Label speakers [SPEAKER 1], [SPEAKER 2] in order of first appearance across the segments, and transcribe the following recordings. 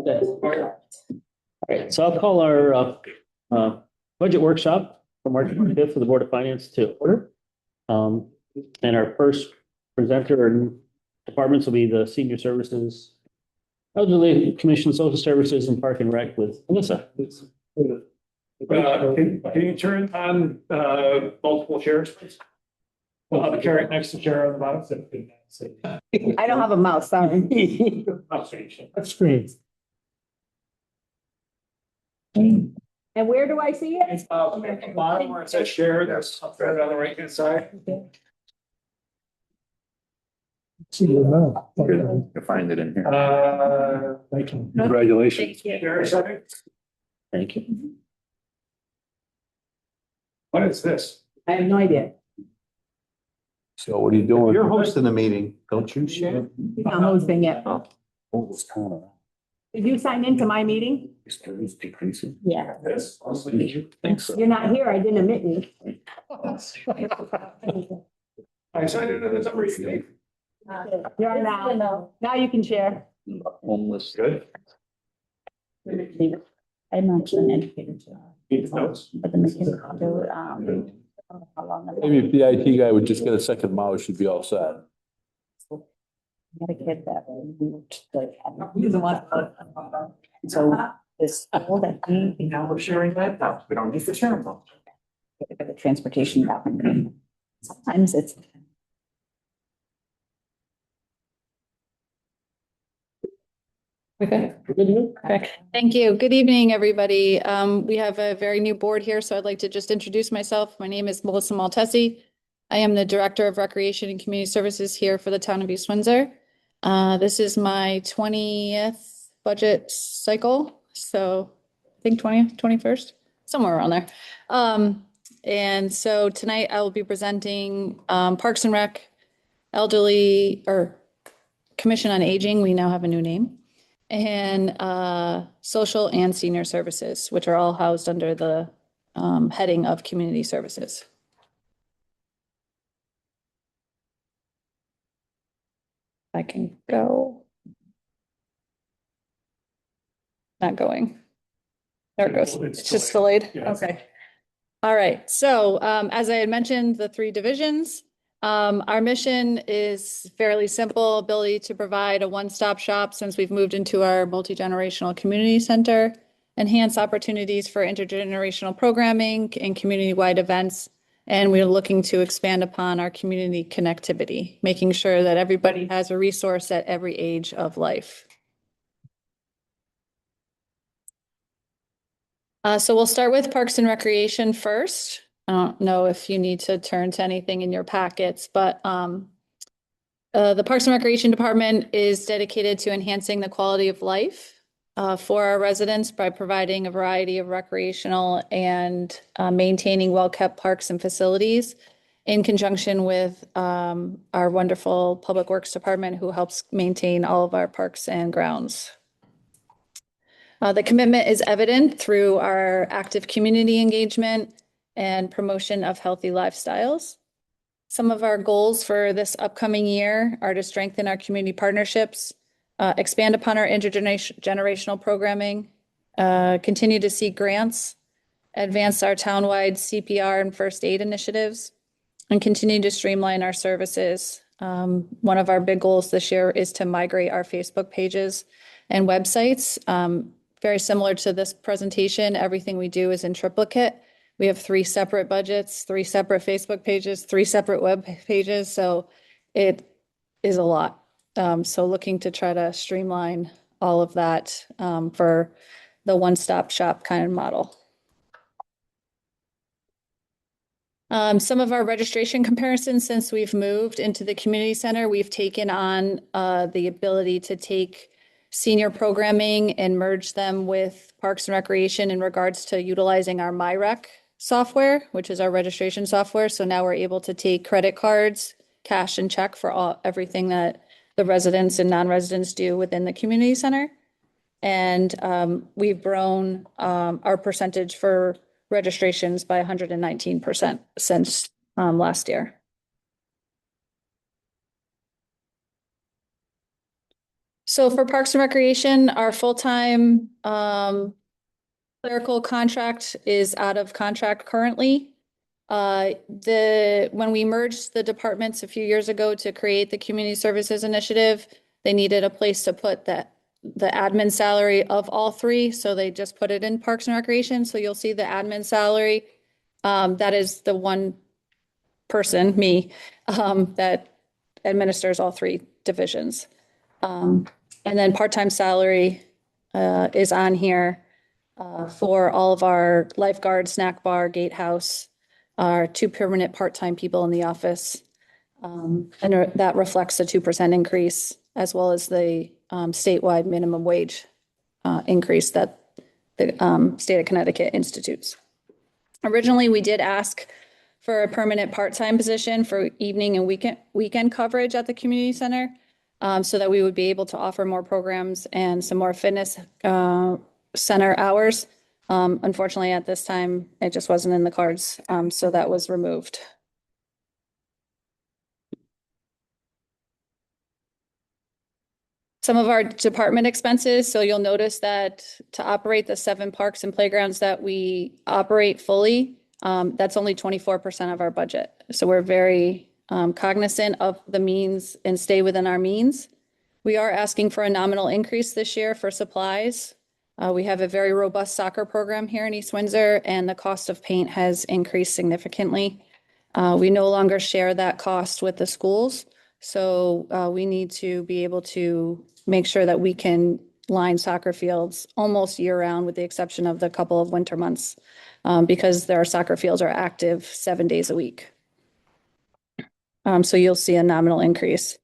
[SPEAKER 1] Okay. All right, so I'll call our budget workshop for March 25th for the Board of Finance to order. And our first presenter and departments will be the Senior Services, Elderly Commission, Social Services, and Park and Rec with Melissa.
[SPEAKER 2] Can you turn on multiple chairs, please? We'll have a chair next to chair on the bottom.
[SPEAKER 3] I don't have a mouse, sorry.
[SPEAKER 2] That's great.
[SPEAKER 3] And where do I see it?
[SPEAKER 2] Bottom where it says share, that's up there on the right hand side.
[SPEAKER 4] You'll find it in here.
[SPEAKER 2] Thank you.
[SPEAKER 4] Congratulations.
[SPEAKER 2] Share a second.
[SPEAKER 1] Thank you.
[SPEAKER 2] What is this?
[SPEAKER 3] I have no idea.
[SPEAKER 4] So what are you doing?
[SPEAKER 2] You're
[SPEAKER 4] hosting the meeting, don't you share?
[SPEAKER 3] He's not hosting it.
[SPEAKER 4] Oh, it's kind of.
[SPEAKER 3] Did you sign into my meeting?
[SPEAKER 4] It's decreasing.
[SPEAKER 3] Yeah.
[SPEAKER 2] Yes.
[SPEAKER 4] Thanks.
[SPEAKER 3] You're not here. I didn't admit you.
[SPEAKER 2] I signed into the number you gave.
[SPEAKER 3] You're on now. Now you can share.
[SPEAKER 4] Homeless.
[SPEAKER 2] Good.
[SPEAKER 5] I'm actually an educator too,
[SPEAKER 2] Need the notes.
[SPEAKER 5] but the mechanic do, how long.
[SPEAKER 6] Maybe if the IT guy would just get a second mouse, you'd be all set.
[SPEAKER 5] I had a kid that moved, like. So this school that he.
[SPEAKER 2] Now we're sharing that. We don't need to share them.
[SPEAKER 5] The transportation happened. Sometimes it's.
[SPEAKER 1] Okay. We're good to go?
[SPEAKER 7] Okay, thank you. Good evening, everybody. We have a very new board here, so I'd like to just introduce myself. My name is Melissa Maltesi. I am the Director of Recreation and Community Services here for the town of East Windsor. This is my 20th budget cycle, so I think 20th, 21st, somewhere around there. And so tonight I will be presenting Parks and Rec, Elderly, or Commission on Aging, we now have a new name, and Social and Senior Services, which are all housed under the heading of Community Services. I can go. Not going. There it goes. It's just delayed. Okay. All right. So as I had mentioned, the three divisions. Our mission is fairly simple: ability to provide a one-stop shop since we've moved into our multi-generational community center, enhance opportunities for intergenerational programming and community-wide events. And we're looking to expand upon our community connectivity, making sure that everybody has a resource at every age of life. So we'll start with Parks and Recreation first. I don't know if you need to turn to anything in your packets, but the Parks and Recreation Department is dedicated to enhancing the quality of life for our residents by providing a variety of recreational and maintaining well-kept parks and facilities in conjunction with our wonderful Public Works Department, who helps maintain all of our parks and grounds. The commitment is evident through our active community engagement and promotion of healthy lifestyles. Some of our goals for this upcoming year are to strengthen our community partnerships, expand upon our intergenerational programming, continue to seek grants, advance our townwide CPR and first aid initiatives, and continue to streamline our services. One of our big goals this year is to migrate our Facebook pages and websites. Very similar to this presentation, everything we do is in triplicate. We have 3 separate budgets, 3 separate Facebook pages, 3 separate web pages, so it is a lot. So looking to try to streamline all of that for the one-stop shop kind of model. Some of our registration comparisons since we've moved into the community center, we've taken on the ability to take senior programming and merge them with Parks and Recreation in regards to utilizing our MyRec software, which is our registration software. So now we're able to take credit cards, cash and check for everything that the residents and non-residents do within the community center. And we've grown our percentage for registrations by 119% since last year. So for Parks and Recreation, our full-time clerical contract is out of contract currently. When we merged the departments a few years ago to create the Community Services Initiative, they needed a place to put the admin salary of all three, so they just put it in Parks and Recreation. So you'll see the admin salary. That is the one person, me, that administers all three divisions. And then part-time salary is on here for all of our lifeguard, snack bar, gatehouse, our 2 permanent part-time people in the office. And that reflects the 2% increase, as well as the statewide minimum wage increase that the state of Connecticut institutes. Originally, we did ask for a permanent part-time position for evening and weekend coverage at the community center, so that we would be able to offer more programs and some more fitness center hours. Unfortunately, at this time, it just wasn't in the cards, so that was removed. Some of our department expenses, so you'll notice that to operate the 7 parks and playgrounds that we operate fully, that's only 24% of our budget. So we're very cognizant of the means and stay within our means. We are asking for a nominal increase this year for supplies. We have a very robust soccer program here in East Windsor, and the cost of paint has increased significantly. We no longer share that cost with the schools, so we need to be able to make sure that we can line soccer fields almost year-round, with the exception of the couple of winter months, because our soccer fields are active 7 days a week. So you'll see a nominal increase.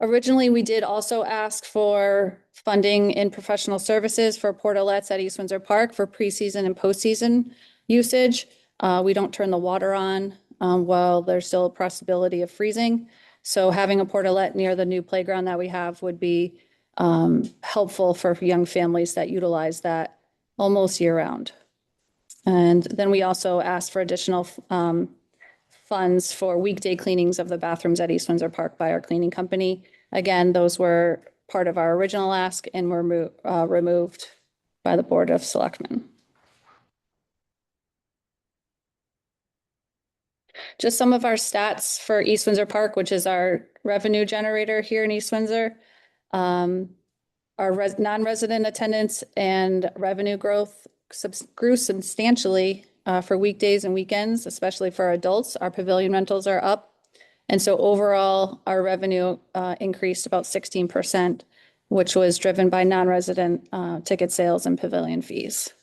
[SPEAKER 7] Originally, we did also ask for funding in professional services for portalets at East Windsor Park for preseason and postseason usage. We don't turn the water on while there's still a possibility of freezing. So having a portalet near the new playground that we have would be helpful for young families that utilize that almost year-round. And then we also asked for additional funds for weekday cleanings of the bathrooms at East Windsor Park by our cleaning company. Again, those were part of our original ask and were removed by the Board of Selectmen. Just some of our stats for East Windsor Park, which is our revenue generator here in East Windsor. Our non-resident attendance and revenue growth grew substantially for weekdays and weekends, especially for adults. Our pavilion rentals are up. And so overall, our revenue increased about 16%, which was driven by non-resident ticket sales and pavilion fees.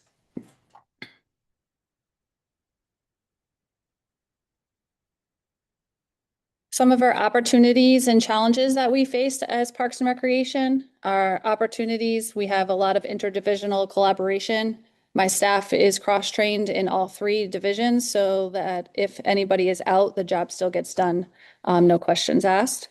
[SPEAKER 7] Some of our opportunities and challenges that we faced as Parks and Recreation are opportunities. We have a lot of interdivisional collaboration. My staff is cross-trained in all 3 divisions, so that if anybody is out, the job still gets done, no questions asked.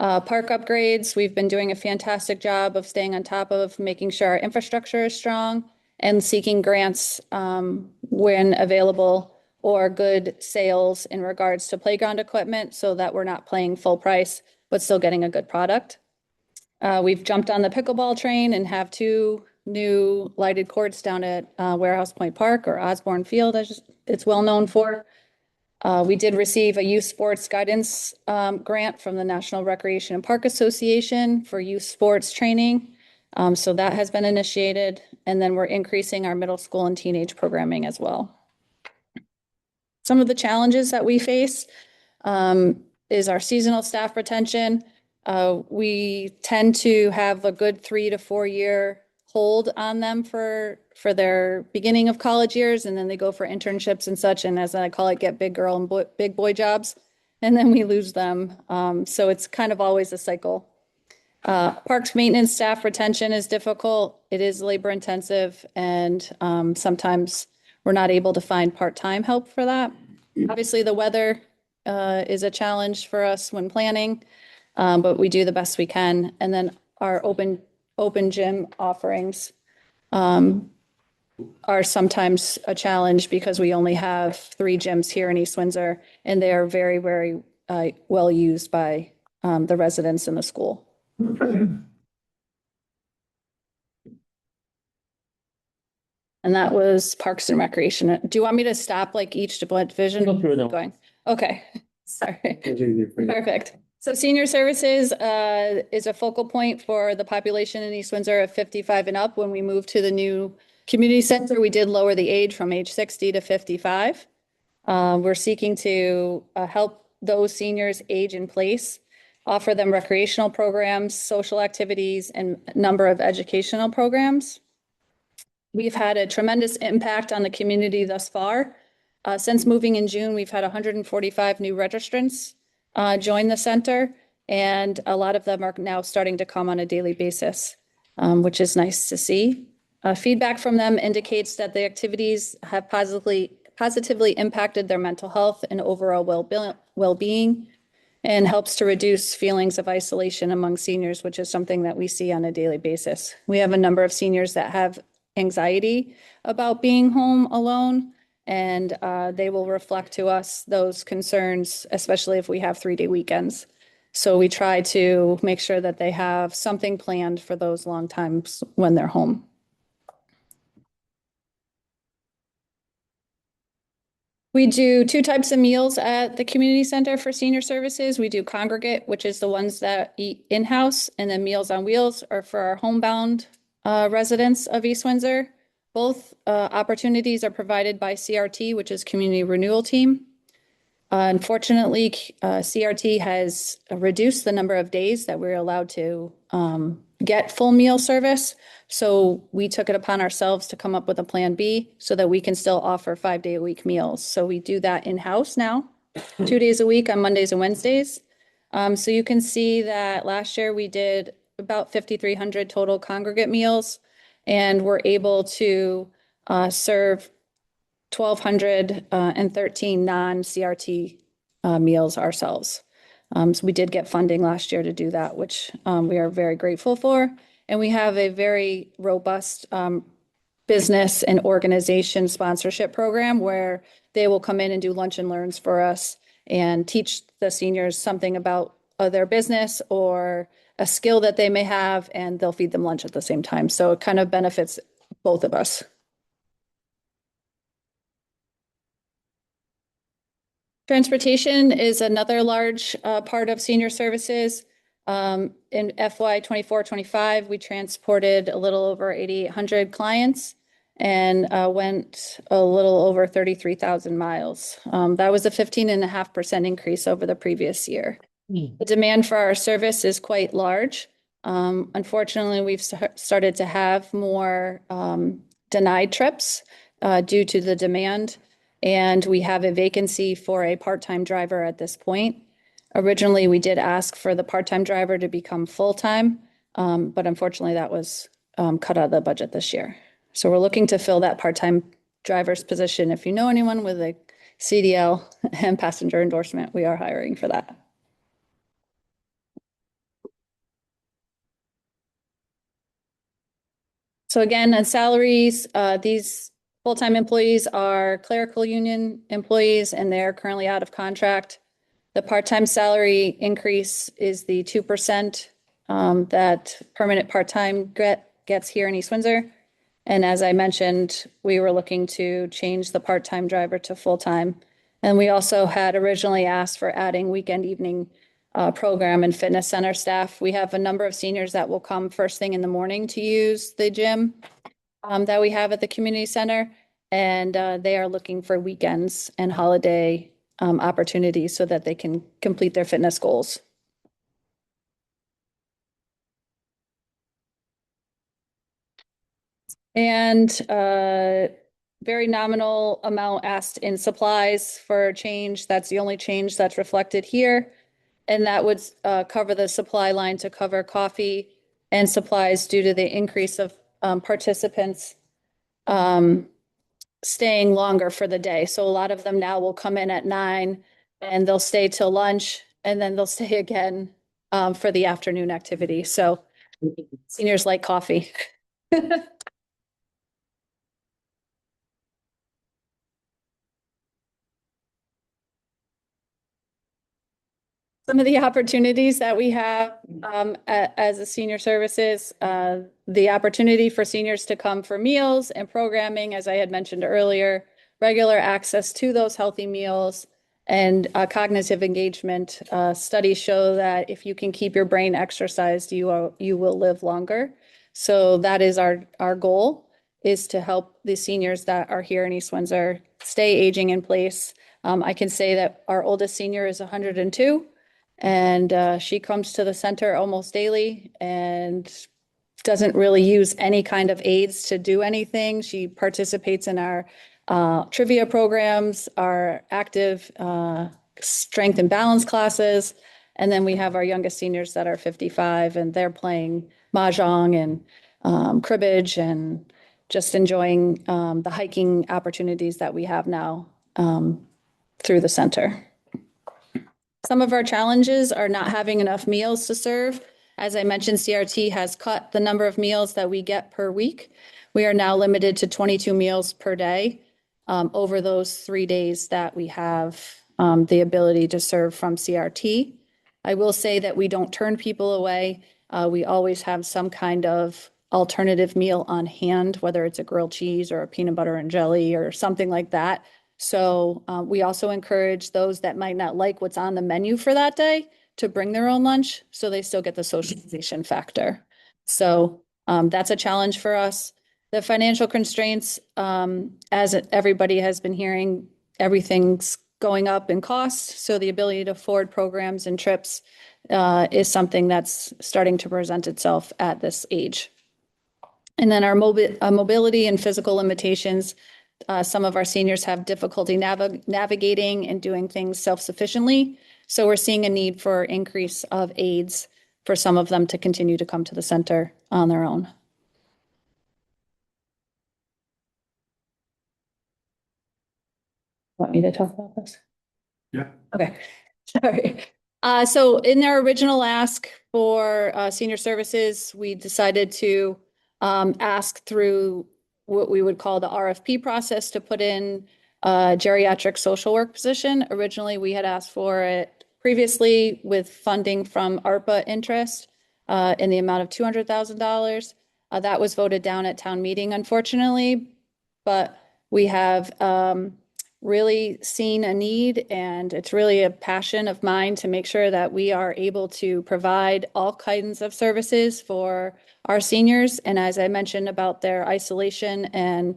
[SPEAKER 7] Park upgrades, we've been doing a fantastic job of staying on top of making sure our infrastructure is strong and seeking grants when available, or good sales in regards to playground equipment, so that we're not paying full price, but still getting a good product. We've jumped on the pickleball train and have 2 new lighted courts down at Warehouse Point Park, or Osborne Field, as it's well known for. We did receive a youth sports guidance grant from the National Recreation and Park Association for youth sports training. So that has been initiated. And then we're increasing our middle school and teenage programming as well. Some of the challenges that we face is our seasonal staff retention. We tend to have a good 3 to 4 year hold on them for their beginning of college years, and then they go for internships and such, and as I call it, get big girl and big boy jobs, and then we lose them. So it's kind of always a cycle. Parks maintenance staff retention is difficult. It is labor intensive, and sometimes we're not able to find part-time help for that. Obviously, the weather is a challenge for us when planning, but we do the best we can. And then our open gym offerings are sometimes a challenge because we only have 3 gyms here in East Windsor, and they are very, very well used by the residents in the school. And that was Parks and Recreation. Do you want me to stop like each division?
[SPEAKER 1] Go through them.
[SPEAKER 7] Going, okay, sorry. Perfect. So senior services is a focal point for the population in East Windsor of 55 and up. When we moved to the new community center, we did lower the age from age 60 to 55. We're seeking to help those seniors age in place, offer them recreational programs, social activities, and a number of educational programs. We've had a tremendous impact on the community thus far. Since moving in June, we've had 145 new registrants join the center, and a lot of them are now starting to come on a daily basis, which is nice to see. Feedback from them indicates that the activities have positively impacted their mental health and overall well-being, and helps to reduce feelings of isolation among seniors, which is something that we see on a daily basis. We have a number of seniors that have anxiety about being home alone, and they will reflect to us those concerns, especially if we have 3-day weekends. So we try to make sure that they have something planned for those long times when they're home. We do 2 types of meals at the community center for senior services. We do congregate, which is the ones that eat in-house, and then Meals on Wheels are for our homebound residents of East Windsor. Both opportunities are provided by CRT, which is Community Renewal Team. Unfortunately, CRT has reduced the number of days that we're allowed to get full meal service. So we took it upon ourselves to come up with a plan B so that we can still offer 5-day-a-week meals. So we do that in-house now, 2 days a week on Mondays and Wednesdays. So you can see that last year we did about 5,300 total congregate meals, and we're able to serve 1,213 non-CRT meals ourselves. So we did get funding last year to do that, which we are very grateful for. And we have a very robust business and organization sponsorship program where they will come in and do lunch and learns for us and teach the seniors something about their business or a skill that they may have, and they'll feed them lunch at the same time. So it kind of benefits both of us. Transportation is another large part of senior services. In FY 24-25, we transported a little over 8,800 clients and went a little over 33,000 miles. That was a 15.5% increase over the previous year. The demand for our service is quite large. Unfortunately, we've started to have more denied trips due to the demand, and we have a vacancy for a part-time driver at this point. Originally, we did ask for the part-time driver to become full-time, but unfortunately that was cut out of the budget this year. So we're looking to fill that part-time driver's position. If you know anyone with a CDL and passenger endorsement, we are hiring for that. So again, on salaries, these full-time employees are clerical union employees, and they're currently out of contract. The part-time salary increase is the 2% that permanent part-time gets here in East Windsor. And as I mentioned, we were looking to change the part-time driver to full-time. And we also had originally asked for adding weekend evening program and fitness center staff. We have a number of seniors that will come first thing in the morning to use the gym that we have at the community center. And they are looking for weekends and holiday opportunities so that they can complete their fitness goals. And very nominal amount asked in supplies for change. That's the only change that's reflected here. And that would cover the supply line to cover coffee and supplies due to the increase of participants staying longer for the day. So a lot of them now will come in at 9 and they'll stay till lunch, and then they'll stay again for the afternoon activity. So seniors like coffee. some of the opportunities that we have as a senior services, the opportunity for seniors to come for meals and programming, as I had mentioned earlier, regular access to those healthy meals and cognitive engagement. Studies show that if you can keep your brain exercised, you will live longer. So that is our goal, is to help the seniors that are here in East Windsor stay aging in place. I can say that our oldest senior is 102. And she comes to the center almost daily and doesn't really use any kind of aids to do anything. She participates in our trivia programs, our active strength and balance classes. And then we have our youngest seniors that are 55 and they're playing mahjong and cribbage and just enjoying the hiking opportunities that we have now through the center. Some of our challenges are not having enough meals to serve. As I mentioned, CRT has cut the number of meals that we get per week. We are now limited to 22 meals per day over those 3 days that we have the ability to serve from CRT. I will say that we don't turn people away. We always have some kind of alternative meal on hand, whether it's a grilled cheese or a peanut butter and jelly or something like that. So we also encourage those that might not like what's on the menu for that day to bring their own lunch so they still get the socialization factor. So that's a challenge for us. The financial constraints, as everybody has been hearing, everything's going up in cost. So the ability to afford programs and trips is something that's starting to present itself at this age. And then our mobility and physical limitations. Some of our seniors have difficulty navigating and doing things self-sufficiently. So we're seeing a need for increase of aids for some of them to continue to come to the center on their own. Want me to talk about this?
[SPEAKER 2] Yeah.
[SPEAKER 7] Okay, sorry. So in their original ask for senior services, we decided to ask through what we would call the RFP process to put in a geriatric social work position. Originally, we had asked for it previously with funding from ARPA interest in the amount of $200,000. That was voted down at town meeting, unfortunately, but we have really seen a need, and it's really a passion of mine to make sure that we are able to provide all kinds of services for our seniors. And as I mentioned about their isolation and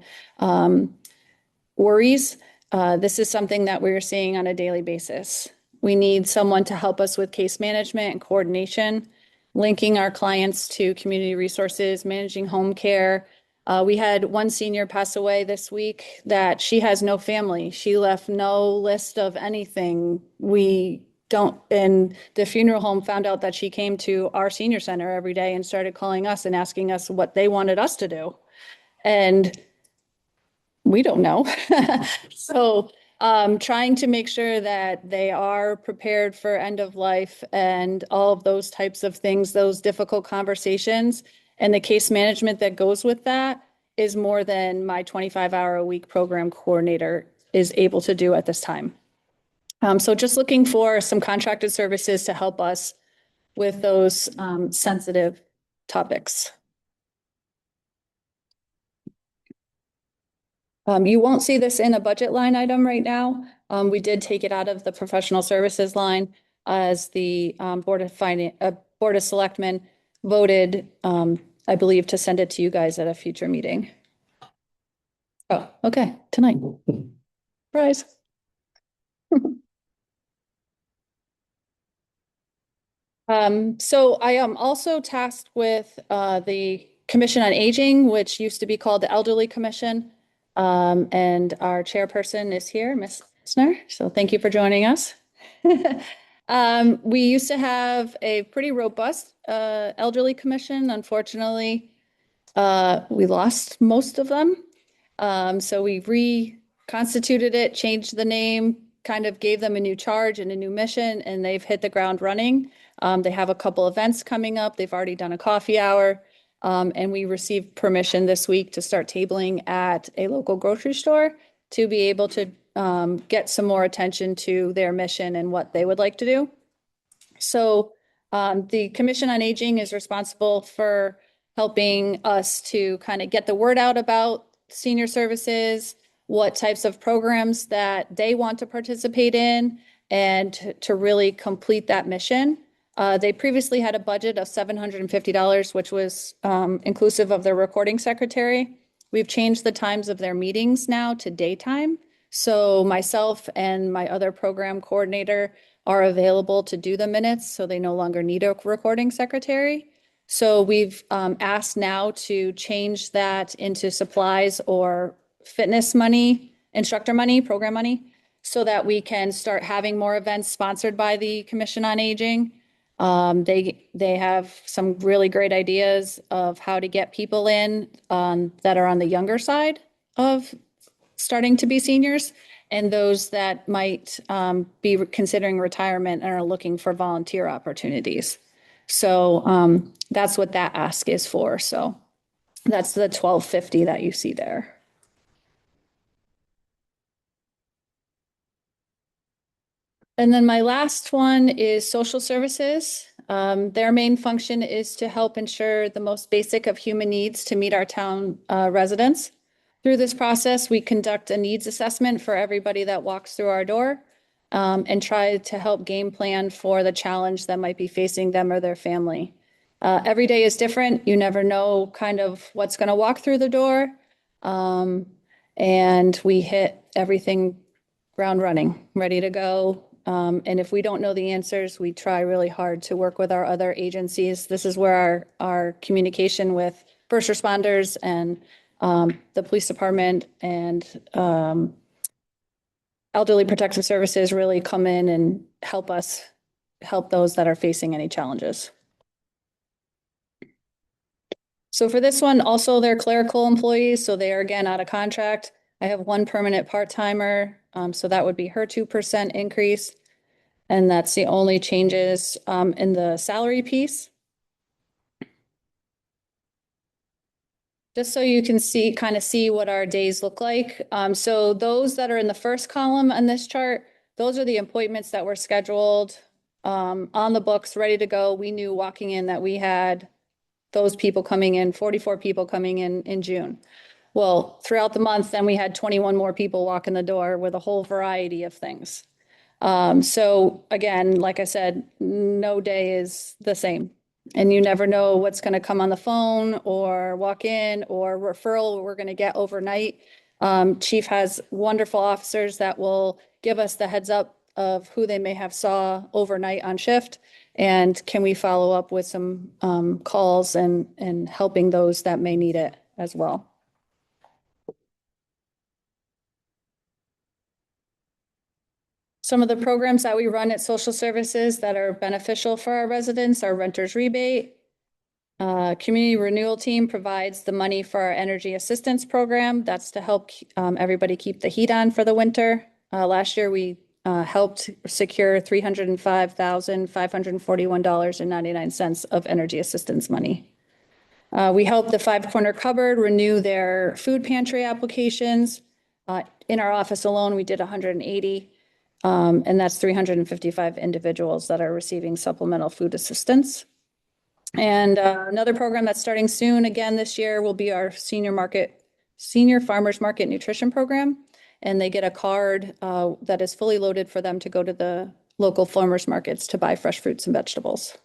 [SPEAKER 7] worries, this is something that we're seeing on a daily basis. We need someone to help us with case management and coordination, linking our clients to community resources, managing home care. We had one senior pass away this week that she has no family. She left no list of anything. And the funeral home found out that she came to our senior center every day and started calling us and asking us what they wanted us to do. And we don't know. So trying to make sure that they are prepared for end of life and all of those types of things, those difficult conversations, and the case management that goes with that is more than my 25-hour-a-week program coordinator is able to do at this time. So just looking for some contracted services to help us with those sensitive topics. You won't see this in a budget line item right now. We did take it out of the professional services line as the Board of Selectmen voted, I believe, to send it to you guys at a future meeting. Oh, okay, tonight. Surprise. So I am also tasked with the Commission on Aging, which used to be called the Elderly Commission. And our chairperson is here, Ms. Sner. So thank you for joining us. We used to have a pretty robust elderly commission. Unfortunately, we lost most of them. So we reconstituted it, changed the name, kind of gave them a new charge and a new mission, and they've hit the ground running. They have a couple events coming up. They've already done a coffee hour. And we received permission this week to start tabling at a local grocery store to be able to get some more attention to their mission and what they would like to do. So the Commission on Aging is responsible for helping us to kind of get the word out about senior services, what types of programs that they want to participate in, and to really complete that mission. They previously had a budget of $750, which was inclusive of their recording secretary. We've changed the times of their meetings now to daytime. So myself and my other program coordinator are available to do the minutes, so they no longer need a recording secretary. So we've asked now to change that into supplies or fitness money, instructor money, program money, so that we can start having more events sponsored by the Commission on Aging. They have some really great ideas of how to get people in that are on the younger side of starting to be seniors, and those that might be considering retirement and are looking for volunteer opportunities. So that's what that ask is for. So that's the $1,250 that you see there. And then my last one is social services. Their main function is to help ensure the most basic of human needs to meet our town residents. Through this process, we conduct a needs assessment for everybody that walks through our door and try to help game plan for the challenge that might be facing them or their family. Every day is different. You never know kind of what's going to walk through the door. And we hit everything ground running, ready to go. And if we don't know the answers, we try really hard to work with our other agencies. This is where our communication with first responders and the police department and elderly protective services really come in and help those that are facing any challenges. So for this one, also they're clerical employees, so they are again out of contract. I have one permanent part-timer, so that would be her 2% increase. And that's the only changes in the salary piece. Just so you can kind of see what our days look like. So those that are in the first column on this chart, those are the appointments that were scheduled on the books, ready to go. We knew walking in that we had those people coming in, 44 people coming in June. Well, throughout the month, then we had 21 more people walk in the door with a whole variety of things. So again, like I said, no day is the same. And you never know what's going to come on the phone or walk in or referral we're going to get overnight. Chief has wonderful officers that will give us the heads up of who they may have saw overnight on shift. And can we follow up with some calls and helping those that may need it as well. Some of the programs that we run at social services that are beneficial for our residents are renters rebate. Community renewal team provides the money for our energy assistance program. That's to help everybody keep the heat on for the winter. Last year, we helped secure $305,541.99 of energy assistance money. We helped the Five Corner Cupboard renew their food pantry applications. In our office alone, we did 180. And that's 355 individuals that are receiving supplemental food assistance. And another program that's starting soon again this year will be our senior farmers market nutrition program. And they get a card that is fully loaded for them to go to the local farmers markets to buy fresh fruits and vegetables.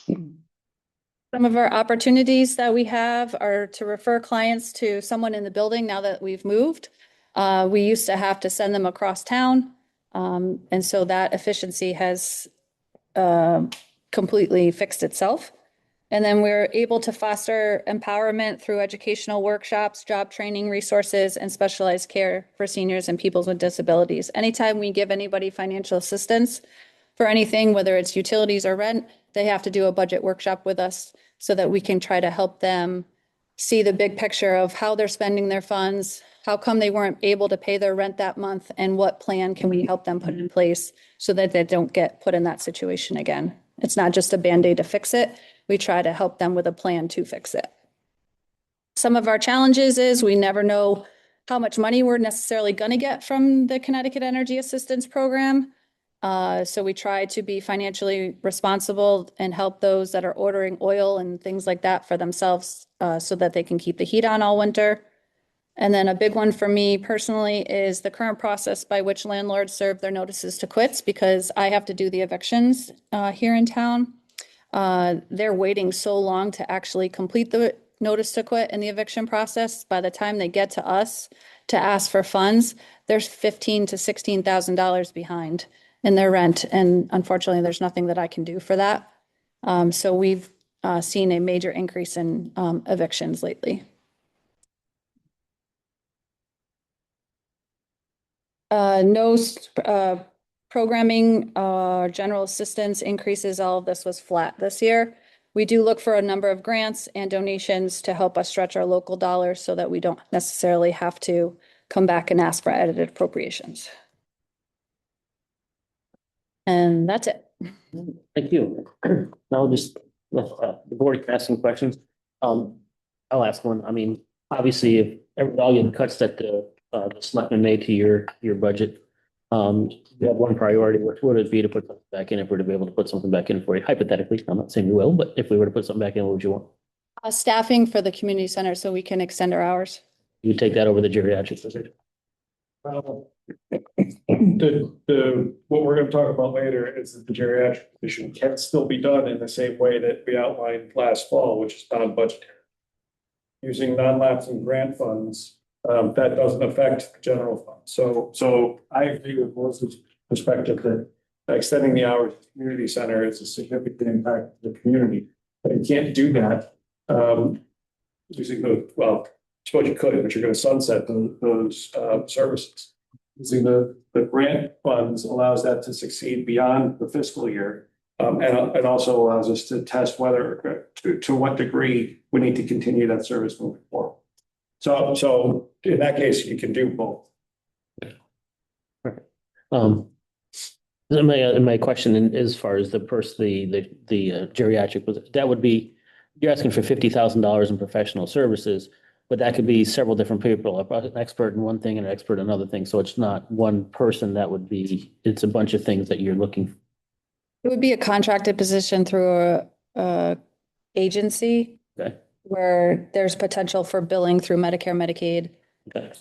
[SPEAKER 7] Some of our opportunities that we have are to refer clients to someone in the building now that we've moved. We used to have to send them across town. And so that efficiency has completely fixed itself. And then we're able to foster empowerment through educational workshops, job training resources, and specialized care for seniors and people with disabilities. Anytime we give anybody financial assistance for anything, whether it's utilities or rent, they have to do a budget workshop with us so that we can try to help them see the big picture of how they're spending their funds, how come they weren't able to pay their rent that month, and what plan can we help them put in place so that they don't get put in that situation again. It's not just a Band-Aid to fix it. We try to help them with a plan to fix it. Some of our challenges is we never know how much money we're necessarily going to get from the Connecticut Energy Assistance Program. So we try to be financially responsible and help those that are ordering oil and things like that for themselves, so that they can keep the heat on all winter. And then a big one for me personally is the current process by which landlords serve their notices to quits, because I have to do the evictions here in town. They're waiting so long to actually complete the notice to quit in the eviction process. By the time they get to us to ask for funds, there's $15,000 to $16,000 behind in their rent. And unfortunately, there's nothing that I can do for that. So we've seen a major increase in evictions lately. No programming, general assistance increases. All of this was flat this year. We do look for a number of grants and donations to help us stretch our local dollars so that we don't necessarily have to come back and ask for edited appropriations. And that's it.
[SPEAKER 1] Thank you. Now just, the board can ask some questions. I'll ask one. I mean, obviously, if all the cuts that the selectmen made to your budget, you have one priority, which would it be to put something back in if we're to be able to put something back in for you? Hypothetically, I'm not saying we will, but if we were to put something back in, what would you want?
[SPEAKER 7] Staffing for the community center so we can extend our hours.
[SPEAKER 1] You take that over the geriatric visit?
[SPEAKER 2] What we're gonna talk about later is that the geriatric position can still be done in the same way that we outlined last fall, which is non-budgetary. Using non-lapsing grant funds, that doesn't affect the general fund. So I agree with Melissa's perspective that extending the hours of the community center is a significant impact to the community. But you can't do that, using well, I suppose you could, but you're gonna sunset those services. Using the grant funds allows that to succeed beyond the fiscal year. And also allows us to test whether, to what degree we need to continue that service moving forward. So in that case, you can do both.
[SPEAKER 1] My question as far as the geriatric was, that would be, you're asking for $50,000 in professional services, but that could be several different people, an expert in one thing and an expert in another thing. So it's not one person that would be, it's a bunch of things that you're looking for.
[SPEAKER 7] It would be a contracted position through a agency.
[SPEAKER 1] Okay.
[SPEAKER 7] Where there's potential for billing through Medicare, Medicaid.
[SPEAKER 1] Okay.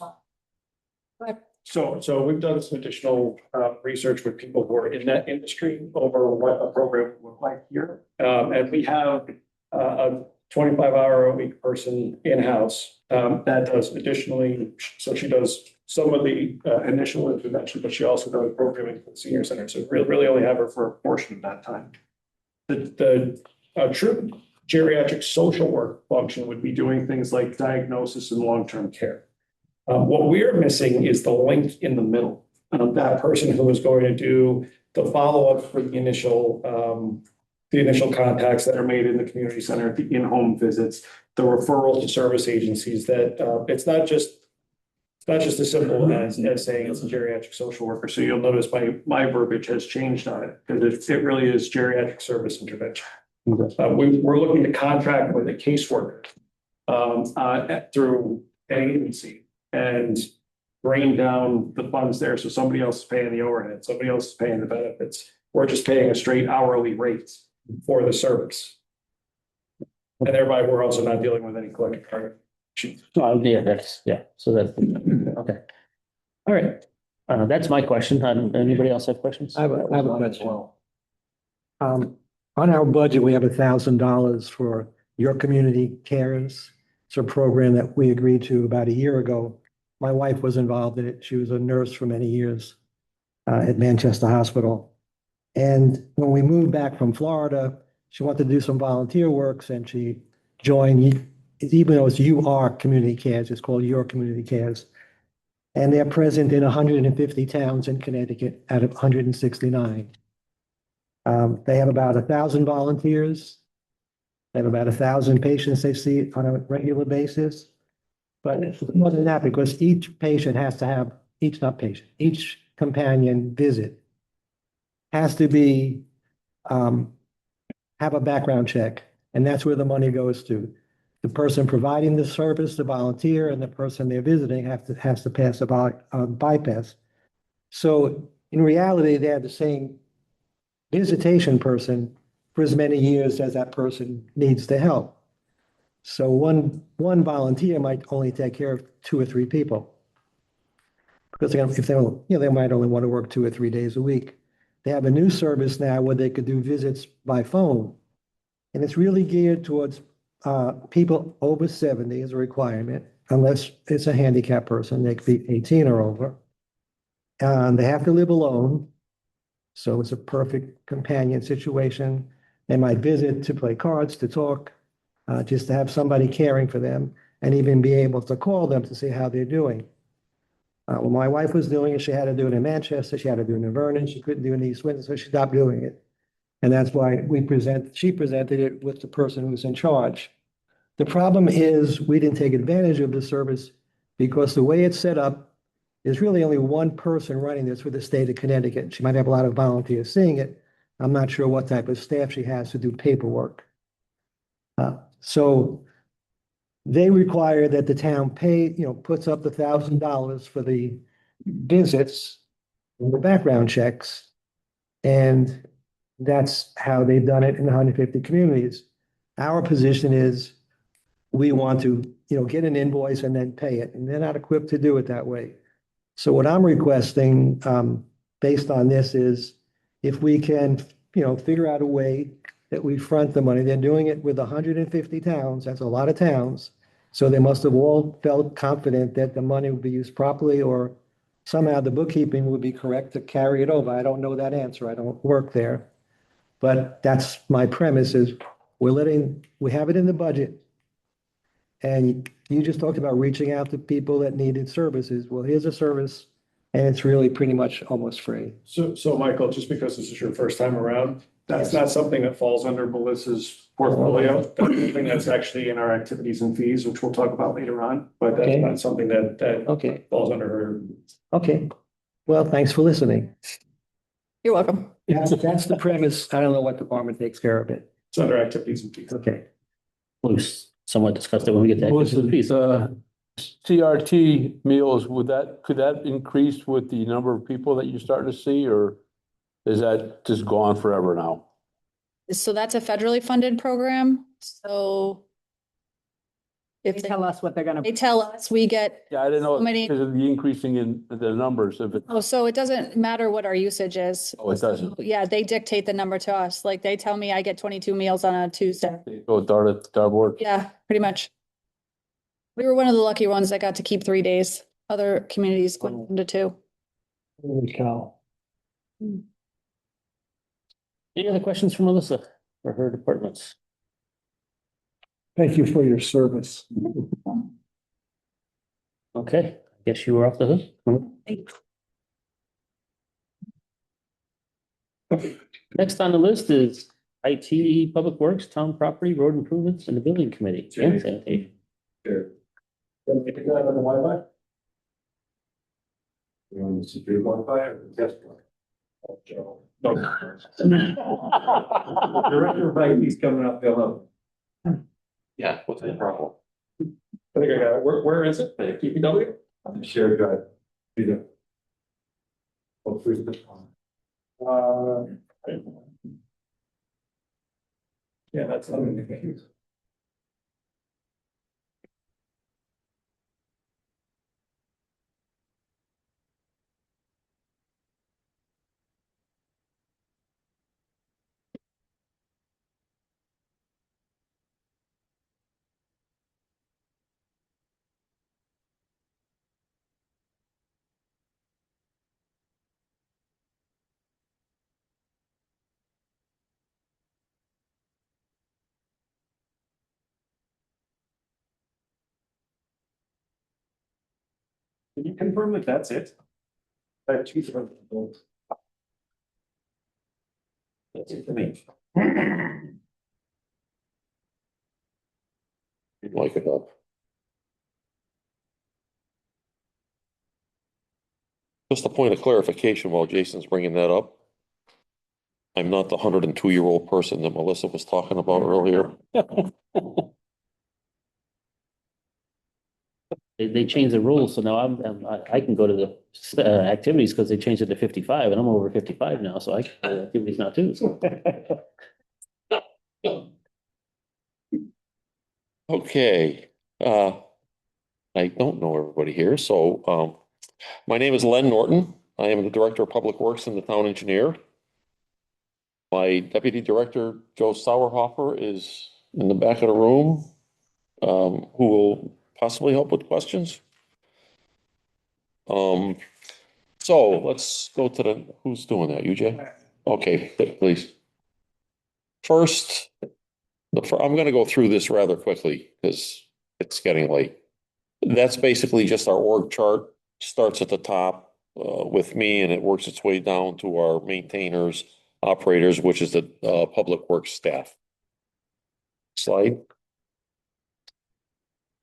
[SPEAKER 2] So we've done some additional research with people who are in that industry over what a program would look like here. And we have a 25-hour-a-week person in-house that does additionally, so she does some of the initial intervention, but she also does programming for the senior center. So we really only have her for a portion of that time. The true geriatric social work function would be doing things like diagnosis and long-term care. What we're missing is the link in the middle. That person who is going to do the follow-up for the initial contacts that are made in the community center, the in-home visits, the referral to service agencies. That it's not just as simple as saying it's a geriatric social worker. So you'll notice my verbiage has changed on it because it really is geriatric service intervention. We're looking to contract with a caseworker through an agency and bring down the funds there. So somebody else is paying the overhead, somebody else is paying the benefits. We're just paying a straight hourly rate for the service. And thereby, we're also not dealing with any collective bargaining.
[SPEAKER 1] So that's, okay. All right. That's my question. Anybody else have questions?
[SPEAKER 8] I have a question. On our budget, we have $1,000 for Your Community Cares. It's a program that we agreed to about a year ago. My wife was involved in it. She was a nurse for many years at Manchester Hospital. And when we moved back from Florida, she wanted to do some volunteer works and she joined, even though it's UR Community Cares, it's called Your Community Cares. And they're present in 150 towns in Connecticut out of 169. They have about 1,000 volunteers. They have about 1,000 patients they see on a regular basis. But it's more than that because each patient has to have, each companion visit has to be, have a background check. And that's where the money goes to. the person providing the service, the volunteer, and the person they're visiting has to pass a bypass. So in reality, they have the same visitation person for as many years as that person needs the help. So one volunteer might only take care of 2 or 3 people. Because if they, they might only want to work 2 or 3 days a week. They have a new service now where they could do visits by phone. And it's really geared towards people over 70 as a requirement, unless it's a handicapped person, they could be 18 or over. And they have to live alone. So it's a perfect companion situation. They might visit to play cards, to talk, just to have somebody caring for them, and even be able to call them to see how they're doing. When my wife was doing it, she had to do it in Manchester, she had to do it in Vernon, she couldn't do it in East Windsor, so she stopped doing it. And that's why she presented it with the person who's in charge. The problem is we didn't take advantage of the service because the way it's set up, there's really only one person running this for the state of Connecticut. She might have a lot of volunteers seeing it. I'm not sure what type of staff she has to do paperwork. So they require that the town puts up the $1,000 for the visits, and the background checks. And that's how they've done it in 150 communities. Our position is we want to, get an invoice and then pay it, and they're not equipped to do it that way. So what I'm requesting, based on this is if we can, figure out a way that we front the money. They're doing it with 150 towns. That's a lot of towns. So they must have all felt confident that the money would be used properly, or somehow the bookkeeping would be correct to carry it over. I don't know that answer. I don't work there. But that's my premise is we have it in the budget. And you just talked about reaching out to people that needed services. Well, here's a service and it's really pretty much almost free.
[SPEAKER 2] So Michael, just because this is your first time around, that's not something that falls under Melissa's portfolio. That's something that's actually in our activities and fees, which we'll talk about later on, but that's
[SPEAKER 8] Okay.
[SPEAKER 2] not something that
[SPEAKER 8] Okay,
[SPEAKER 2] falls under her.
[SPEAKER 8] okay. Well, thanks for listening.
[SPEAKER 7] You're welcome.
[SPEAKER 8] That's the premise. I don't know what department takes care of it.
[SPEAKER 2] It's under activities and fees.
[SPEAKER 8] Okay.
[SPEAKER 1] We'll somewhat discuss that when we get to.
[SPEAKER 6] Was
[SPEAKER 1] activities.
[SPEAKER 6] it, CRT meals, could that increase with the number of people that you're starting to see, or is that just gone forever now?
[SPEAKER 7] So that's a federally funded program. So
[SPEAKER 3] They
[SPEAKER 7] if
[SPEAKER 3] tell us what they're gonna.
[SPEAKER 7] they tell us, we get,
[SPEAKER 6] Yeah, I didn't know,
[SPEAKER 7] So many-
[SPEAKER 6] because of the increasing in the numbers of it.
[SPEAKER 7] oh, so it doesn't matter what our usage is.
[SPEAKER 6] Oh, it doesn't.
[SPEAKER 7] Yeah, they dictate the number to us. Like they tell me I get 22 meals on a Tuesday.
[SPEAKER 6] They go dartboard.
[SPEAKER 7] Yeah, pretty much. We were one of the lucky ones that got to keep 3 days. Other communities went into 2.
[SPEAKER 8] Holy cow.
[SPEAKER 1] Any other questions for Melissa or her departments?
[SPEAKER 8] Thank you for your service.
[SPEAKER 1] Okay, I guess you were off the hook. Next on the list is IT, Public Works, Town Property, Road Improvements, and the Building Committee. And sanitation.
[SPEAKER 2] Sure. Can we get that on the Wi-Fi? You want to see your Wi-Fi or the test one? Oh, Joe. No. Director of IT's coming up, Bill.
[SPEAKER 4] Yeah, what's the problem?
[SPEAKER 2] I think I got it. Where is it? DPW? Shared drive. Be there. Hopefully this one. Yeah, that's. Can you confirm that that's it? That's it to me.
[SPEAKER 4] You'd like it up. Just a point of clarification while Jason's bringing that up. I'm not the 102-year-old person that Melissa was talking about earlier.
[SPEAKER 1] They changed the rules, so now I can go to the activities because they changed it to 55 and I'm over 55 now, so I can go to activities now too. So.
[SPEAKER 4] Okay, I don't know everybody here, so, my name is Len Norton. I am the Director of Public Works and the Town Engineer. My Deputy Director, Joe Sauerhofer, is in the back of the room, who will possibly help with questions. So let's go to who's doing that, UJ? Okay, please. First, I'm gonna go through this rather quickly because it's getting late. That's basically just our org chart, starts at the top with me and it works its way down to our maintainers, operators, which is the public works staff. Slide.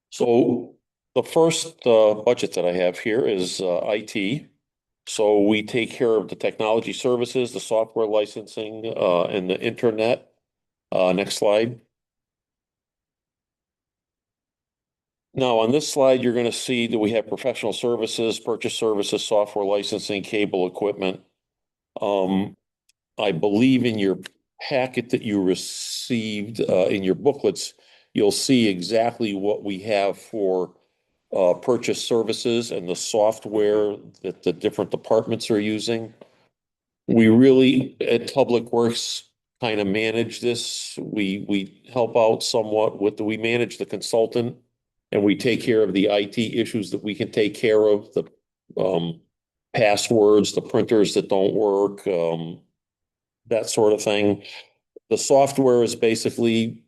[SPEAKER 4] So the first budget that I have here is IT. So we take care of the technology services, the software licensing, and the internet. Next slide. Now, on this slide, you're going to see that we have professional services, purchase services, software licensing, cable equipment. I believe in your packet that you received, in your booklets, you'll see exactly what we have for purchase services and the software that the different departments are using. We really, at Public Works, kind of manage this. We help out somewhat with we manage the consultant and we take care of the IT issues that we can take care of, the passwords, the printers that don't work, that sort of thing. The software is basically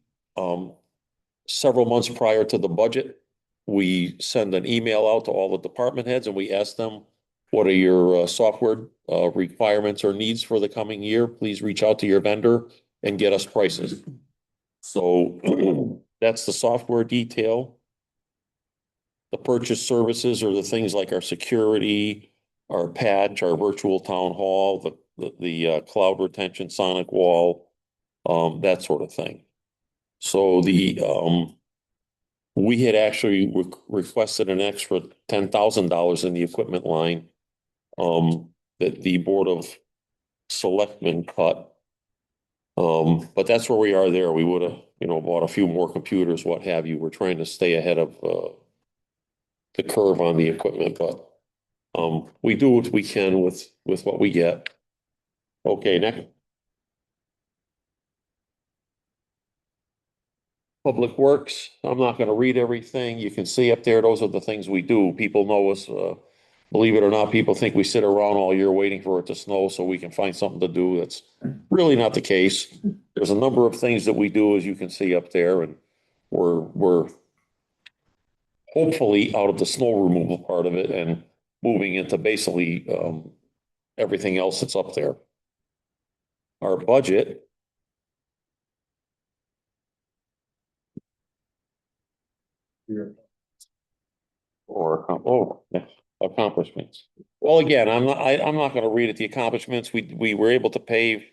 [SPEAKER 4] several months prior to the budget. We send an email out to all the department heads and we ask them, what are your software requirements or needs for the coming year? Please reach out to your vendor and get us prices. So that's the software detail. The purchase services are the things like our security, our patch, our virtual town hall, the cloud retention, sonic wall, that sort of thing. So we had actually requested an extra $10,000 in the equipment line that the Board of Selectmen cut. But that's where we are there. We would have, bought a few more computers, what have you. We're trying to stay ahead of the curve on the equipment, but we do what we can with what we get. Okay, next. Public Works, I'm not gonna read everything. You can see up there, those are the things we do. People know us, believe it or not, people think we sit around all year waiting for it to snow so we can find something to do. That's really not the case. There's a number of things that we do, as you can see up there, and we're hopefully out of the snow removal part of it and moving into basically everything else that's up there. Our budget. Or accomplishments. Well, again, I'm not going to read it. The accomplishments, we were able to pave,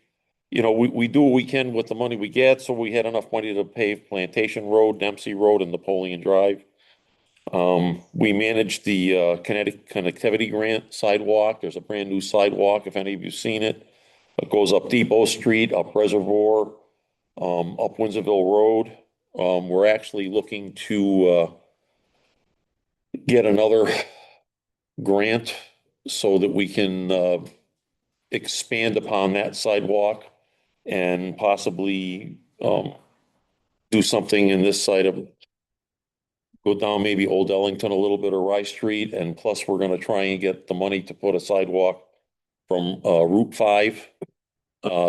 [SPEAKER 4] we do what we can with the money we get. So we had enough money to pave Plantation Road, Dempsey Road, and Napoleon Drive. We managed the connectivity grant sidewalk. There's a brand new sidewalk, if any of you've seen it. It goes up Depot Street, up Reservoir, up Windsorville Road. We're actually looking to get another grant so that we can expand upon that sidewalk and possibly do something in this side of, go down maybe Old Ellington a little bit, or Rice Street, and plus we're going to try and get the money to put a sidewalk from Route 5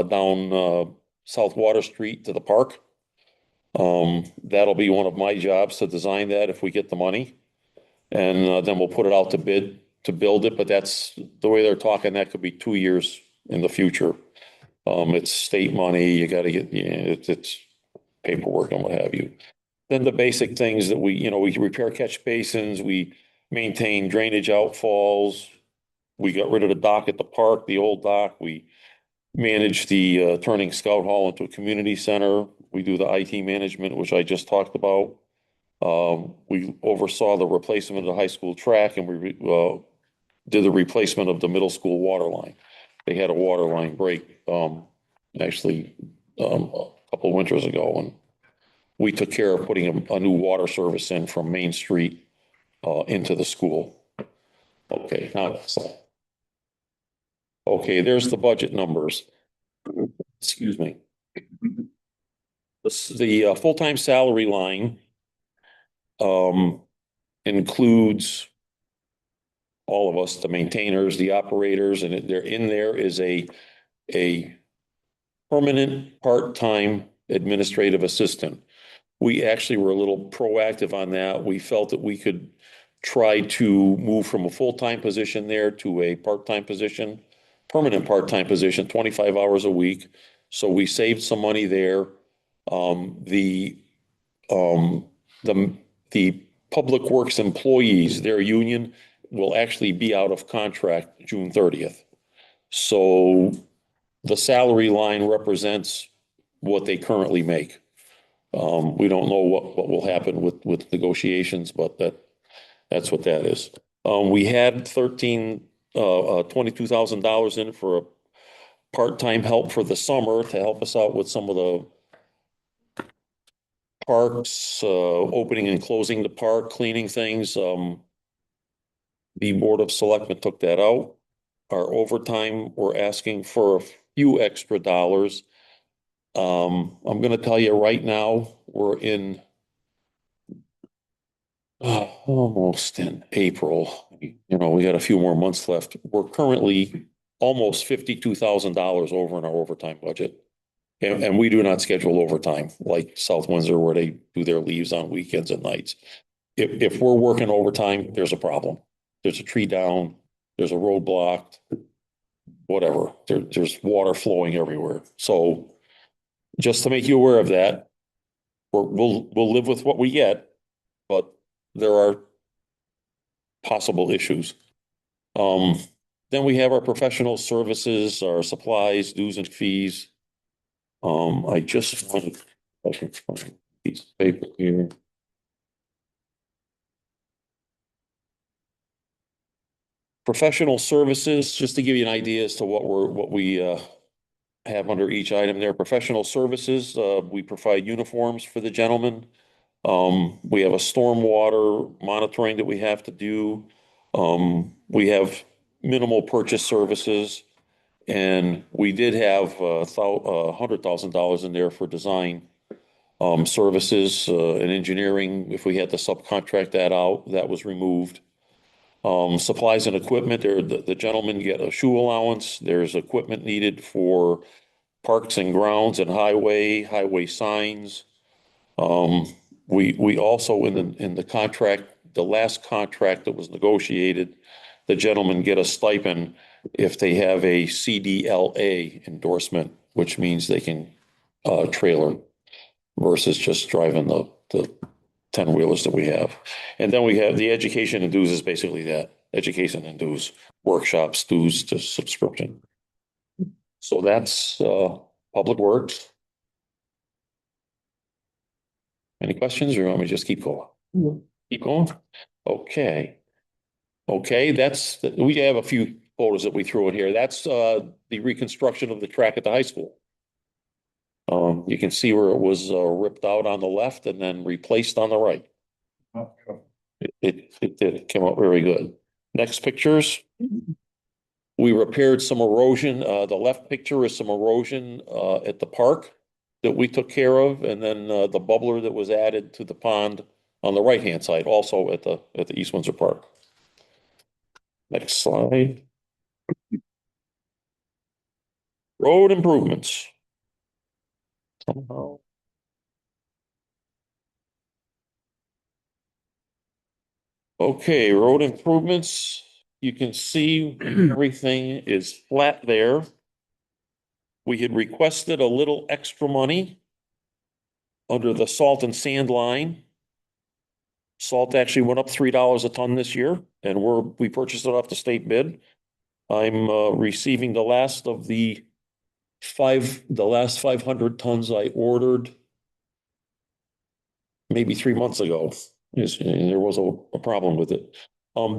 [SPEAKER 4] down South Water Street to the park. That'll be one of my jobs to design that if we get the money. And then we'll put it out to bid to build it, but that's the way they're talking. That could be 2 years in the future. It's state money. You got to get, it's paperwork and what have you. Then the basic things that we repair catch basins, we maintain drainage outfalls. We got rid of the dock at the park, the old dock. We manage the turning Scout Hall into a community center. We do the IT management, which I just talked about. We oversaw the replacement of the high school track and we did the replacement of the middle school water line. They had a water line break, actually, a couple winters ago, and we took care of putting a new water service in from Main Street, into the school. Okay, now, okay, there's the budget numbers. Excuse me. The full-time salary line, includes all of us, the maintainers, the operators, and there is a permanent part-time administrative assistant. We actually were a little proactive on that. We felt that we could try to move from a full-time position there to a part-time position, permanent part-time position, 25 hours a week. So we saved some money there. The Public Works employees, their union will actually be out of contract June 30th. So the salary line represents what they currently make. We don't know what will happen with negotiations, but that's what that is. We had $22,000 in for a part-time help for the summer to help us out with some of the parks, opening and closing the park, cleaning things. The Board of Selectmen took that out. Our overtime, we're asking for a few extra dollars. I'm gonna tell you right now, we're in almost in April. You know, we got a few more months left. We're currently almost $52,000 over in our overtime budget. And we do not schedule overtime like South Windsor where they do their leaves on weekends and nights. If we're working overtime, there's a problem. There's a tree down, there's a road blocked, whatever. There's water flowing everywhere. So just to make you aware of that, we'll live with what we get, but there are possible issues. Then we have our professional services, our supplies, dues and fees. I just want to find a piece of paper here. Professional services, just to give you an idea as to what we have under each item there. Professional services, we provide uniforms for the gentlemen. We have a stormwater monitoring that we have to do. We have minimal purchase services. And we did have $100,000 in there for design services and engineering. If we had to subcontract that out, that was removed. Supplies and equipment, the gentlemen get a shoe allowance. There's equipment needed for parks and grounds and highway signs. We also in the contract, the last contract that was negotiated, the gentlemen get a stipend if they have a CDLA endorsement, which means they can trailer versus just driving the 10-wheelers that we have. And then we have the education and dues is basically that, education and dues, workshops, dues to subscription. So that's Public Works. Any questions or you want me to just keep going? Keep going? Okay. Okay, we have a few photos that we threw in here. That's the reconstruction of the track at the high school. You can see where it was ripped out on the left and then replaced on the right. It did. It came out very good. Next pictures. We repaired some erosion. The left picture is some erosion at the park that we took care of, and then the bubbler that was added to the pond on the right-hand side, also at the East Windsor Park. Next slide. Road improvements. Somehow. Okay, road improvements. You can see everything is flat there. We had requested a little extra money under the salt and sand line. Salt actually went up $3 a ton this year, and we purchased it off the state bid. I'm receiving the last 500 tons I ordered maybe 3 months ago. Yes, and there was a problem with it.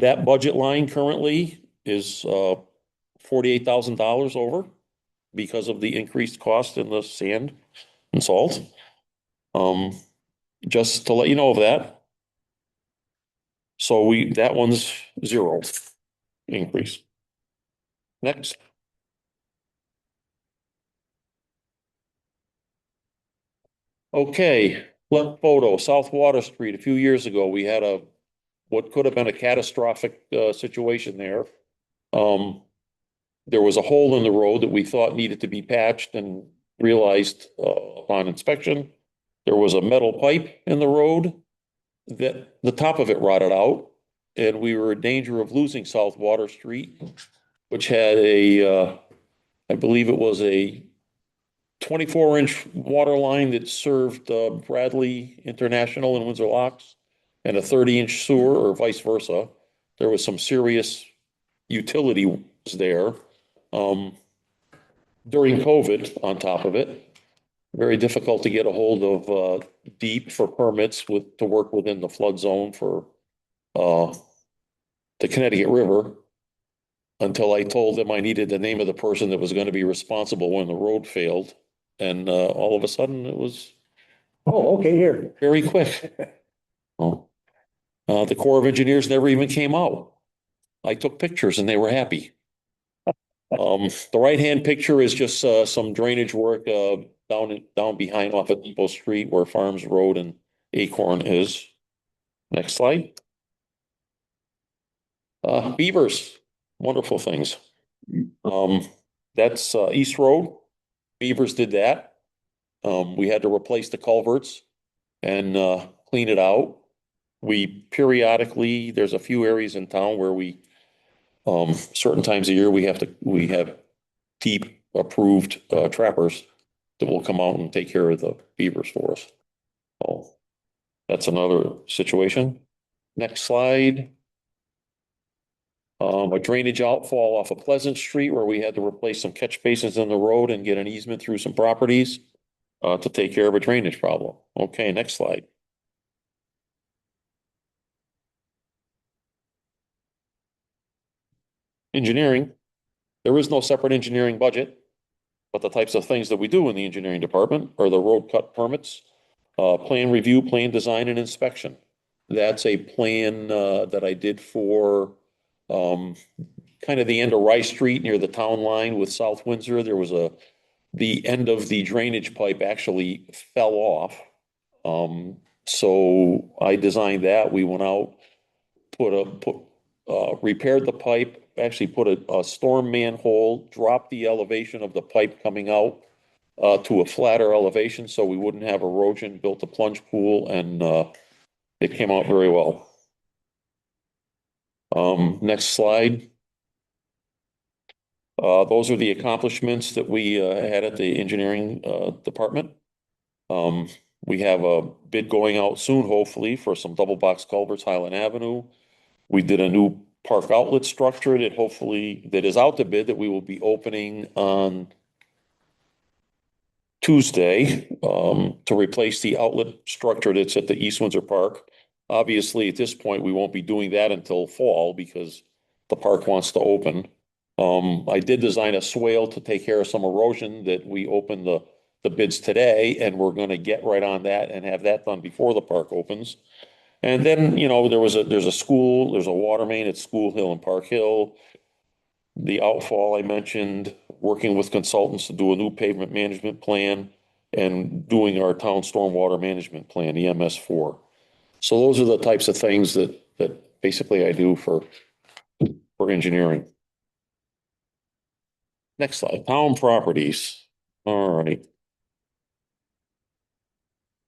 [SPEAKER 4] That budget line currently is $48,000 over because of the increased cost in the sand and salt. Um, just to let you know of that. So that one's zero increase. Next. Okay, left photo, South Water Street. A few years ago, we had what could have been a catastrophic situation there. There was a hole in the road that we thought needed to be patched and realized upon inspection, there was a metal pipe in the road that the top of it rotted out, and we were in danger of losing South Water Street, which had I believe it was a 24-inch water line that served Bradley International in Windsor Locks and a 30-inch sewer, or vice versa. There was some serious utility there. During COVID, on top of it, very difficult to get a hold of DEEP for permits to work within the flood zone for the Connecticut River, until I told them I needed the name of the person that was going to be responsible when the road failed. And all of a sudden it was
[SPEAKER 2] Oh, okay, here.
[SPEAKER 4] very quick. Oh. The Corps of Engineers never even came out. I took pictures and they were happy. The right-hand picture is just some drainage work down behind off of Depot Street where Farms Road and Acorn is. Next slide. Beavers, wonderful things. That's East Road. Beavers did that. We had to replace the culverts and clean it out. We periodically, there's a few areas in town where we certain times a year we have DEEP approved trappers that will come out and take care of the beavers for us. Oh, that's another situation. Next slide. A drainage outfall off of Pleasant Street where we had to replace some catch basins in the road and get an easement through some properties to take care of a drainage problem. Okay, next slide. Engineering. There is no separate engineering budget, but the types of things that we do in the engineering department are the road cut permits, plan review, plan design and inspection. That's a plan that I did for kind of the end of Rice Street near the town line with South Windsor. There was the end of the drainage pipe actually fell off. So I designed that. We went out, repaired the pipe, actually put a storm manhole, dropped the elevation of the pipe coming out to a flatter elevation so we wouldn't have erosion, built a plunge pool, and it came out very well. Next slide. Those are the accomplishments that we had at the engineering department. We have a bid going out soon, hopefully, for some double box culverts, Highland Avenue. We did a new park outlet structure that is out to bid that we will be opening on Tuesday to replace the outlet structure that's at the East Windsor Park. Obviously, at this point, we won't be doing that until fall because the park wants to open. I did design a swale to take care of some erosion that we opened the bids today, and we're going to get right on that and have that done before the park opens. And then, there's a school, there's a water main at School Hill and Park Hill. The outfall I mentioned, working with consultants to do a new pavement management plan and doing our town stormwater management plan, EMS4. So those are the types of things that basically I do for engineering. Next slide, town properties. All right.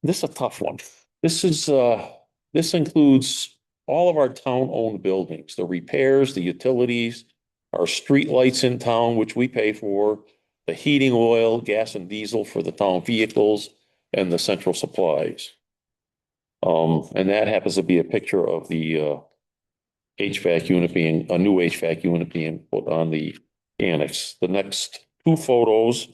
[SPEAKER 4] This is a tough one. This includes all of our town-owned buildings, the repairs, the utilities, our street lights in town, which we pay for, the heating oil, gas and diesel for the town vehicles, and the central supplies. And that happens to be a picture of the HVAC unit a new HVAC unit being put on the annex. The next two photos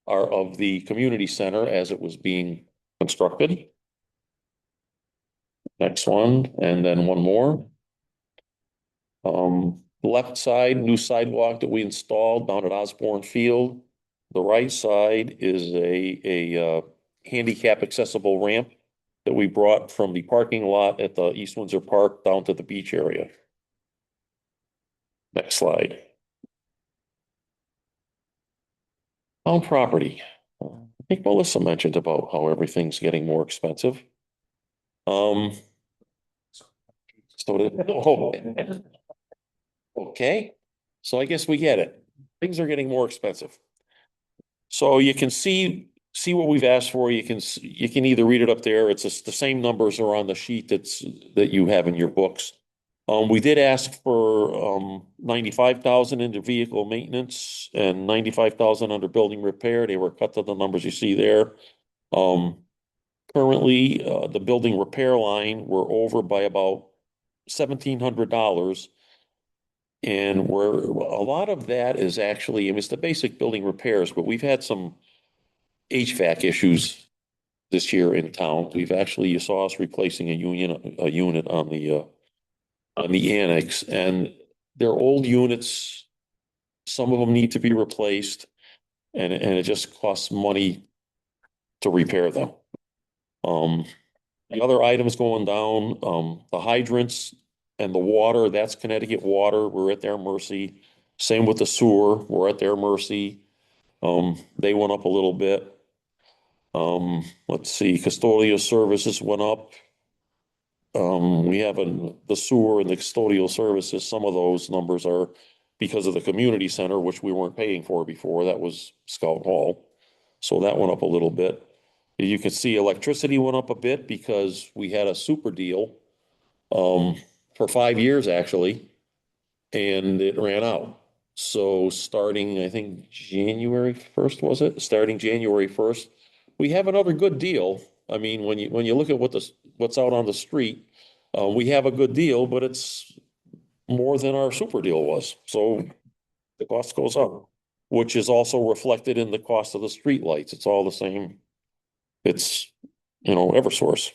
[SPEAKER 4] are of the community center as it was being constructed. Next one, and then one more. Left side, new sidewalk that we installed down at Osborne Field. The right side is a handicap accessible ramp that we brought from the parking lot at the East Windsor Park down to the beach area. Next slide. On property. I think Melissa mentioned about how everything's getting more expensive. So okay, so I guess we get it. Things are getting more expensive. So you can see what we've asked for. You can either read it up there. It's the same numbers are on the sheet that you have in your books. We did ask for 95,000 into vehicle maintenance and 95,000 under building repair. They were cut to the numbers you see there. Currently, the building repair line, we're over by about $1,700. And a lot of that is actually, I mean, it's the basic building repairs, but we've had some HVAC issues this year in town. You saw us replacing a unit on the annex, and they're old units. Some of them need to be replaced, and it just costs money to repair them. The other items going down, the hydrants and the water, that's Connecticut Water. We're at their mercy. Same with the sewer. We're at their mercy. They went up a little bit. Let's see, custodial services went up. We have the sewer and the custodial services. Some of those numbers are because of the community center, which we weren't paying for before. That was Scout Hall. So that went up a little bit. You can see electricity went up a bit because we had a super deal for 5 years actually, and it ran out. So starting, I think January 1st, was it? Starting January 1st, we have another good deal. I mean, when you look at what's out on the street, we have a good deal, but it's more than our super deal was. So the cost goes up, which is also reflected in the cost of the street lights. It's all the same. It's, Eversource.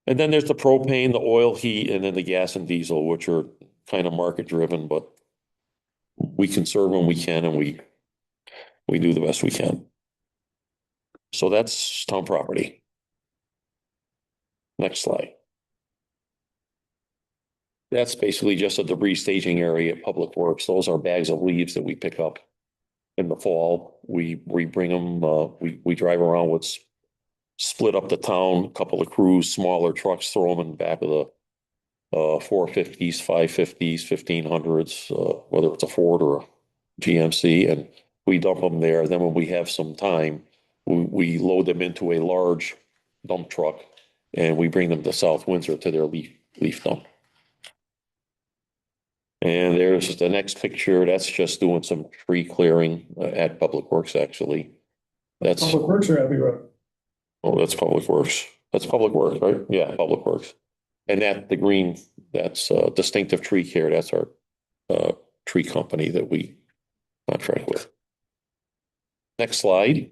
[SPEAKER 4] And then there's the propane, the oil, heat, and then the gas and diesel, which are kind of market driven, but we conserve when we can, and we do the best we can. So that's town property. Next slide. That's basically just a debris staging area at Public Works. Those are bags of leaves that we pick up in the fall. We bring them, we drive around with split up the town, a couple of crews, smaller trucks, throw them in the back of the 450s, 550s, 1500s, whether it's a Ford or a GMC, and we dump them there. Then when we have some time, we load them into a large dump truck and we bring them to South Windsor to their leaf dump. And there's the next picture. That's just doing some tree clearing at Public Works, actually. That's
[SPEAKER 2] Public Works or Abbey Road?
[SPEAKER 4] Oh, that's Public Works. That's Public Works, right? Yeah, Public Works. And the green, that's Distinctive Tree Care. That's our tree company that we contract with. Next slide.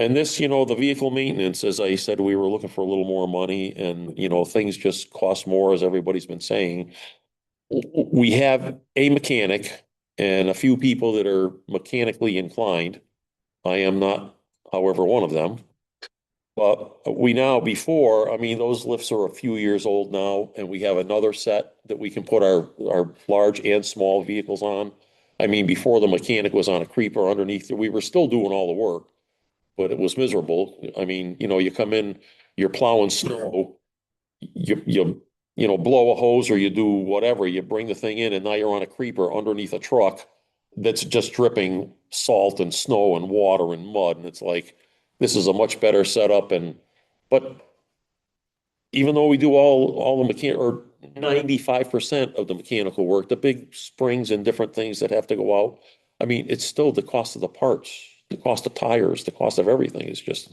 [SPEAKER 4] And this, the vehicle maintenance, as I said, we were looking for a little more money, and, things just cost more, as everybody's been saying. We have a mechanic and a few people that are mechanically inclined. I am not, however, one of them. But those lifts are a few years old now, and we have another set that we can put our large and small vehicles on. Before the mechanic was on a creeper underneath, we were still doing all the work, but it was miserable. You come in, you're plowing snow, you blow a hose or you do whatever, you bring the thing in, and now you're on a creeper underneath a truck that's just dripping salt and snow and water and mud. And it's like, this is a much better setup. But even though we do all the mechanical, or 95% of the mechanical work, the big springs and different things that have to go out, it's still the cost of the parts, the cost of tires, the cost of everything is just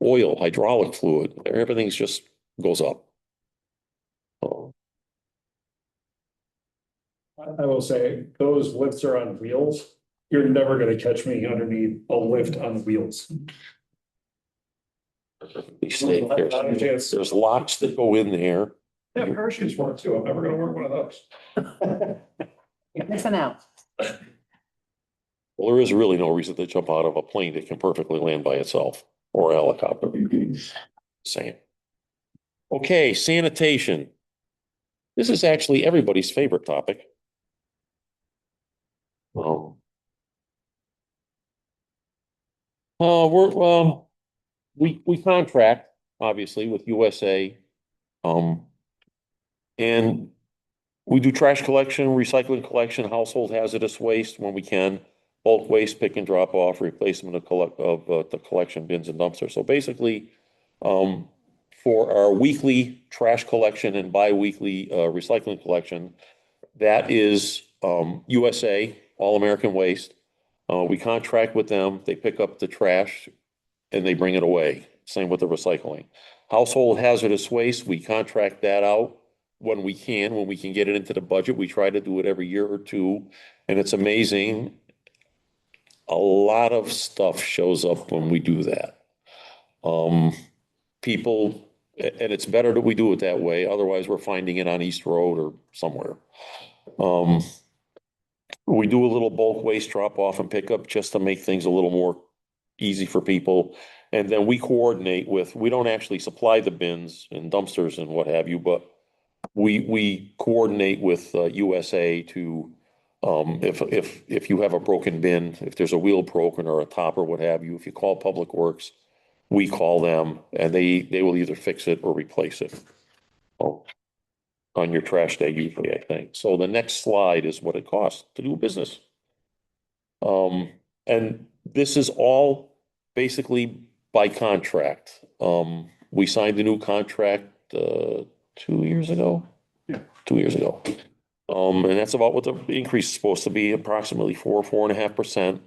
[SPEAKER 4] oil, hydraulic fluid, everything's just goes up.
[SPEAKER 2] I will say, those lifts are on wheels. You're never gonna catch me underneath a lift on wheels.
[SPEAKER 4] These things, there's locks that go in there.
[SPEAKER 2] Yeah, parachutes work too. I'm never gonna wear one of those.
[SPEAKER 3] You're missing out.
[SPEAKER 4] Well, there is really no reason to jump out of a plane that can perfectly land by itself or a helicopter. Same. Okay, sanitation. This is actually everybody's favorite topic. We contract obviously with USA. And we do trash collection, recycling collection, household hazardous waste when we can, bulk waste, pick and drop off, replacement of the collection bins and dumpsters. So basically, for our weekly trash collection and bi-weekly recycling collection, that is USA, All American Waste. We contract with them, they pick up the trash and they bring it away. Same with the recycling. Household hazardous waste, we contract that out when we can get it into the budget. We try to do it every year or two, and it's amazing. A lot of stuff shows up when we do that. People, and it's better that we do it that way, otherwise we're finding it on East Road or somewhere. We do a little bulk waste drop off and pickup just to make things a little more easy for people. And then we coordinate with, we don't actually supply the bins and dumpsters and what have you, but we coordinate with USA to, if you have a broken bin, if there's a wheel broken or a top or what have you, if you call Public Works, we call them and they will either fix it or replace it. On your trash day usually, I think. So the next slide is what it costs to do business. And this is all basically by contract. We signed a new contract 2 years ago.
[SPEAKER 2] Yeah.
[SPEAKER 4] 2 years ago. And that's about what the increase is supposed to be, approximately 4.5%.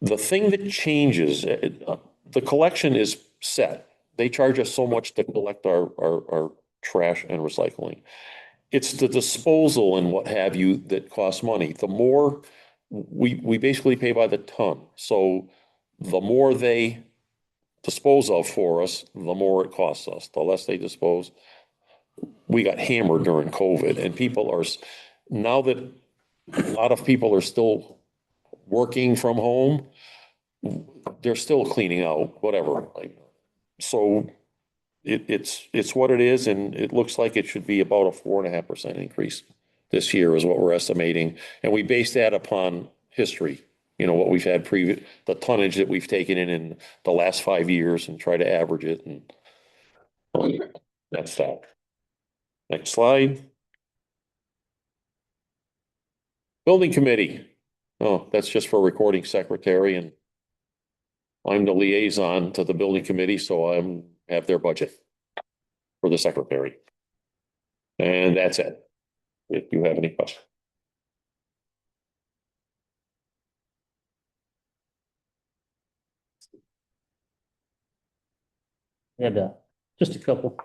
[SPEAKER 4] The thing that changes, the collection is set. They charge us so much to collect our trash and recycling. It's the disposal and what have you that costs money. The more we basically pay by the ton. So the more they dispose of for us, the more it costs us. The less they dispose. We got hammered during COVID, and people are, now that a lot of people are still working from home, they're still cleaning out, whatever. So it's what it is, and it looks like it should be about a 4.5% increase this year is what we're estimating. And we base that upon history, what we've had the tonnage that we've taken in the last 5 years and try to average it. And that's that. Next slide. Building committee. Oh, that's just for recording secretary, and I'm the liaison to the building committee, so I have their budget for the secretary. And that's it. If you have any questions.
[SPEAKER 1] We had just a couple,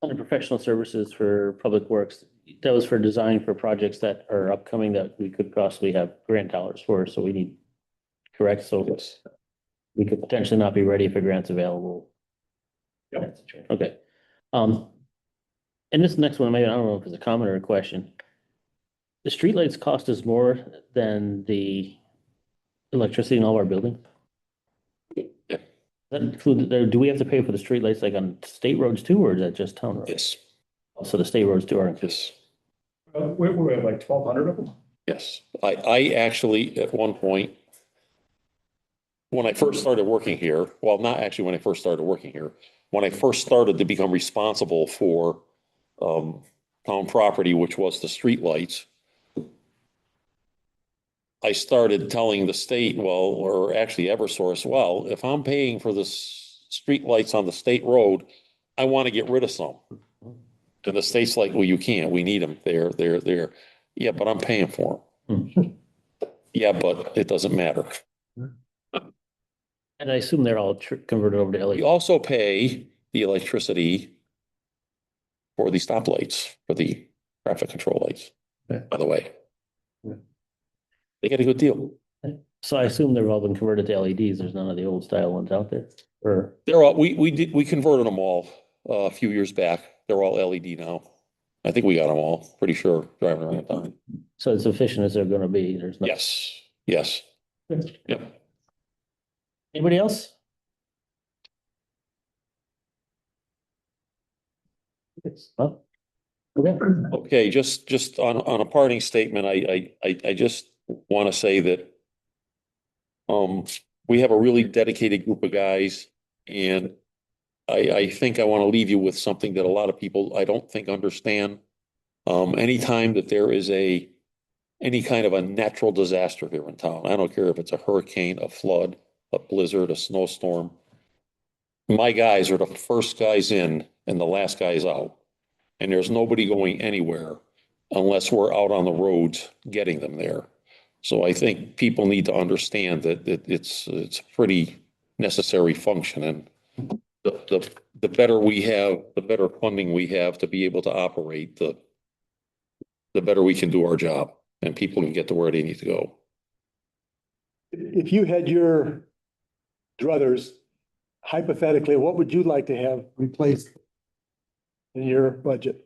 [SPEAKER 1] under professional services for Public Works. That was for design for projects that are upcoming that we could possibly have grant dollars for, so we need, correct? So we could potentially not be ready if a grant's available.
[SPEAKER 2] Yep.
[SPEAKER 1] Okay. And this next one, maybe I don't know if it's a comment or a question. The streetlights cost us more than the electricity in all our buildings? That include, do we have to pay for the streetlights like on state roads too, or is that just town roads?
[SPEAKER 4] Yes.
[SPEAKER 1] So the state roads too are included?
[SPEAKER 4] Yes.
[SPEAKER 2] We have like 1,200 of them.
[SPEAKER 4] Yes. I actually, at one point, when I first started working here, well, not actually when I first started working here, when I first started to become responsible for town property, which was the streetlights, I started telling the state, or actually Eversource, if I'm paying for the streetlights on the state road, I want to get rid of some. And the state's like, well, you can't. We need them. They're. Yeah, but I'm paying for them. Yeah, but it doesn't matter.
[SPEAKER 1] And I assume they're all converted over to LED.
[SPEAKER 4] We also pay the electricity for the stoplights, for the traffic control lights, by the way. They get a good deal.
[SPEAKER 1] So I assume they've all been converted to LEDs. There's none of the old style ones out there. or?
[SPEAKER 4] They're all, we converted them all a few years back. They're all LED now. I think we got them all, pretty sure, driving around town.
[SPEAKER 1] So as efficient as they're gonna be, there's no.
[SPEAKER 4] Yes, yes. Yep.
[SPEAKER 1] Anybody else? Oh, okay.
[SPEAKER 4] Okay, just on a parting statement, I just want to say that we have a really dedicated group of guys, and I think I want to leave you with something that a lot of people I don't think understand. Anytime that there is any kind of a natural disaster here in town, I don't care if it's a hurricane, a flood, a blizzard, a snowstorm, my guys are the first guys in and the last guys out. And there's nobody going anywhere unless we're out on the roads getting them there. So I think people need to understand that it's a pretty necessary function, and the better we have, the better funding we have to be able to operate, the better we can do our job and people can get to where they need to go.
[SPEAKER 9] If you had your druthers, hypothetically, what would you like to have replaced in your budget?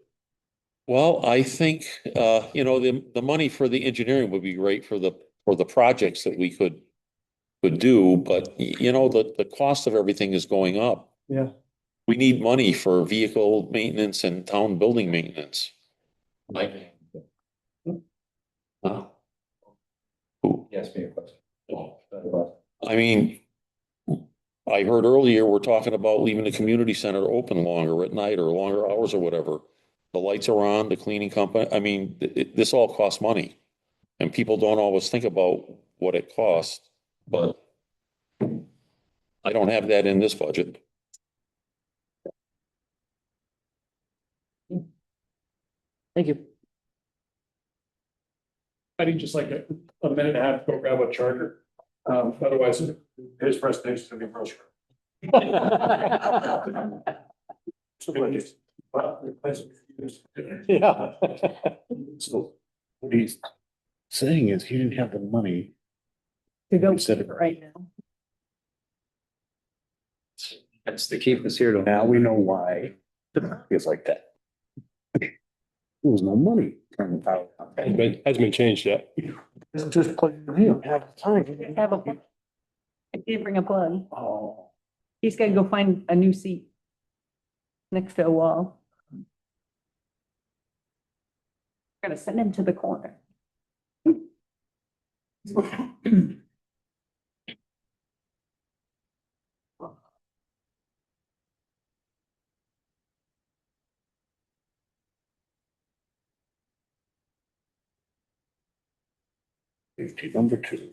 [SPEAKER 4] Well, I think, the money for the engineering would be great for the projects that we could do, but the cost of everything is going up.
[SPEAKER 9] Yeah.
[SPEAKER 4] We need money for vehicle maintenance and town building maintenance. Like. Huh? Who?
[SPEAKER 2] Yes, me a question.
[SPEAKER 4] I mean, I heard earlier, we're talking about leaving the community center open longer at night or longer hours or whatever. The lights are on, the cleaning company, I mean, this all costs money. And people don't always think about what it costs, but I don't have that in this budget.
[SPEAKER 1] Thank you.
[SPEAKER 2] I'd just like a minute and a half to go grab a charger. Otherwise, his presentation is gonna be gross.
[SPEAKER 9] Yeah.
[SPEAKER 10] So what he's saying is he didn't have the money.
[SPEAKER 3] To go
[SPEAKER 10] Instead of-
[SPEAKER 3] right now.
[SPEAKER 10] That's to keep us here till now. We know why. It's like that. There was no money from the power company.
[SPEAKER 6] Hasn't been changed yet.
[SPEAKER 10] It's just plug it in, have time.
[SPEAKER 3] Have a, I can't bring a plug.
[SPEAKER 10] Oh.
[SPEAKER 3] He's gotta go find a new seat. Next to a wall. Gotta send him to the corner.
[SPEAKER 10] Safety number 2.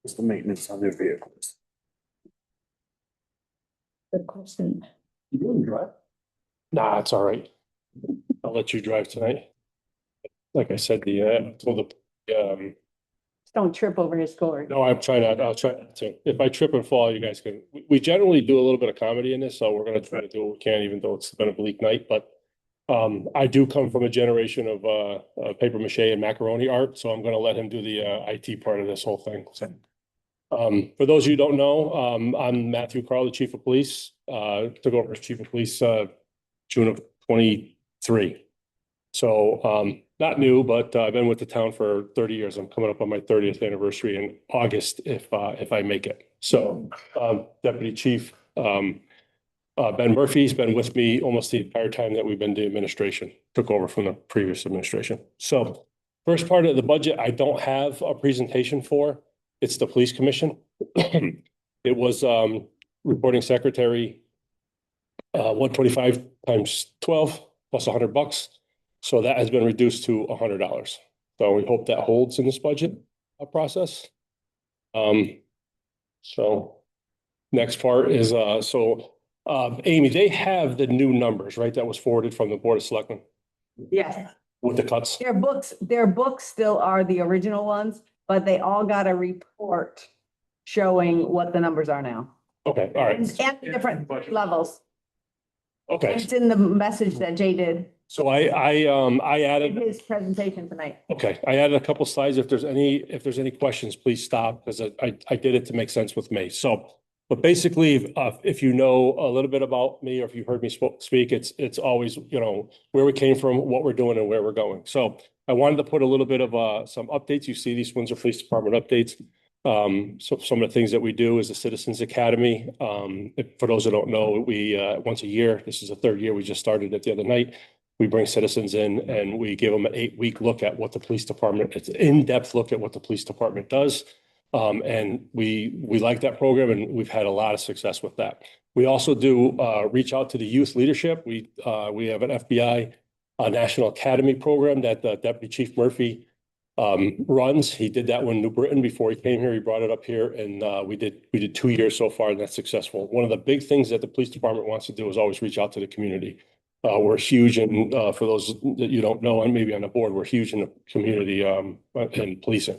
[SPEAKER 10] It's the maintenance on their vehicles.
[SPEAKER 3] Good question.
[SPEAKER 10] You wouldn't drive?
[SPEAKER 6] Nah, it's all right. I'll let you drive tonight. Like I said, told the,
[SPEAKER 3] Just don't trip over his cord.
[SPEAKER 6] no, I'll try not to. If I trip and fall, you guys can, we generally do a little bit of comedy in this, so we're gonna try to do what we can, even though it's been a bleak night, but I do come from a generation of paper mache and macaroni art, so I'm gonna let him do the IT part of this whole thing. So, for those of you who don't know, I'm Matthew Carl, the Chief of Police. Took over as Chief of Police June of 23. So not new, but I've been with the town for 30 years. I'm coming up on my 30th anniversary in August if I make it. So Deputy Chief Ben Murphy's been with me almost the entire time that we've been doing administration, took over from the previous administration. So first part of the budget, I don't have a presentation for. It's the police commission. It was reporting secretary 125 times 12 plus $100. So that has been reduced to $100. So we hope that holds in this budget process. So next part is Amy, they have the new numbers, right? That was forwarded from the Board of Selectmen
[SPEAKER 3] Yes,
[SPEAKER 6] with the cuts.
[SPEAKER 3] their books still are the original ones, but they all got a report showing what the numbers are now.
[SPEAKER 6] Okay, all right.
[SPEAKER 3] And the different levels.
[SPEAKER 6] Okay,
[SPEAKER 3] It's in the message that Jay did.
[SPEAKER 6] So I added.
[SPEAKER 3] His presentation tonight.
[SPEAKER 6] Okay, I added a couple slides. If there's any questions, please stop because I did it to make sense with me. So, but basically, if you know a little bit about me or if you heard me speak, it's always, where we came from, what we're doing and where we're going. So I wanted to put a little bit of some updates. You see these Windsor Police Department updates. So some of the things that we do is the Citizens Academy. For those that don't know, we once a year, this is the third year, we just started it the other night. We bring citizens in and we give them an 8-week look at what the police department, it's an in-depth look at what the police department does. And we like that program and we've had a lot of success with that. We also do reach out to the youth leadership. We have an FBI National Academy program that Deputy Chief Murphy runs. He did that one in New Britain before he came here. He brought it up here and we did 2 years so far and that's successful. One of the big things that the police department wants to do is always reach out to the community. We're huge in, for those that you don't know, and maybe on the board, we're huge in the community in policing.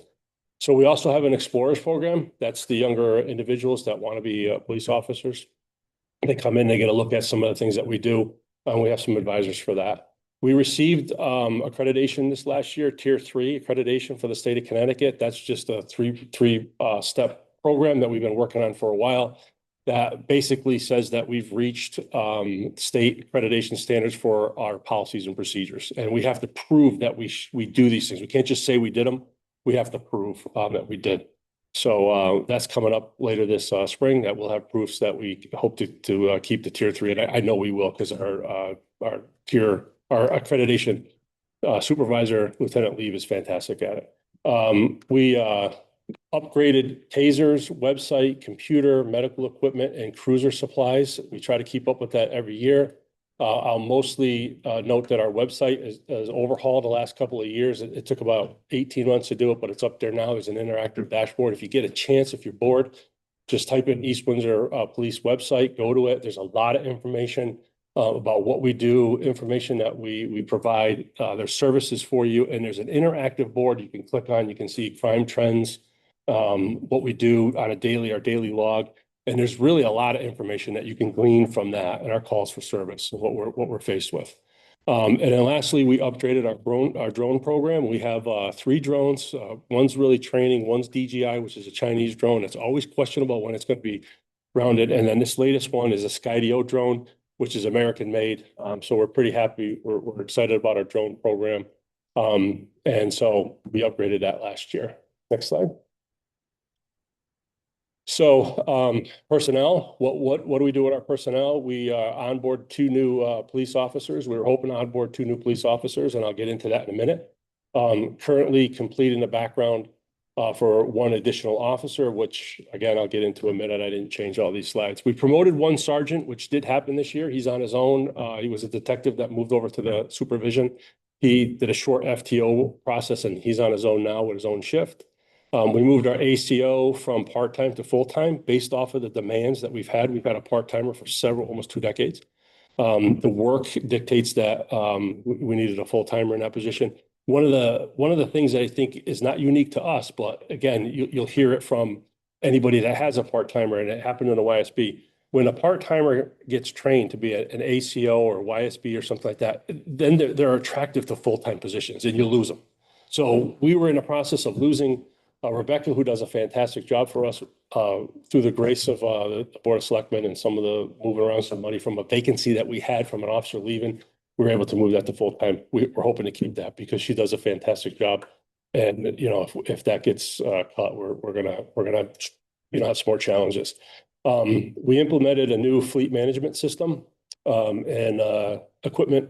[SPEAKER 6] So we also have an Explorers program. That's the younger individuals that want to be police officers. They come in, they get a look at some of the things that we do, and we have some advisors for that. We received accreditation this last year, Tier 3 accreditation for the state of Connecticut. That's just a three step program that we've been working on for a while. That basically says that we've reached state accreditation standards for our policies and procedures. And we have to prove that we do these things. We can't just say we did them. We have to prove that we did. So that's coming up later this spring, that we'll have proofs that we hope to keep the Tier 3. And I know we will because our accreditation supervisor, Lieutenant Lee, is fantastic at it. We upgraded tasers, website, computer, medical equipment, and cruiser supplies. We try to keep up with that every year. I'll mostly note that our website is overhauled the last couple of years. It took about 18 months to do it, but it's up there now. There's an interactive dashboard. If you get a chance, if you're bored, just type in East Windsor Police website, go to it. There's a lot of information about what we do, information that we provide. There's services for you, and there's an interactive board you can click on. You can see crime trends, what we do on our daily log. And there's really a lot of information that you can glean from that and our calls for service and what we're faced with. And then lastly, we upgraded our drone program. We have 3 drones. One's really training, one's DJI, which is a Chinese drone. It's always questionable when it's going to be grounded. And then this latest one is a Skydio drone, which is American made. So we're pretty happy. We're excited about our drone program. And so we upgraded that last year. Next slide. So personnel, what do we do with our personnel? We onboard 2 new police officers. We were hoping to onboard 2 new police officers, and I'll get into that in a minute. Currently completing the background for 1 additional officer, which again, I'll get into in a minute. I didn't change all these slides. We promoted 1 sergeant, which did happen this year. He's on his own. He was a detective that moved over to the supervision. He did a short FTO process, and he's on his own now with his own shift. We moved our ACO from part-time to full-time based off of the demands that we've had. We've had a part-timer for almost 2 decades. The work dictates that we needed a full-timer in that position. One of the things that I think is not unique to us, but again, you'll hear it from anybody that has a part-timer, and it happened in the YSB. When a part-timer gets trained to be an ACO or YSB or something like that, then they're attractive to full-time positions, and you lose them. So we were in the process of losing Rebecca, who does a fantastic job for us through the grace of the Board of Selectmen and some of the moving around some money from a vacancy that we had from an officer leaving. We were able to move that to full-time. We're hoping to keep that because she does a fantastic job. And, if that gets cut, we're gonna have some more challenges. We implemented a new fleet management system and equipment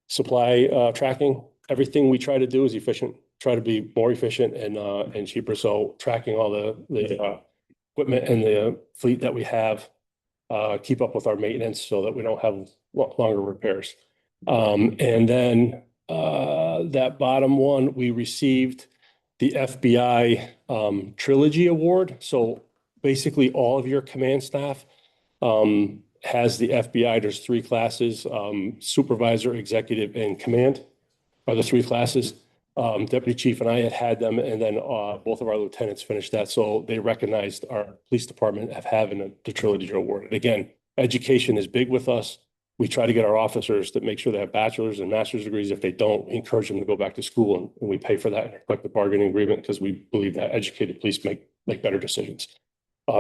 [SPEAKER 6] supply tracking. Everything we try to do is efficient. Try to be more efficient and cheaper. So tracking all the equipment and the fleet that we have, keep up with our maintenance so that we don't have longer repairs. And then that bottom one, we received the FBI Trilogy Award. So basically all of your command staff has the FBI. There's 3 classes, supervisor, executive, and command are the 3 classes. Deputy Chief and I had them, and then both of our lieutenants finished that. So they recognized our police department having the Trilogy Award. And again, education is big with us. we try to get our officers to make sure they have bachelor's and master's degrees. If they don't, we encourage them to go back to school, and we pay for that in our collective bargaining agreement because we believe that educated police make better decisions.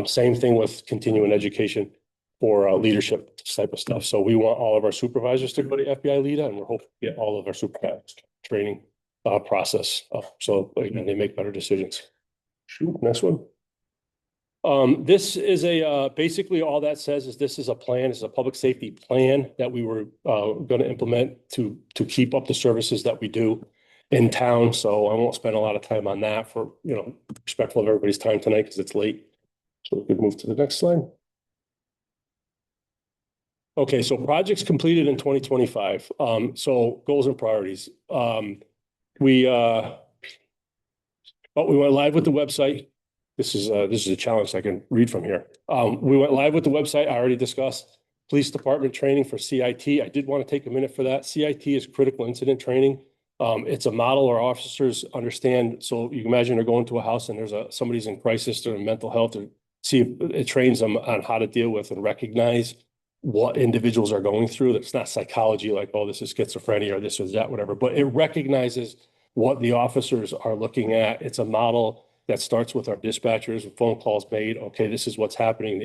[SPEAKER 6] Same thing with continuing education for leadership type of stuff. So we want all of our supervisors to go to FBI LEADA, and we're hoping to get all of our supervisors training process. So again, they make better decisions. Shoot, next one. This is basically all that says is this is a plan, it's a public safety plan that we were going to implement to keep up the services that we do in town. So I won't spend a lot of time on that for, respectful of everybody's time tonight because it's late. So we could move to the next slide. Okay, so projects completed in 2025. So goals and priorities. We went live with the website. This is a challenge I can read from here. We went live with the website. I already discussed police department training for CIT. I did want to take a minute for that. CIT is critical incident training. It's a model our officers understand. So you can imagine they're going to a house and there's somebody's in crisis or in mental health, or see it trains them on how to deal with and recognize what individuals are going through. That's not psychology like, oh, this is schizophrenia or this or that, whatever, but it recognizes what the officers are looking at. It's a model that starts with our dispatchers, phone calls made. Okay, this is what's happening.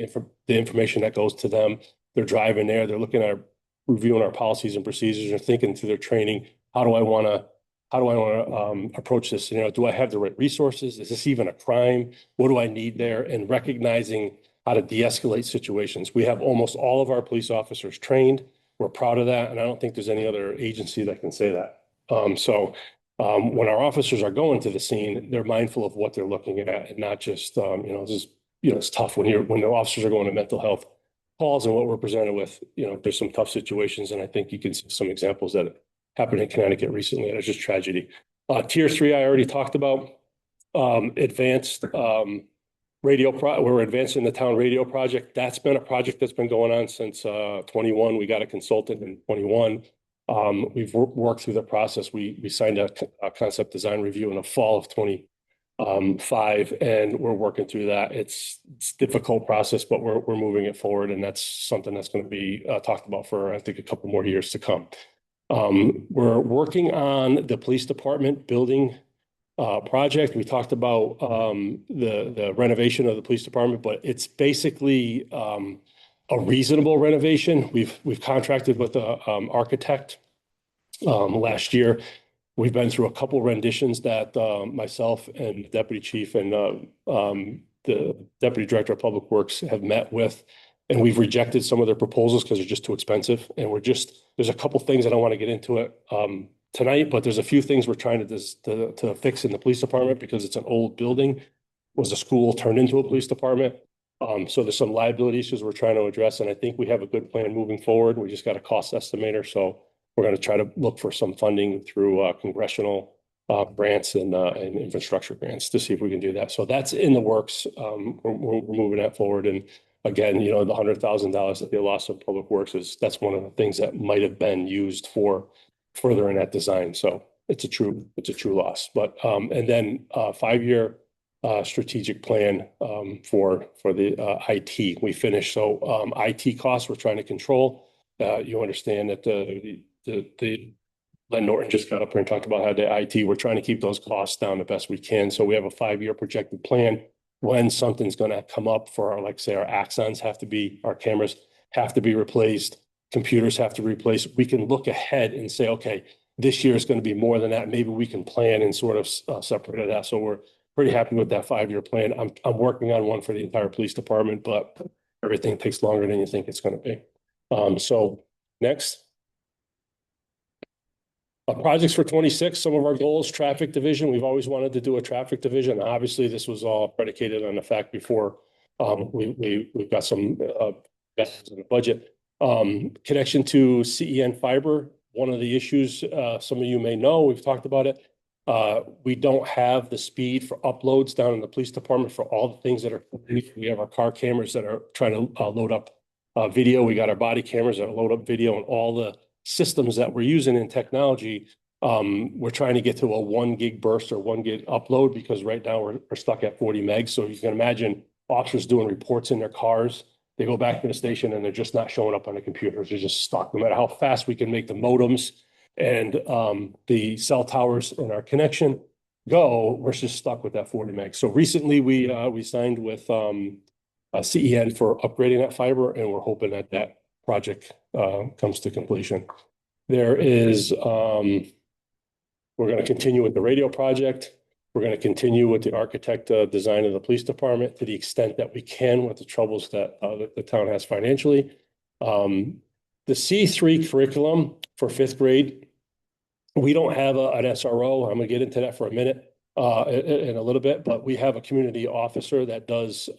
[SPEAKER 6] The information that goes to them. They're driving there. They're looking at reviewing our policies and procedures and thinking through their training. How do I want to approach this? Do I have the right resources? Is this even a crime? What do I need there? And recognizing how to de-escalate situations. We have almost all of our police officers trained. We're proud of that. And I don't think there's any other agency that can say that. When our officers are going to the scene, they're mindful of what they're looking at and not just, it's tough when the officers are going to mental health calls and what we're presented with, there's some tough situations. And I think you can see some examples that happened in Connecticut recently. And it's just tragedy. Tier 3, I already talked about. Advanced we're advancing the town radio project. That's been a project that's been going on since 21. We got a consultant in 21. We've worked through the process. We signed a concept design review in the fall of 25, and we're working through that. It's a difficult process, but we're moving it forward, and that's something that's going to be talked about for, I think, a couple more years to come. We're working on the police department building project. We talked about the renovation of the police department, but it's basically a reasonable renovation. We've contracted with an architect last year. We've been through a couple renditions that myself and the deputy chief and the deputy director of public works have met with, and we've rejected some of their proposals because they're just too expensive. And there's a couple things I don't want to get into it tonight, but there's a few things we're trying to fix in the police department because it's an old building. It was a school turned into a police department. So there's some liability issues we're trying to address, and I think we have a good plan moving forward. We just got a cost estimator, so we're going to try to look for some funding through congressional grants and infrastructure grants to see if we can do that. So that's in the works. We're moving that forward, and again, the $100,000 that they lost in public works that's one of the things that might have been used for furthering that design. So it's a true loss. But and then 5-year strategic plan for the IT we finished. So IT costs we're trying to control. You understand that the Len Norton just got up here and talked about how the IT, we're trying to keep those costs down the best we can. So we have a 5-year projected plan. When something's going to come up for our, like say our Axons our cameras have to be replaced, computers have to be replaced. We can look ahead and say, okay, this year is going to be more than that. Maybe we can plan and sort of separate that. So we're pretty happy with that 5-year plan. I'm working on one for the entire police department, but everything takes longer than you think it's going to be. So next. Projects for 26, some of our goals, traffic division. We've always wanted to do a traffic division. Obviously, this was all predicated on the fact before we've got some investments in the budget. Connection to CEN fiber. One of the issues some of you may know, we've talked about it. We don't have the speed for uploads down in the police department for all the things that are. We have our car cameras that are trying to load up video. We got our body cameras that load up video, and all the systems that we're using in technology. We're trying to get to a 1 gig burst or 1 gig upload because right now we're stuck at 40 megs. So you can imagine officers doing reports in their cars. They go back to the station and they're just not showing up on the computers. They're just stuck. No matter how fast we can make the modems and the cell towers in our connection go, we're just stuck with that 40 meg. So recently we signed with CEN for upgrading that fiber, and we're hoping that that project comes to completion. There is, we're going to continue with the radio project. We're going to continue with the architect design of the police department to the extent that we can with the troubles that the town has financially. The C3 curriculum for 5th grade, we don't have an SRO. I'm going to get into that for a minute in a little bit, but we have a community officer that does,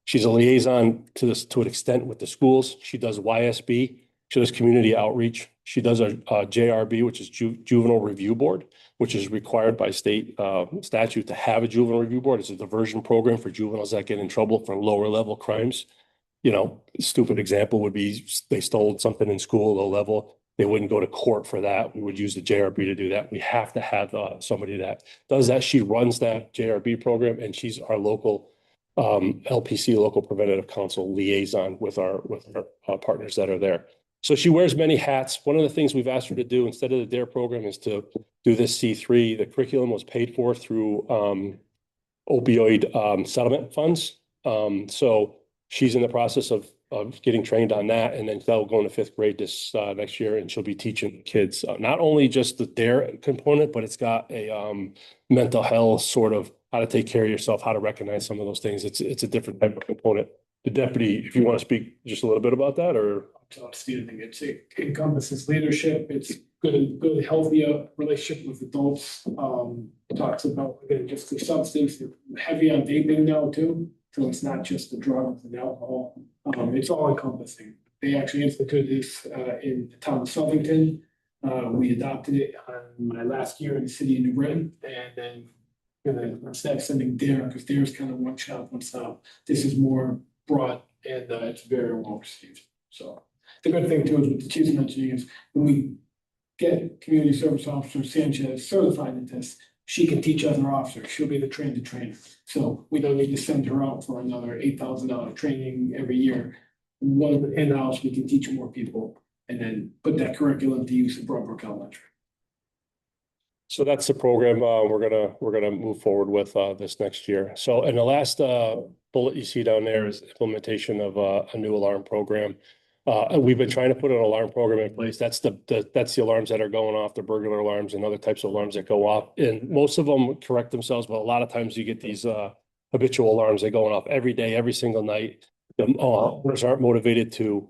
[SPEAKER 6] she's a liaison to this to an extent with the schools. She does YSB. She does community outreach. She does a JRB, which is Juvenile Review Board, which is required by state statute to have a juvenile review board. It's a diversion program for juveniles that get in trouble for lower level crimes. You know, stupid example would be they stole something in school, low level. They wouldn't go to court for that. We would use the JRB to do that. We have to have somebody that does that. She runs that JRB program, and she's our local LPC, local preventative council liaison with our partners that are there. So she wears many hats. One of the things we've asked her to do instead of the DARE program is to do this C3. The curriculum was paid for through opioid settlement funds. So she's in the process of getting trained on that, and then they'll go into 5th grade this next year, and she'll be teaching kids not only just the DARE component, but it's got a mental health sort of how to take care of yourself, how to recognize some of those things. It's a different type of component. The deputy, if you want to speak just a little bit about that, or
[SPEAKER 11] it encompasses leadership. It's good, healthy relationship with adults. Talks about, again, just the substance, heavy on vaping now too. So it's not just the drugs and alcohol. It's all encompassing. They actually instituted this in the town of Southington. We adopted it on my last year in the city of New Britain, and then instead of sending DARE, because DARE is kind of one shop, one stop. This is more broad, and it's very well received. So the good thing too is what the chief's mentioning is when we get community service officer Sanchez certified in this, she can teach other officers. She'll be the train the trainer. So we don't need to send her out for another $8,000 training every year. One in-house, we can teach more people and then put that curriculum to use at Broadbrook Elementary.
[SPEAKER 6] so that's the program we're gonna move forward with this next year. So, and the last bullet you see down there is implementation of a new alarm program. We've been trying to put an alarm program in place. That's the alarms that are going off, the burglar alarms and other types of alarms that go off. And most of them correct themselves, but a lot of times you get these habitual alarms that are going off every day, every single night. The owners aren't motivated to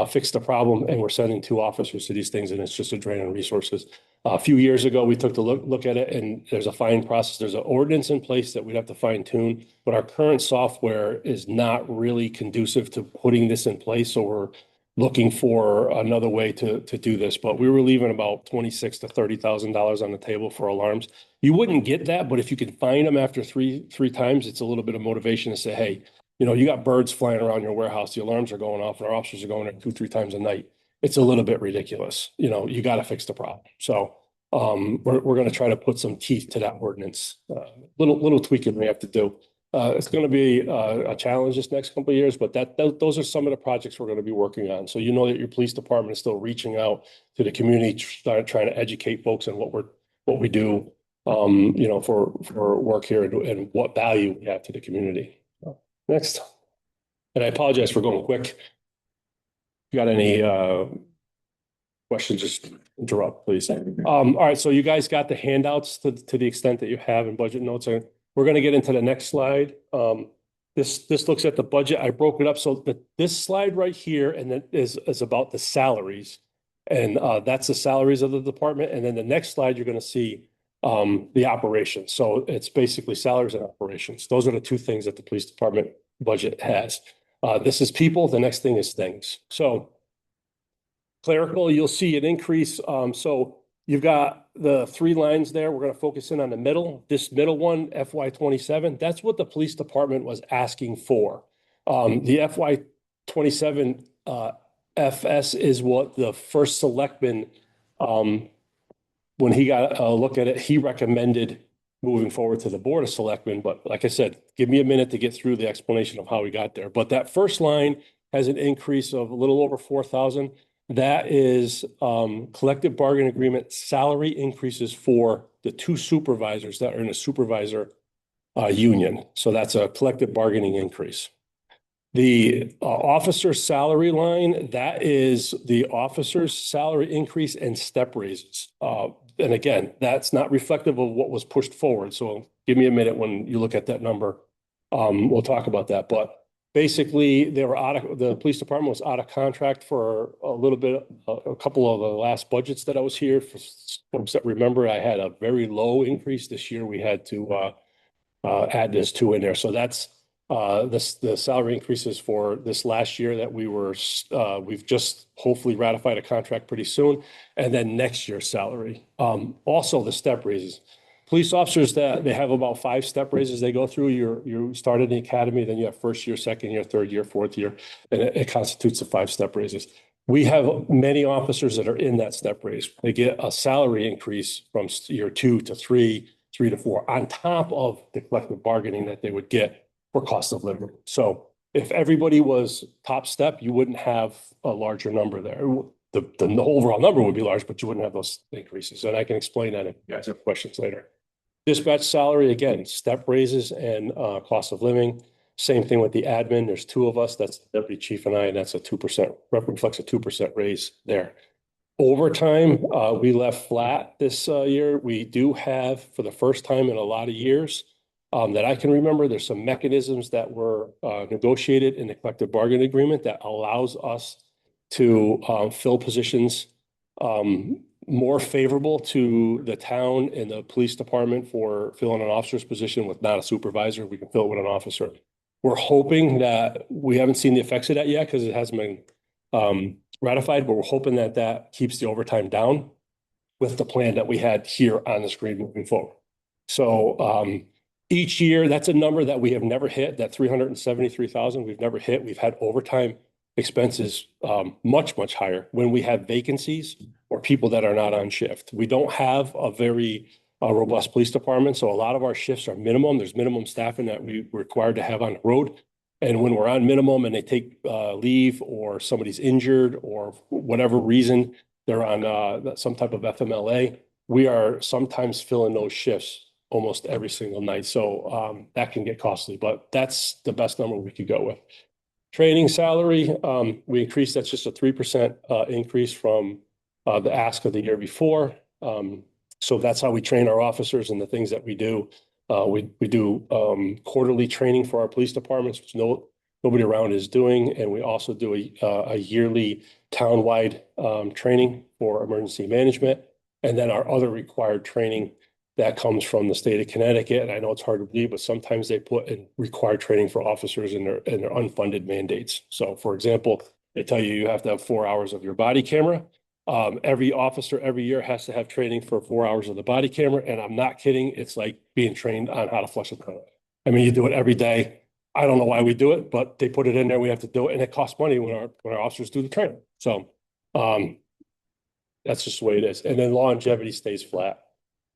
[SPEAKER 6] fix the problem, and we're sending 2 officers to these things, and it's just a drain on resources. A few years ago, we took a look at it, and there's a fine process. There's an ordinance in place that we'd have to fine tune, but our current software is not really conducive to putting this in place. So we're looking for another way to do this, but we were leaving about $26,000 to $30,000 on the table for alarms. You wouldn't get that, but if you can find them after three times, it's a little bit of motivation to say, hey, you know, you got birds flying around your warehouse, the alarms are going off, and our officers are going there 2-3 times a night. It's a little bit ridiculous. You know, you got to fix the problem. So we're going to try to put some teeth to that ordinance. Little tweaking we have to do. It's going to be a challenge this next couple of years, but those are some of the projects we're going to be working on. So you know that your police department is still reaching out to the community, trying to educate folks on what we do, you know, for work here and what value we have to the community. Next, and I apologize for going quick. If you got any questions, just interrupt, please. All right, so you guys got the handouts to the extent that you have in budget notes. We're going to get into the next slide. This looks at the budget. I broke it up so that this slide right here and then is about the salaries, and that's the salaries of the department. And then the next slide you're going to see the operations. So it's basically salaries and operations. Those are the 2 things that the police department budget has. This is people. The next thing is things. So clerical, you'll see an increase. So you've got the 3 lines there. We're going to focus in on the middle. This middle one, FY27, that's what the police department was asking for. The FY27 FS is what the first selectman, when he got a look at it, he recommended moving forward to the Board of Selectmen. But like I said, give me a minute to get through the explanation of how we got there. But that first line has an increase of a little over 4,000. That is collective bargaining agreement salary increases for the two supervisors that are in a supervisor union. So that's a collective bargaining increase. The officer salary line, that is the officer's salary increase and step raises. And again, that's not reflective of what was pushed forward. So give me a minute when you look at that number. We'll talk about that. But basically, the police department was out of contract for a little bit, a couple of the last budgets that I was here. For folks that remember, I had a very low increase this year. We had to add this two in there. So that's the salary increases for this last year that we've just hopefully ratified a contract pretty soon. And then next year's salary. Also the step raises. Police officers that they have about 5 step raises they go through. You start in the academy, then you have first year, second year, third year, fourth year, and it constitutes the 5 step raises. We have many officers that are in that step raise. They get a salary increase from year 2 to 3, 3 to 4, on top of the collective bargaining that they would get for cost of living. So if everybody was top step, you wouldn't have a larger number there. The overall number would be large, but you wouldn't have those increases. And I can explain that if you guys have questions later. Dispatch salary, again, step raises and cost of living. Same thing with the admin. There's 2 of us. That's the deputy chief and I, and that's a 2%, reflects a 2% raise there. Overtime, we left flat this year. We do have, for the first time in a lot of years that I can remember, there's some mechanisms that were negotiated in the collective bargaining agreement that allows us to fill positions more favorable to the town and the police department for filling an officer's position with not a supervisor. We can fill it with an officer. We're hoping that we haven't seen the effects of that yet because it hasn't been ratified, but we're hoping that that keeps the overtime down with the plan that we had here on the screen moving forward. So each year, that's a number that we have never hit, that 373,000 we've never hit. We've had overtime expenses much, much higher when we have vacancies or people that are not on shift. We don't have a very robust police department, so a lot of our shifts are minimum. There's minimum staffing that we're required to have on the road. And when we're on minimum and they take leave or somebody's injured or whatever reason, they're on some type of FMLA, we are sometimes filling those shifts almost every single night. So that can get costly, but that's the best number we could go with. Training salary, we increased, that's just a 3% increase from the ask of the year before. So that's how we train our officers and the things that we do. We do quarterly training for our police departments, which nobody around is doing. And we also do a yearly townwide training for emergency management. And then our other required training that comes from the state of Connecticut. And I know it's hard to believe, but sometimes they put in required training for officers in their unfunded mandates. So for example, they tell you have to have 4 hours of your body camera. Every officer every year has to have training for 4 hours of the body camera. And I'm not kidding. It's like being trained on how to flush a toilet. I mean, you do it every day. I don't know why we do it, but they put it in there. We have to do it. And it costs money when our officers do the training. So that's just the way it is. And then longevity stays flat.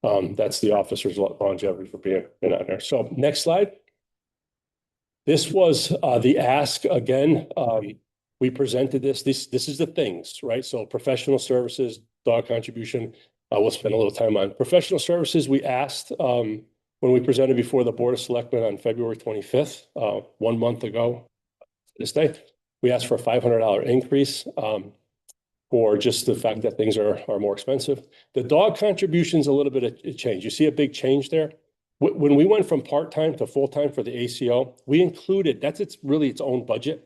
[SPEAKER 6] That's the officer's longevity for being on there. So next slide. This was the ask again. We presented this is the things, right? So professional services, dog contribution, we'll spend a little time on. Professional services, we asked when we presented before the Board of Selectmen on February 25th, 1 month ago this day, we asked for a $500 increase for just the fact that things are more expensive. The dog contribution's a little bit of a change. You see a big change there? When we went from part-time to full-time for the ACO, we included, that's really its own budget.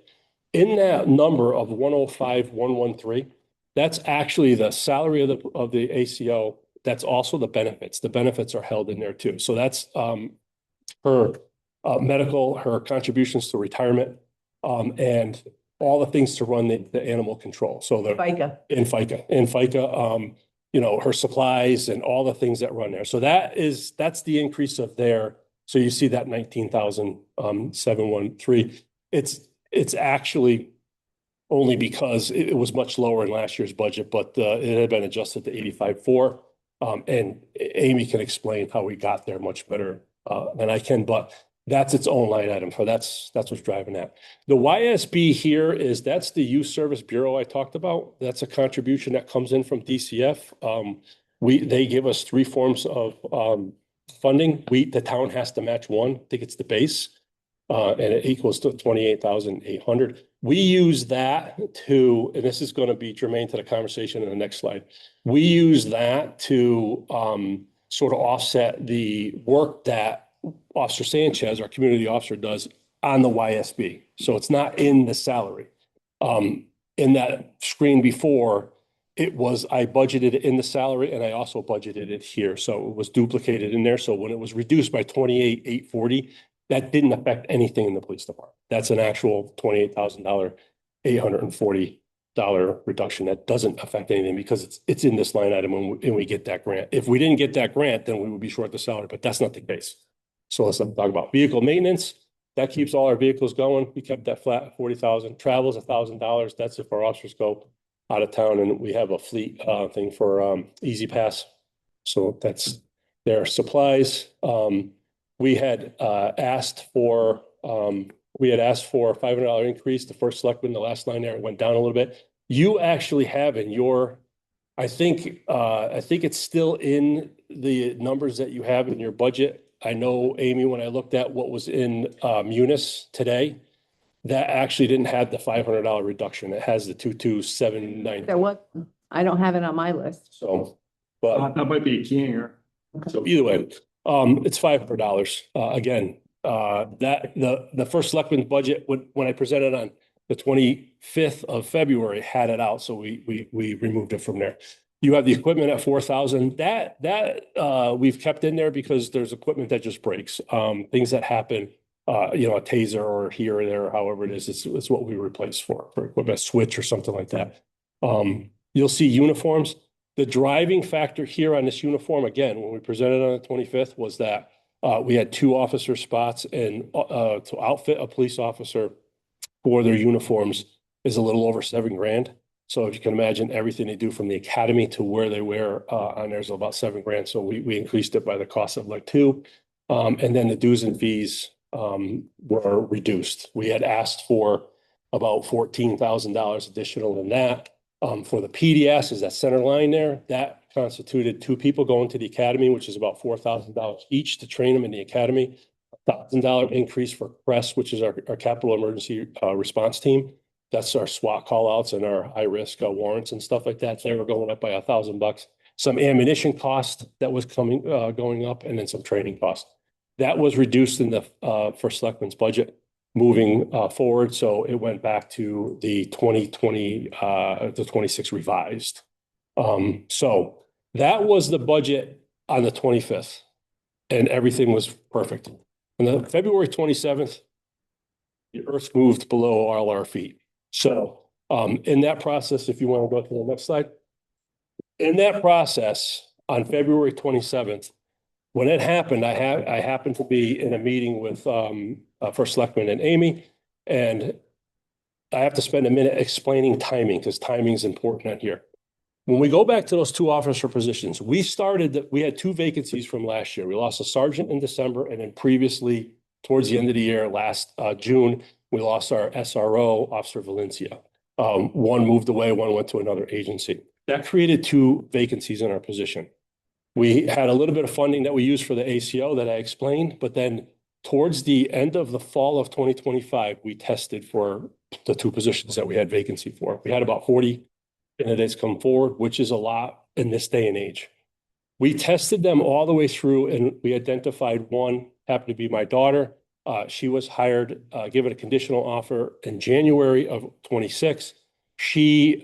[SPEAKER 6] In that number of 105,113, that's actually the salary of the ACO. That's also the benefits. The benefits are held in there too. So that's her medical, her contributions to retirement, and all the things to run the animal control. So the
[SPEAKER 3] FICA.
[SPEAKER 6] In FICA, her supplies and all the things that run there. So that's the increase of there. So you see that 19,713. It's actually only because it was much lower in last year's budget, but it had been adjusted to 85.4. And Amy can explain how we got there much better than I can, but that's its own line item. So that's what's driving that. The YSB here that's the Youth Service Bureau I talked about. That's a contribution that comes in from DCF. They give us 3 forms of funding. The town has to match one. I think it's the base. And it equals to 28,800. We use that and this is going to be germane to the conversation in the next slide. We use that to sort of offset the work that Officer Sanchez, our community officer, does on the YSB. So it's not in the salary. In that screen before, I budgeted it in the salary and I also budgeted it here. So it was duplicated in there. So when it was reduced by 28,840, that didn't affect anything in the police department. That's an actual $28,000, $840 reduction. That doesn't affect anything because it's in this line item and we get that grant. If we didn't get that grant, then we would be short the salary, but that's not the case. So let's talk about vehicle maintenance. That keeps all our vehicles going. We kept that flat at 40,000. Travel is $1,000. That's if our officers go out of town, and we have a fleet thing for Easy Pass. So that's their supplies. We had asked for a $500 increase. The first selectman, the last line there, it went down a little bit. You actually have in your, I think it's still in the numbers that you have in your budget. I know, Amy, when I looked at what was in Munis today, that actually didn't have the $500 reduction. It has the 22790.
[SPEAKER 3] There was, I don't have it on my list.
[SPEAKER 6] So, but
[SPEAKER 2] That might be a key here.
[SPEAKER 6] so either way, it's $500. Again, that the first selectman's budget, when I presented on the 25th of February, had it out. So we removed it from there. You have the equipment at 4,000. That we've kept in there because there's equipment that just breaks. Things that happen, a taser or here or there, however it is, it's what we replace for equipment, a switch or something like that. You'll see uniforms. The driving factor here on this uniform, again, when we presented on the 25th, was that we had 2 officer spots, and to outfit a police officer for their uniforms is a little over $7,000. So if you can imagine, everything they do from the academy to where they wear on there's about $7,000. So we increased it by the cost of like 2. And then the dues and fees were reduced. We had asked for about $14,000 additional than that. For the PDS, is that center line there, that constituted 2 people going to the academy, which is about $4,000 each to train them in the academy. $1,000 increase for CRESS, which is our capital emergency response team. That's our SWAT call outs and our high risk warrants and stuff like that. They were going up by $1,000. Some ammunition cost that was going up, and then some training cost. That was reduced in the first selectman's budget moving forward. So it went back to the 2020, the 26 revised. So that was the budget on the 25th, and everything was perfect. On the February 27th, the earth moved below all our feet. So in that process, if you want to go to the next slide, in that process on February 27th, when it happened, I happened to be in a meeting with First Selectman and Amy, and I have to spend a minute explaining timing because timing is important on here. When we go back to those 2 officer positions, we had 2 vacancies from last year. We lost a sergeant in December, and then previously towards the end of the year, last June, we lost our SRO, Officer Valencia. One moved away, one went to another agency. That created 2 vacancies in our position. We had a little bit of funding that we used for the ACO that I explained, but then towards the end of the fall of 2025, we tested for the 2 positions that we had vacancy for. We had about 40 candidates come forward, which is a lot in this day and age. We tested them all the way through, and we identified one, happened to be my daughter. She was hired, given a conditional offer in January of 26. She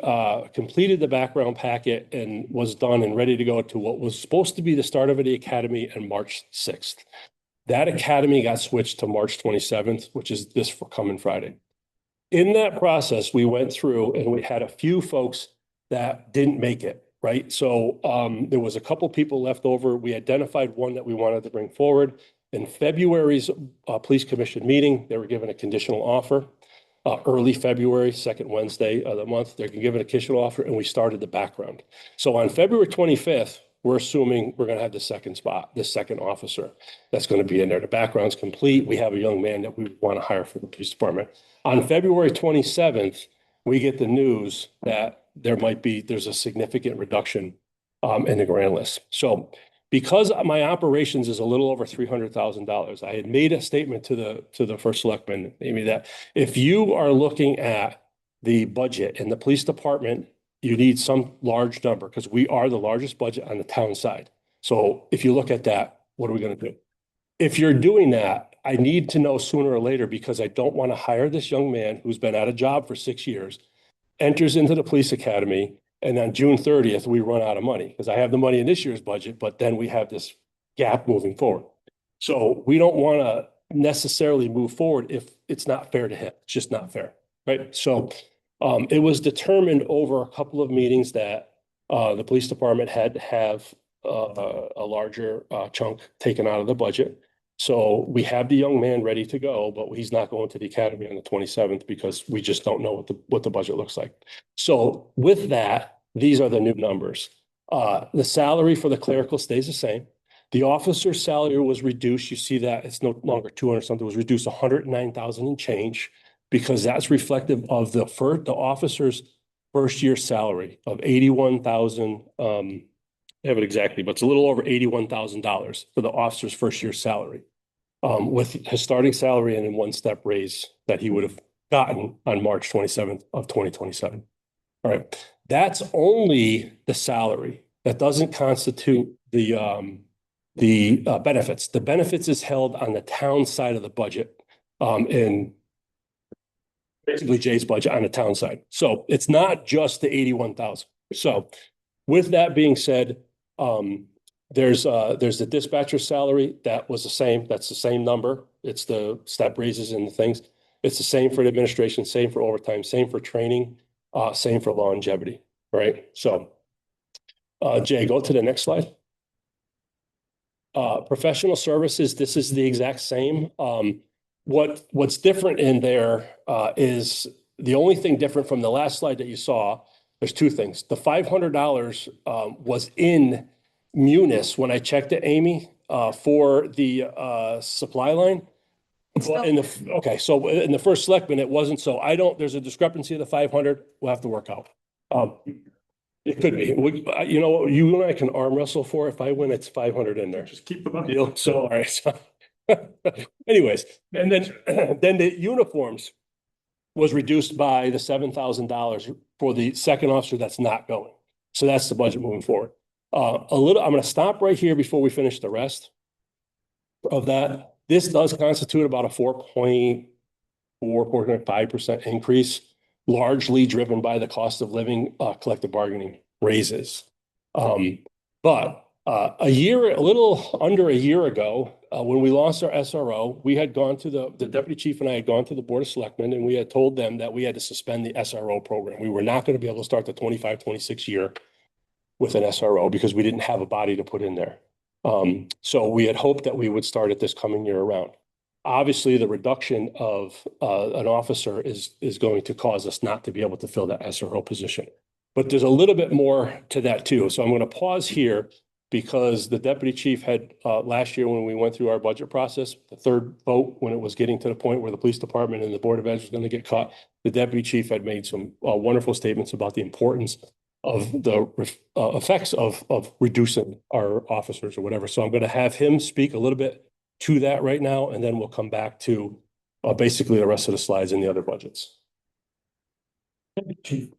[SPEAKER 6] completed the background packet and was done and ready to go to what was supposed to be the start of the academy on March 6th. That academy got switched to March 27th, which is this coming Friday. In that process, we went through and we had a few folks that didn't make it, right? So there was a couple people left over. We identified one that we wanted to bring forward. In February's police commission meeting, they were given a conditional offer. Early February, 2nd Wednesday of the month, they're given a conditional offer, and we started the background. So on February 25th, we're assuming we're gonna have the second spot, the second officer that's gonna be in there. The background's complete. We have a young man that we want to hire for the police department. On February 27th, we get the news that there's a significant reduction in the grant list. So because my operations is a little over $300,000, I had made a statement to the first selectman, Amy, that if you are looking at the budget in the police department, you need some large number because we are the largest budget on the town side. So if you look at that, what are we going to do? If you're doing that, I need to know sooner or later because I don't want to hire this young man who's been out of job for 6 years, enters into the police academy, and on June 30th, we run out of money because I have the money in this year's budget, but then we have this gap moving forward. So we don't want to necessarily move forward if it's not fair to him. It's just not fair, right? So it was determined over a couple of meetings that the police department had to have a larger chunk taken out of the budget. So we have the young man ready to go, but he's not going to the academy on the 27th because we just don't know what the budget looks like. So with that, these are the new numbers. The salary for the clerical stays the same. The officer's salary was reduced. You see that it's no longer 200 something, it was reduced 109,000 and change because that's reflective of the officer's first year salary of 81,000. I have it exactly, but it's a little over $81,000 for the officer's first year salary, with his starting salary and a one-step raise that he would have gotten on March 27th of 2027. All right, that's only the salary. That doesn't constitute the benefits. The benefits is held on the town side of the budget, in basically Jay's budget on the town side. So it's not just the 81,000. So with that being said, there's the dispatcher salary that was the same. That's the same number. It's the step raises and the things. It's the same for the administration, same for overtime, same for training, same for longevity, right? So, Jay, go to the next slide. Professional services, this is the exact same. What's different in there is the only thing different from the last slide that you saw. There's two things. The $500 was in Munis when I checked it, Amy, for the supply line. But okay, so in the first selectman, it wasn't. So there's a discrepancy of the 500. We'll have to work out. It could be. You know, you and I can arm wrestle for it. If I win, it's 500 in there.
[SPEAKER 9] Just keep the money.
[SPEAKER 6] Deal. So, all right. So, anyways, and then the uniforms was reduced by the $7,000 for the second officer that's not going. So that's the budget moving forward. I'm going to stop right here before we finish the rest of that. This does constitute about a 4.5% increase, largely driven by the cost of living, collective bargaining raises. But a little under a year ago, when we lost our SRO, we had gone to the deputy chief and I had gone to the board of selectmen and we had told them that we had to suspend the SRO program. We were not going to be able to start the 25-26 year with an SRO because we didn't have a body to put in there. So we had hoped that we would start it this coming year around. Obviously, the reduction of an officer is going to cause us not to be able to fill that SRO position. But there's a little bit more to that too. So I'm going to pause here because the deputy chief had last year when we went through our budget process, the third vote when it was getting to the point where the police department and the board of ed was going to get caught, the deputy chief had made some wonderful statements about the importance of the effects of reducing our officers or whatever. So I'm going to have him speak a little bit to that right now, and then we'll come back to basically the rest of the slides in the other budgets.
[SPEAKER 11] Chief,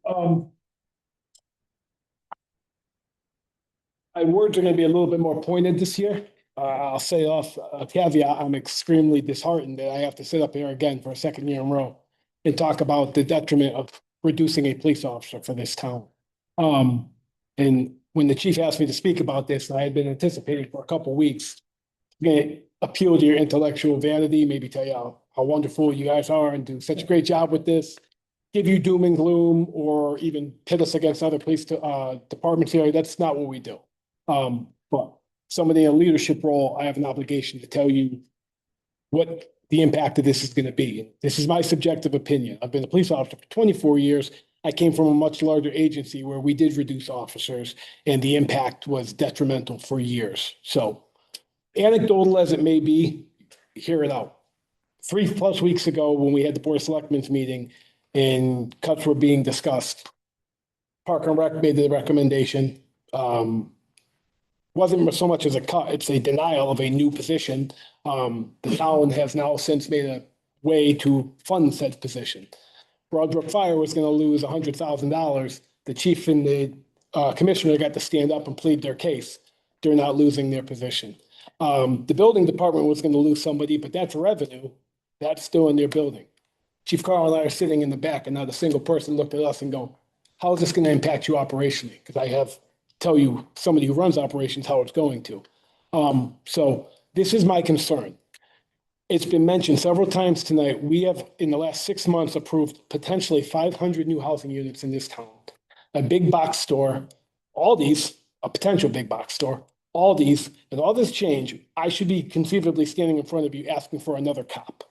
[SPEAKER 11] my words are going to be a little bit more pointed this year. I'll say off a caveat, I'm extremely disheartened that I have to sit up here again for a second year in a row and talk about the detriment of reducing a police officer for this town. And when the chief asked me to speak about this, I had been anticipating for a couple of weeks, may appeal to your intellectual vanity, maybe tell you how wonderful you guys are and do such a great job with this, give you doom and gloom, or even pit us against other police departments here. That's not what we do. But somebody in a leadership role, I have an obligation to tell you what the impact of this is going to be. This is my subjective opinion. I've been a police officer for 24 years. I came from a much larger agency where we did reduce officers and the impact was detrimental for years. So anecdotal as it may be, hear it out. 3+ weeks ago, when we had the Board of Selectmen's meeting and cuts were being discussed, Park and Rec made the recommendation. Wasn't so much as a cut, it's a denial of a new position. The town has now since made a way to fund said position. Broadbrook Fire was gonna lose $100,000. The chief and the commissioner got to stand up and plead their case. They're not losing their position. The building department was gonna lose somebody, but that's revenue. That's still in their building. Chief Carl and I are sitting in the back and not a single person looked at us and go, how is this gonna impact you operationally? Because I have tell you somebody who runs operations how it's going to. So this is my concern. It's been mentioned several times tonight. We have, in the last 6 months, approved potentially 500 new housing units in this town. A big box store, Aldi's, a potential big box store, Aldi's, and all this change, I should be conceivably standing in front of you asking for another cop,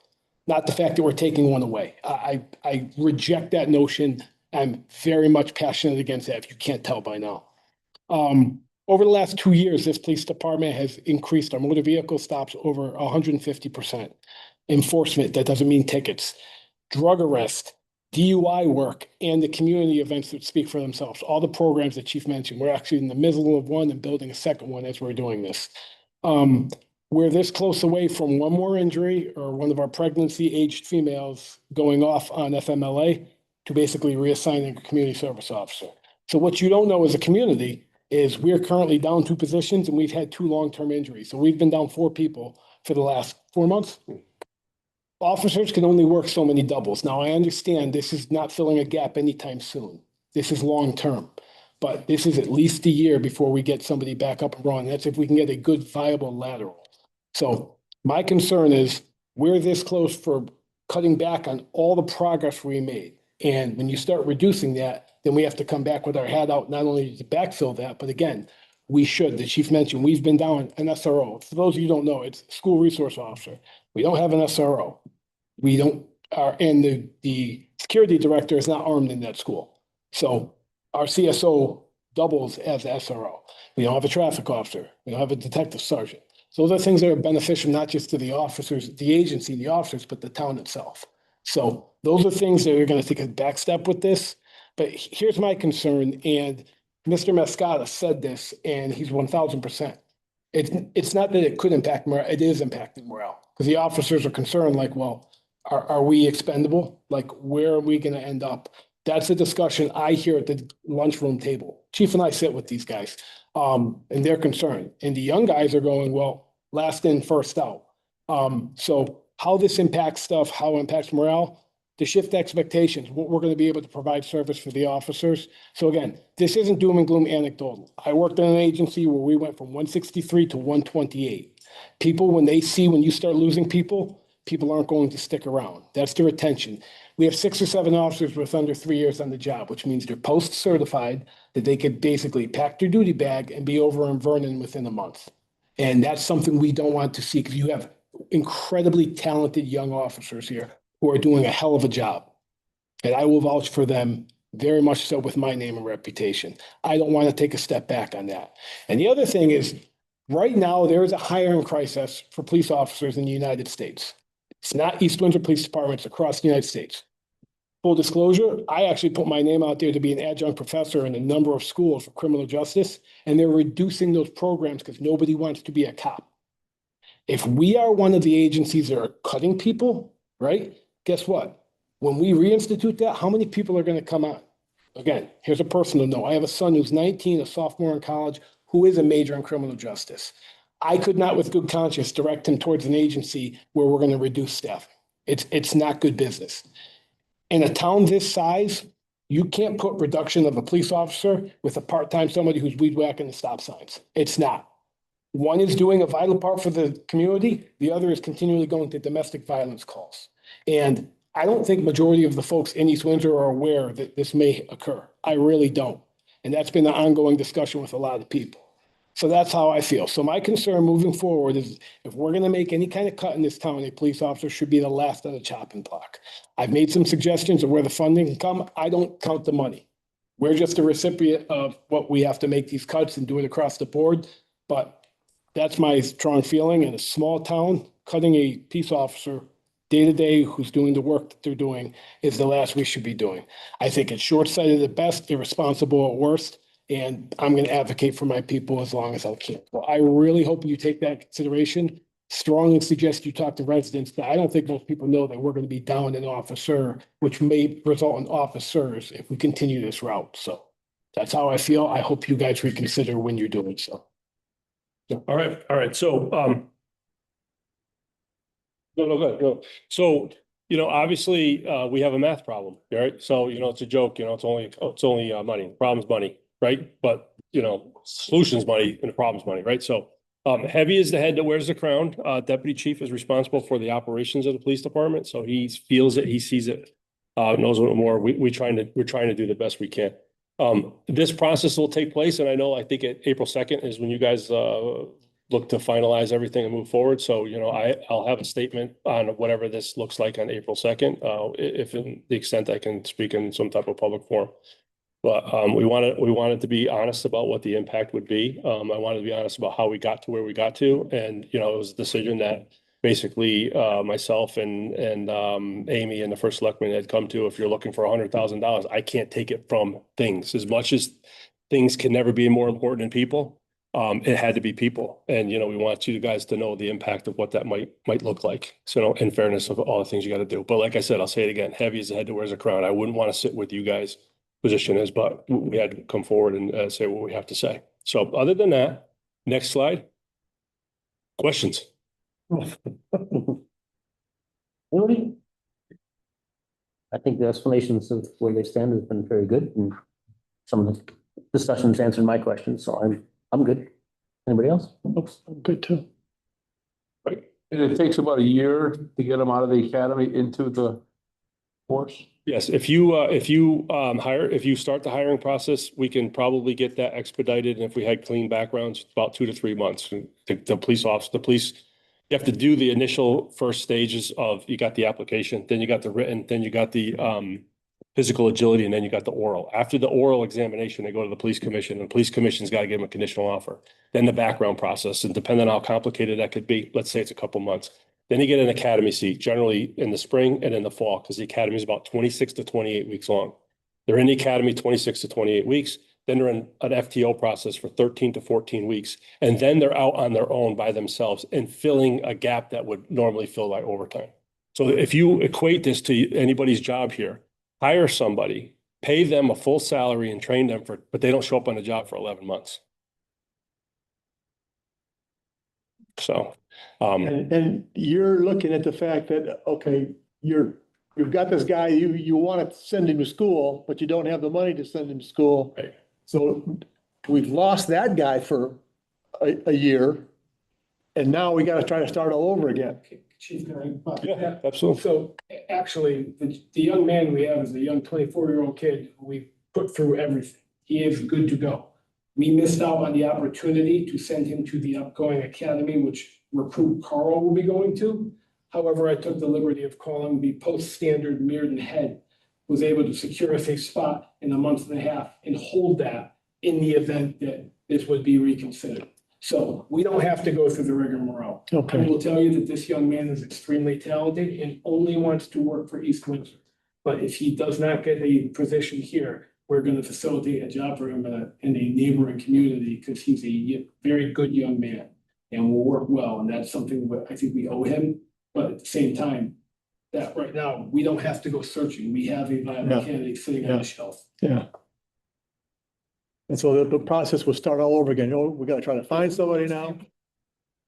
[SPEAKER 11] not the fact that we're taking one away. I reject that notion. I'm very much passionate against that, if you can't tell by now. Over the last 2 years, this police department has increased our motor vehicle stops over 150%. Enforcement, that doesn't mean tickets, drug arrest, DUI work, and the community events that speak for themselves. All the programs that Chief mentioned, we're actually in the middle of one and building a second one as we're doing this. We're this close away from one more injury or one of our pregnancy-aged females going off on FMLA to basically reassigning a community service officer. So what you don't know as a community is we're currently down 2 positions and we've had 2 long-term injuries. So we've been down 4 people for the last 4 months. Officers can only work so many doubles. Now, I understand this is not filling a gap anytime soon. This is long-term, but this is at least a year before we get somebody back up and running. That's if we can get a good viable lateral. So my concern is we're this close for cutting back on all the progress we made. And when you start reducing that, then we have to come back with our hat out, not only to backfill that, but again, we should. The chief mentioned, we've been down an SRO. For those of you who don't know, it's school resource officer. We don't have an SRO. We don't, and the security director is not armed in that school. So our CSO doubles as SRO. We don't have a traffic officer. We don't have a detective sergeant. So those are things that are beneficial, not just to the officers, the agency, the officers, but the town itself. So those are things that are going to take a back step with this. But here's my concern, and Mr. Mascata said this, and he's 1000%. It's not that it could impact morale, it is impacting morale. Because the officers are concerned, like, well, are we expendable? Like, where are we going to end up? That's a discussion I hear at the lunchroom table. Chief and I sit with these guys, and they're concerned. And the young guys are going, well, last in, first out. So how this impacts stuff, how it impacts morale, to shift expectations, what we're going to be able to provide service for the officers. So again, this isn't doom and gloom anecdotal. I worked in an agency where we went from 163 to 128. People, when they see when you start losing people, people aren't going to stick around. That's the retention. We have 6 or 7 officers with under 3 years on the job, which means they're post-certified, that they could basically pack their duty bag and be over in Vernon within a month. And that's something we don't want to see, because you have incredibly talented young officers here who are doing a hell of a job. And I will vouch for them very much so with my name and reputation. I don't want to take a step back on that. And the other thing is, right now, there is a hiring crisis for police officers in the United States. It's not East Windsor Police Department, it's across the United States. Full disclosure, I actually put my name out there to be an adjunct professor in a number of schools for criminal justice, and they're reducing those programs because nobody wants to be a cop. If we are one of the agencies that are cutting people, right? Guess what? When we reinstitute that, how many people are going to come on? Again, here's a personal note. I have a son who's 19, a sophomore in college, who is a major in criminal justice. I could not, with good conscience, direct him towards an agency where we're going to reduce staffing. It's not good business. In a town this size, you can't put reduction of a police officer with a part-time somebody who's weed whacking the stop signs. It's not. One is doing a vital part for the community. The other is continually going to domestic violence calls. And I don't think majority of the folks in East Windsor are aware that this may occur. I really don't. And that's been an ongoing discussion with a lot of people. So that's how I feel. So my concern moving forward is if we're gonna make any kind of cut in this town, a police officer should be the last of the chopping block. I've made some suggestions of where the funding can come. I don't count the money. We're just a recipient of what we have to make these cuts and do it across the board. But that's my strong feeling. In a small town, cutting a peace officer day to day who's doing the work that they're doing is the last we should be doing. I think it's short-sighted at best, irresponsible at worst. And I'm going to advocate for my people as long as I can. So I really hope you take that into consideration. Strongly suggest you talk to residents. I don't think most people know that we're going to be down an officer, which may result in officers if we continue this route. So that's how I feel. I hope you guys reconsider when you're doing so.
[SPEAKER 6] All right, so, no. So, obviously, we have a math problem, right? So, it's a joke, it's only money, problem's money, right? But, solution's money and the problem's money, right? So, Heavy is the head that wears the crown. Deputy Chief is responsible for the operations of the police department, so he feels it, he sees it, knows a little more. We're trying to do the best we can. This process will take place, and I think April 2nd is when you guys look to finalize everything and move forward. So, I'll have a statement on whatever this looks like on April 2nd, if in the extent I can speak in some type of public forum. But we wanted to be honest about what the impact would be. I wanted to be honest about how we got to where we got to, and it was a decision that basically myself and Amy and the first selectman had come to. If you're looking for $100,000, I can't take it from things. As much as things can never be more important than people, it had to be people. And we want you guys to know the impact of what that might look like. So in fairness of all the things you got to do. But like I said, I'll say it again, Heavy is the head that wears a crown. I wouldn't want to sit with you guys position is, but we had to come forward and say what we have to say. So other than that, next slide. Questions?
[SPEAKER 1] Anybody? I think the explanations of where they stand has been very good, and some of the discussions answered my questions, so I'm good. Anybody else?
[SPEAKER 9] I'm good too.
[SPEAKER 10] And it takes about a year to get them out of the academy into the force?
[SPEAKER 6] Yes, if you start the hiring process, we can probably get that expedited. And if we had clean backgrounds, about 2 to 3 months. The police, you have to do the initial first stages of, you got the application, then you got the written, then you got the physical agility, and then you got the oral. After the oral examination, they go to the police commission, and the police commission's got to give them a conditional offer. Then the background process, and depending on how complicated that could be, let's say it's a couple months. Then you get an academy seat, generally in the spring and in the fall, because the academy is about 26 to 28 weeks long. They're in the academy 26 to 28 weeks. Then they're in an FTO process for 13 to 14 weeks. And then they're out on their own by themselves and filling a gap that would normally fill by overtime. So if you equate this to anybody's job here, hire somebody, pay them a full salary and train them but they don't show up on the job for 11 months. So,
[SPEAKER 9] And you're looking at the fact that, okay, you've got this guy, you want to send him to school, but you don't have the money to send him to school.
[SPEAKER 6] Right.
[SPEAKER 9] So we've lost that guy for a year. And now we got to try to start all over again.
[SPEAKER 11] Chief, can I-
[SPEAKER 6] yeah, absolutely.
[SPEAKER 11] So actually, the young man we have is a young 24-year-old kid who we put through everything. He is good to go. We missed out on the opportunity to send him to the upcoming academy, which recruit Carl will be going to. However, I took the liberty of calling the post-standard Mearden head, was able to secure us a spot in a month and a half and hold that in the event that this would be reconsidered. So we don't have to go through the rigmarole. I
[SPEAKER 9] Okay.
[SPEAKER 11] will tell you that this young man is extremely talented and only wants to work for East Windsor. But if he does not get a position here, we're going to facilitate a job for him in a neighboring community because he's a very good young man and will work well. And that's something that I think we owe him. But at the same time, that right now, we don't have to go searching. We have a viable
[SPEAKER 9] Yeah.
[SPEAKER 11] candidate sitting on the shelf.
[SPEAKER 9] Yeah. And so the process will start all over again. We got to try to find somebody now.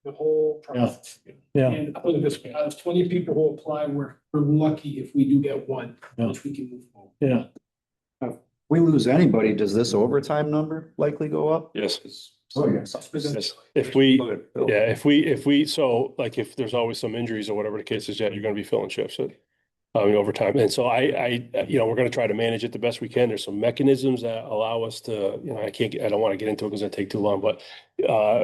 [SPEAKER 11] The whole process.
[SPEAKER 9] Yeah.
[SPEAKER 11] And I put it this way, out of 20 people who apply, we're lucky if we do get one,
[SPEAKER 9] Yeah.
[SPEAKER 11] which we can move forward.
[SPEAKER 9] Yeah.
[SPEAKER 10] We lose anybody, does this overtime number likely go up?
[SPEAKER 6] Yes.
[SPEAKER 10] Oh, yes.
[SPEAKER 6] Yes. If we, so like if there's always some injuries or whatever the case is, yeah, you're gonna be filling shifts. over time. And so we're going to try to manage it the best we can. There's some mechanisms that allow us to, I don't want to get into it because it'll take too long, but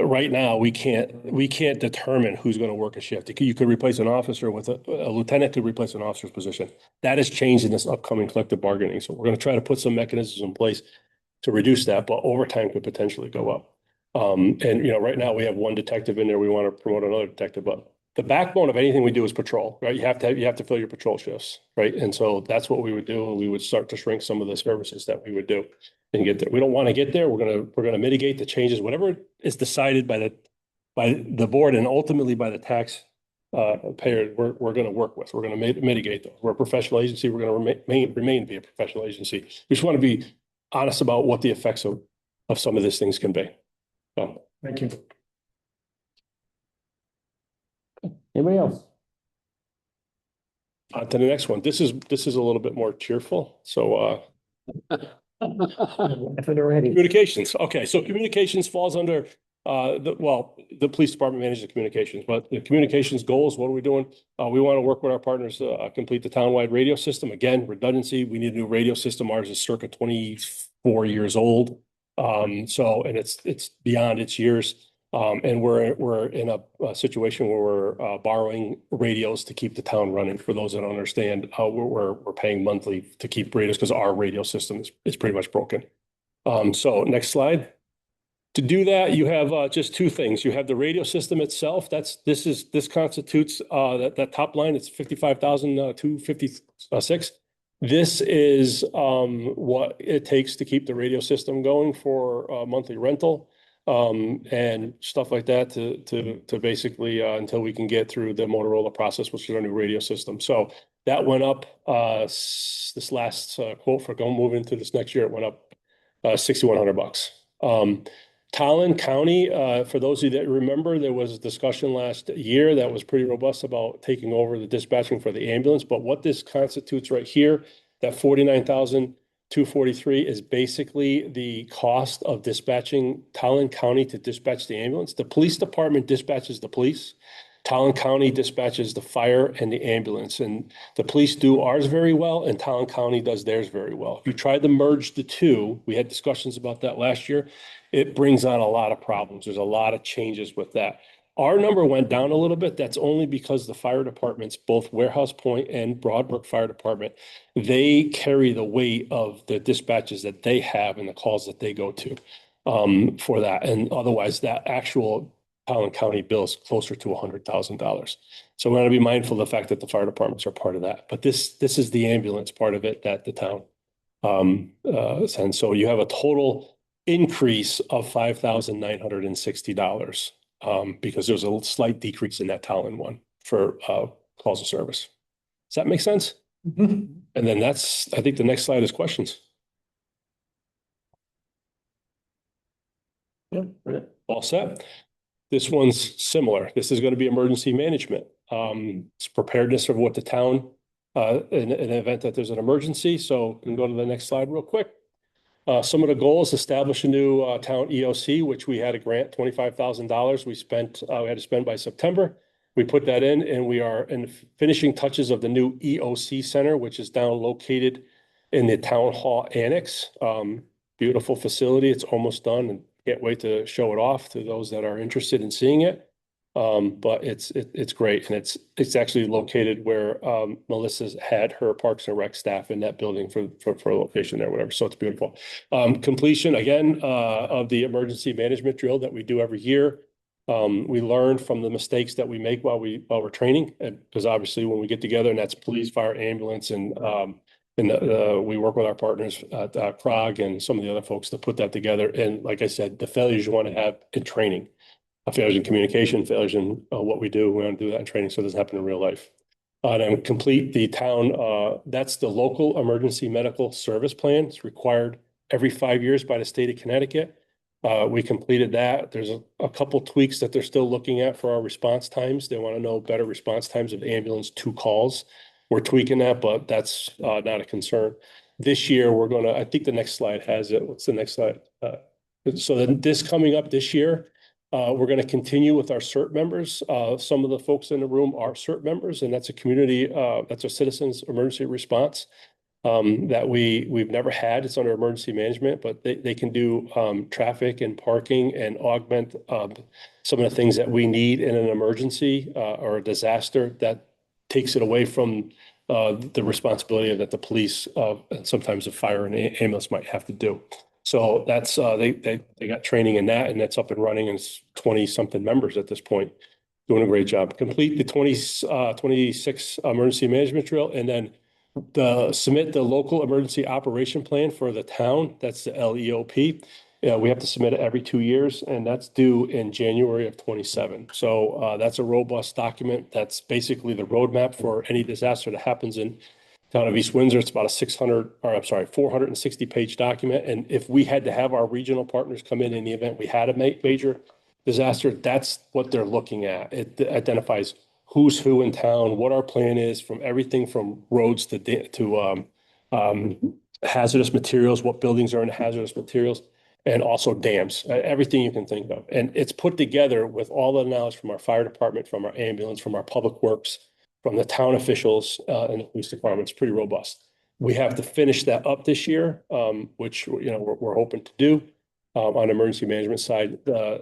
[SPEAKER 6] right now we can't determine who's going to work a shift. You could replace an officer with a lieutenant could replace an officer's position. That has changed in this upcoming collective bargaining. So we're going to try to put some mechanisms in place to reduce that, but overtime could potentially go up. Right now we have one detective in there. We want to promote another detective, but the backbone of anything we do is patrol, right? You have to fill your patrol shifts, right? And so that's what we would do. We would start to shrink some of the services that we would do and get there. We don't want to get there. We're gonna mitigate the changes, whatever is decided by the board and ultimately by the tax payer. We're going to work with. We're going to mitigate those. We're a professional agency. We're going to remain to be a professional agency. We just want to be honest about what the effects of some of these things can be. So,
[SPEAKER 2] Thank you.
[SPEAKER 1] Anybody else?
[SPEAKER 6] on to the next one. This is a little bit more cheerful. So communications. Okay, so communications falls under the police department manages the communications, but the communications goals, what are we doing? We want to work with our partners to complete the townwide radio system. Again, redundancy. We need a new radio system. Ours is circa 24 years old. And it's beyond its years. And we're in a situation where we're borrowing radios to keep the town running. For those that don't understand, we're paying monthly to keep radios because our radio system is pretty much broken. So next slide. To do that, you have just two things. You have the radio system itself. This constitutes that top line. It's 55,256. This is what it takes to keep the radio system going for monthly rental. And stuff like that to basically until we can get through the Motorola process, which is our new radio system. So that went up this last quote for going moving into this next year. It went up $6,100. Talon County, for those of you that remember, there was a discussion last year that was pretty robust about taking over the dispatching for the ambulance. But what this constitutes right here, that 49,243 is basically the cost of dispatching Talon County to dispatch the ambulance. The police department dispatches the police. Talon County dispatches the fire and the ambulance. And the police do ours very well, and Talon County does theirs very well. If you try to merge the two, we had discussions about that last year, it brings on a lot of problems. There's a lot of changes with that. Our number went down a little bit. That's only because the fire departments, both Warehouse Point and Broadbrook Fire Department, they carry the weight of the dispatches that they have and the calls that they go to for that. And otherwise, that actual Talon County bill is closer to $100,000. So we're going to be mindful of the fact that the fire departments are part of that. But this is the ambulance part of it that the town sends. So you have a total increase of $5,960 because there's a slight decrease in that Talon one for calls of service. Does that make sense? And then I think the next slide is questions.
[SPEAKER 1] Yeah.
[SPEAKER 6] All set. This one's similar. This is going to be emergency management. It's preparedness of what the town in an event that there's an emergency. So we can go to the next slide real quick. Some of the goals: establish a new town EOC, which we had a grant, $25,000. We had to spend by September. We put that in, and we are in finishing touches of the new EOC center, which is down located in the town hall annex. Beautiful facility. It's almost done, and can't wait to show it off to those that are interested in seeing it. But it's great, and it's actually located where Melissa's had her Parks and Rec staff in that building for a location there, whatever. So it's beautiful. Completion again of the emergency management drill that we do every year. We learn from the mistakes that we make while we're training, because obviously when we get together, and that's police, fire, ambulance, and we work with our partners at CROG and some of the other folks to put that together. And like I said, the failures you want to have in training. Failures in communication, failures in what we do. We want to do that in training so it doesn't happen in real life. And complete the town, that's the local emergency medical service plan. It's required every 5 years by the state of Connecticut. We completed that. There's a couple tweaks that they're still looking at for our response times. They want to know better response times of ambulance to calls. We're tweaking that, but that's not a concern. This year, I think the next slide has it. What's the next slide? So then this coming up this year, We're going to continue with our CERT members. Some of the folks in the room are CERT members, and that's a community, that's a citizens emergency response that we've never had. It's under emergency management, but they can do traffic and parking and augment some of the things that we need in an emergency or a disaster that takes it away from the responsibility that the police and sometimes the fire and ambulance might have to do. So that's they got training in that, and that's up and running, and it's 20-something members at this point, doing a great job. Complete the 26 emergency management drill, and then submit the local emergency operation plan for the town. That's the LEOP. We have to submit it every 2 years, and that's due in January of 27. So that's a robust document. That's basically the roadmap for any disaster that happens in town of East Windsor. It's about a 460-page document. And if we had to have our regional partners come in the event we had a major disaster, that's what they're looking at. It identifies who's who in town, what our plan is, from everything from roads to hazardous materials, what buildings are in hazardous materials, and also dams, everything you can think of. And it's put together with all the knowledge from our fire department, from our ambulance, from our public works, from the town officials and the police department. It's pretty robust. We have to finish that up this year, which we're hoping to do. On emergency management side, I'm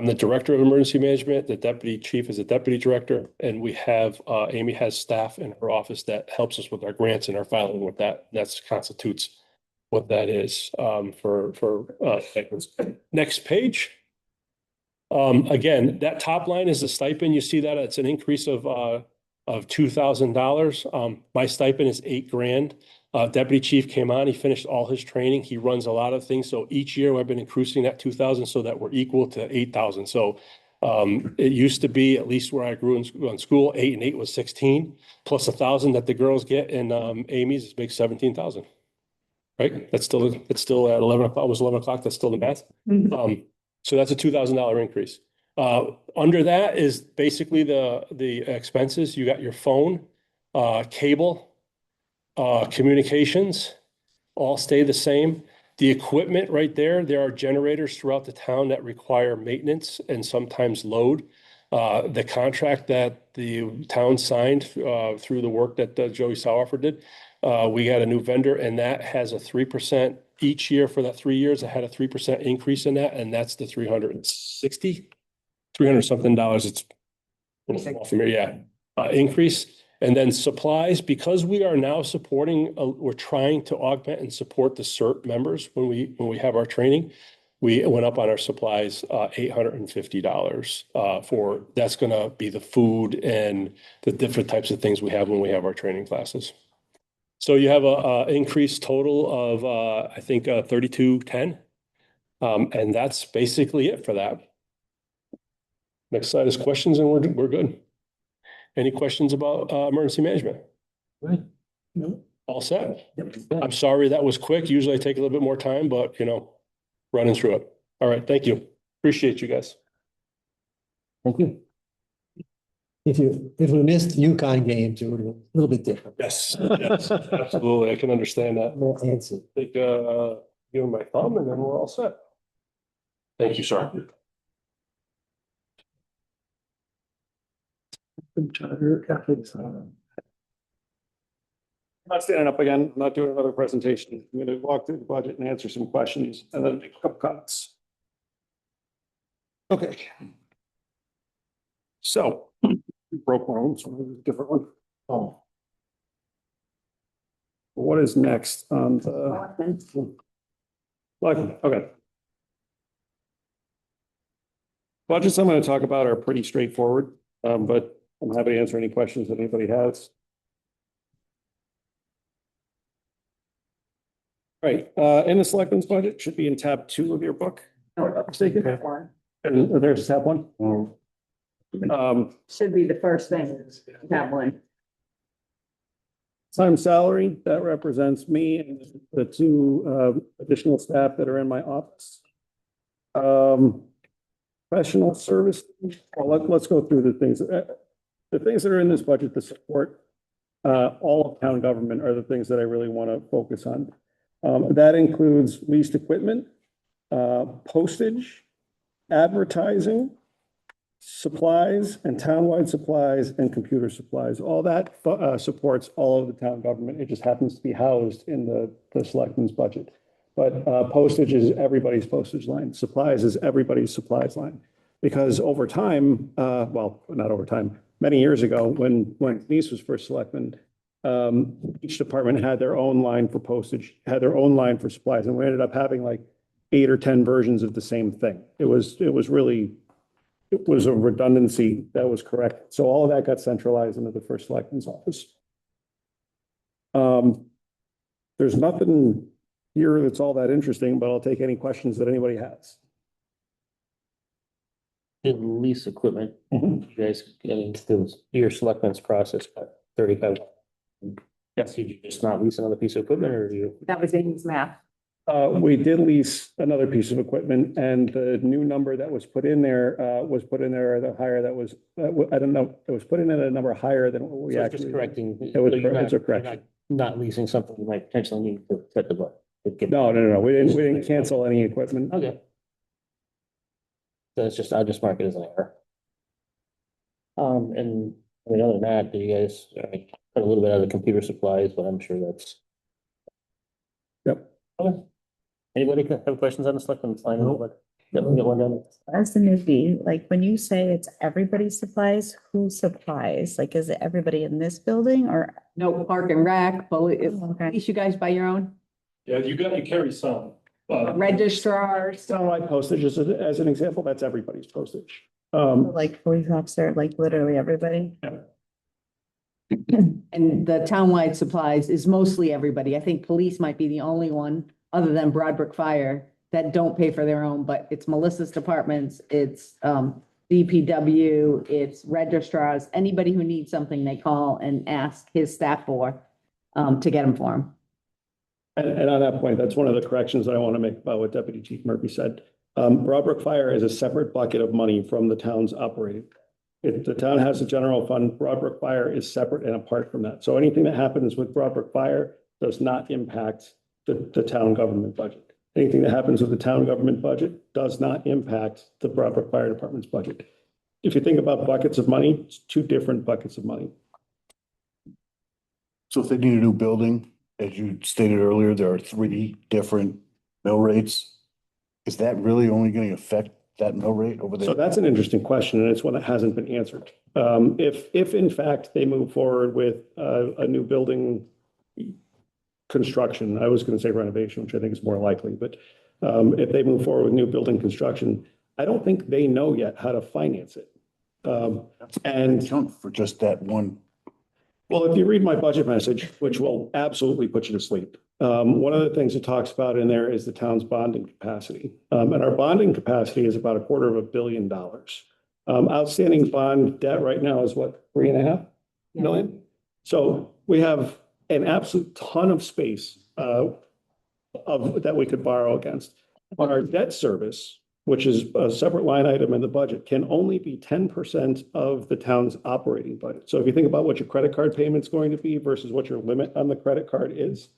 [SPEAKER 6] the director of emergency management. The deputy chief is a deputy director, and we have Amy has staff in her office that helps us with our grants and our filing with that. That constitutes what that is for next page. Again, that top line is the stipend. You see that it's an increase of $2,000. My stipend is $8,000. Deputy chief came on, he finished all his training. He runs a lot of things. So each year I've been increasing that 2,000 so that we're equal to 8,000. So it used to be, at least where I grew in school, 8 and 8 was 16 plus 1,000 that the girls get. And Amy's is big 17,000. Right? It's still at 11 o'clock, almost 11 o'clock. That's still the math. So that's a $2,000 increase. Under that is basically the expenses. You got your phone, cable, communications, all stay the same. The equipment right there are generators throughout the town that require maintenance and sometimes load. The contract that the town signed through the work that Joey Sauerfer did, we got a new vendor, and that has a 3% each year for that 3 years. It had a 3% increase in that, and that's the $300 something. It's increase. And then supplies, because we are now supporting, we're trying to augment and support the CERT members when we have our training. We went up on our supplies $850 for, that's going to be the food and the different types of things we have when we have our training classes. So you have a increased total of, I think, 3210. And that's basically it for that. Next slide is questions, and we're good. Any questions about emergency management?
[SPEAKER 8] Right. No.
[SPEAKER 6] All set? Yep. I'm sorry that was quick. Usually I take a little bit more time, but running through it. All right. Thank you. Appreciate you guys.
[SPEAKER 8] Thank you. If we missed UConn games, it would have been a little bit different.
[SPEAKER 6] Yes, absolutely. I can understand that.
[SPEAKER 8] More answer.
[SPEAKER 6] Take, give him my thumb, and then we're all set. Thank you, sir.
[SPEAKER 2] I'm not standing up again. I'm not doing another presentation. I'm going to walk through the budget and answer some questions and then make a couple comments. Okay. So, broke my own, so maybe a different one. Oh. What is next on the? Okay. Budgets I'm going to talk about are pretty straightforward, but I'm happy to answer any questions that anybody has. Right, in the selectmen's budget should be in tab 2 of your book. Oh, I'm mistaken. There's tab 1.
[SPEAKER 3] Should be the first thing, that one.
[SPEAKER 2] Time salary, that represents me and the 2 additional staff that are in my office. Professional service, well, let's go through the things. The things that are in this budget to support all of town government are the things that I really want to focus on. That includes leased equipment, postage, advertising, supplies and townwide supplies and computer supplies. All that supports all of the town government. It just happens to be housed in the selectmen's budget. But postage is everybody's postage line. Supplies is everybody's supplies line. Because over time, well, not over time, many years ago, when Denise was first selectman, each department had their own line for postage, had their own line for supplies, and we ended up having like 8 or 10 versions of the same thing. It was a redundancy that was correct. So all of that got centralized into the first selectman's office. There's nothing here that's all that interesting, but I'll take any questions that anybody has.
[SPEAKER 1] The lease equipment, you guys, I mean, your selectmen's process, 35. Yes, you just not lease another piece of equipment or you?
[SPEAKER 3] That was Amy's math.
[SPEAKER 2] We did lease another piece of equipment and the new number that was put in there, the higher that was, I don't know, it was put in at a number higher than what we
[SPEAKER 1] So it's
[SPEAKER 2] actually.
[SPEAKER 1] just correcting.
[SPEAKER 2] It was,
[SPEAKER 1] so you're
[SPEAKER 2] it's a
[SPEAKER 1] you're
[SPEAKER 2] correction.
[SPEAKER 1] Not leasing something you might potentially need to set the book.
[SPEAKER 2] No, we didn't cancel any equipment.
[SPEAKER 1] Okay. So it's just, I'll just mark it as an error. And I mean, other than that, do you guys, I mean, cut a little bit out of the computer supplies, but I'm sure that's.
[SPEAKER 2] Yep.
[SPEAKER 1] Okay. Anybody have questions on the selectmen's line? Yep, we got one down.
[SPEAKER 5] As the newbie, like when you say it's everybody's supplies, who supplies? Like, is it everybody in this building or?
[SPEAKER 3] No, park and rec, but at
[SPEAKER 5] Okay.
[SPEAKER 3] least you guys buy your own
[SPEAKER 6] Yeah, you carry some, but.
[SPEAKER 3] registrars.
[SPEAKER 2] Townwide postage as an example, that's everybody's postage. Um,
[SPEAKER 5] Like police officer, like literally everybody?
[SPEAKER 3] And the townwide supplies is mostly everybody. I think police might be the only one, other than Broadbrook Fire, that don't pay for their own, but it's Melissa's departments, it's DPW, it's registrars, anybody who needs something, they call and ask his staff for to get them for them.
[SPEAKER 2] And on that point, that's one of the corrections that I want to make about what Deputy Chief Murphy said. Broadbrook Fire is a separate bucket of money from the town's operating. If the town has a general fund, Broadbrook Fire is separate and apart from that. So anything that happens with Broadbrook Fire does not impact the town government budget. Anything that happens with the town government budget does not impact the Broadbrook Fire Department's budget. If you think about buckets of money, it's 2 different buckets of money.
[SPEAKER 10] So if they need a new building, as you stated earlier, there are 3 different mill rates. Is that really only going to affect that mill rate over there?
[SPEAKER 2] So that's an interesting question, and it's one that hasn't been answered. If in fact they move forward with a new building construction, I was going to say renovation, which I think is more likely, but if they move forward with new building construction, I don't think they know yet how to finance it. And
[SPEAKER 10] Account for just that one.
[SPEAKER 2] well, if you read my budget message, which will absolutely put you to sleep, one of the things it talks about in there is the town's bonding capacity. And our bonding capacity is about $250 million. Outstanding bond debt right now is what, 3.5 million? So we have an absolute ton of space that we could borrow against. But our debt service, which is a separate line item in the budget, can only be 10% of the town's operating budget. So if you think about what your credit card payment's going to be versus what your limit on the credit card is,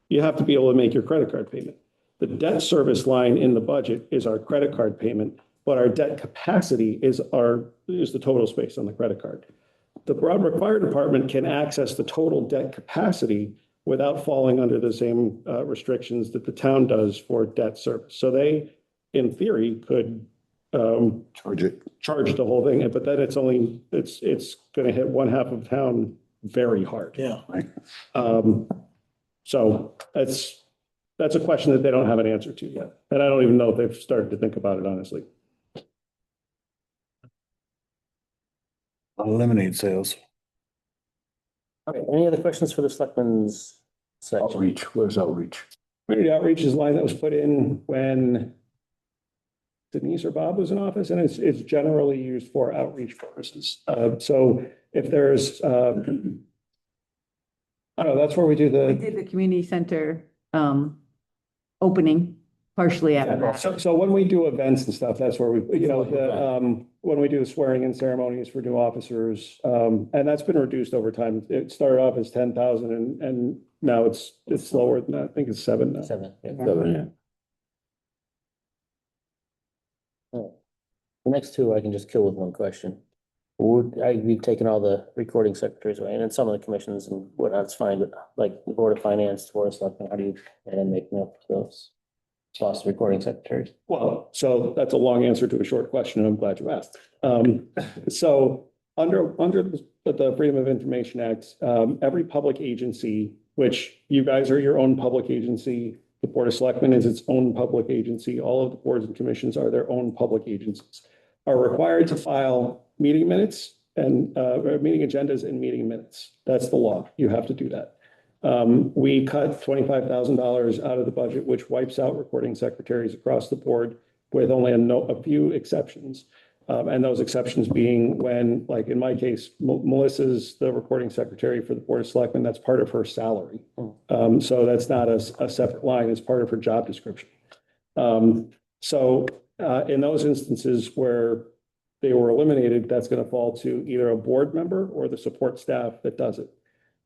[SPEAKER 2] you have to be able to make your credit card payment. The debt service line in the budget is our credit card payment, but our debt capacity is the total space on the credit card. The Broadbrook Fire Department can access the total debt capacity without falling under the same restrictions that the town does for debt service. So they, in theory, could charge the whole thing, but then it's going to hit one half of town very hard.
[SPEAKER 10] Yeah.
[SPEAKER 2] So that's a question that they don't have an answer to yet. And I don't even know if they've started to think about it, honestly.
[SPEAKER 10] Lemonade sales.
[SPEAKER 1] Okay, any other questions for the selectmen's section?
[SPEAKER 10] Outreach, where's outreach?
[SPEAKER 2] Community outreach is a line that was put in when Denise or Bob was in office, and it's generally used for outreach purposes. So if there's, I don't know, that's where we do
[SPEAKER 3] We
[SPEAKER 2] the.
[SPEAKER 3] did the community center opening partially out of that.
[SPEAKER 2] So when we do events and stuff, that's where we, when we do the swearing in ceremonies for new officers, and that's been reduced over time. It started off as 10,000 and now it's lower than that. I think it's 7 now.
[SPEAKER 1] 7. Yeah.
[SPEAKER 2] 7, yeah.
[SPEAKER 1] The next two I can just kill with one question. We've taken all the recording secretaries away, and then some of the commissions and whatnot, it's fine, but like the Board of Finance, Board of Selectmen, how do you, and make up those? Lost recording secretaries.
[SPEAKER 2] Well, so that's a long answer to a short question, and I'm glad you asked. So under the Freedom of Information Act, every public agency, which you guys are your own public agency, the Board of Selectmen is its own public agency, all of the boards and commissions are their own public agencies, are required to file meeting minutes and meeting agendas and meeting minutes. That's the law. You have to do that. We cut $25,000 out of the budget, which wipes out recording secretaries across the board with only a few exceptions. And those exceptions being when, like in my case, Melissa's the recording secretary for the Board of Selectmen, that's part of her salary. So that's not a separate line, it's part of her job description. So in those instances where they were eliminated, that's going to fall to either a board member or the support staff that does it.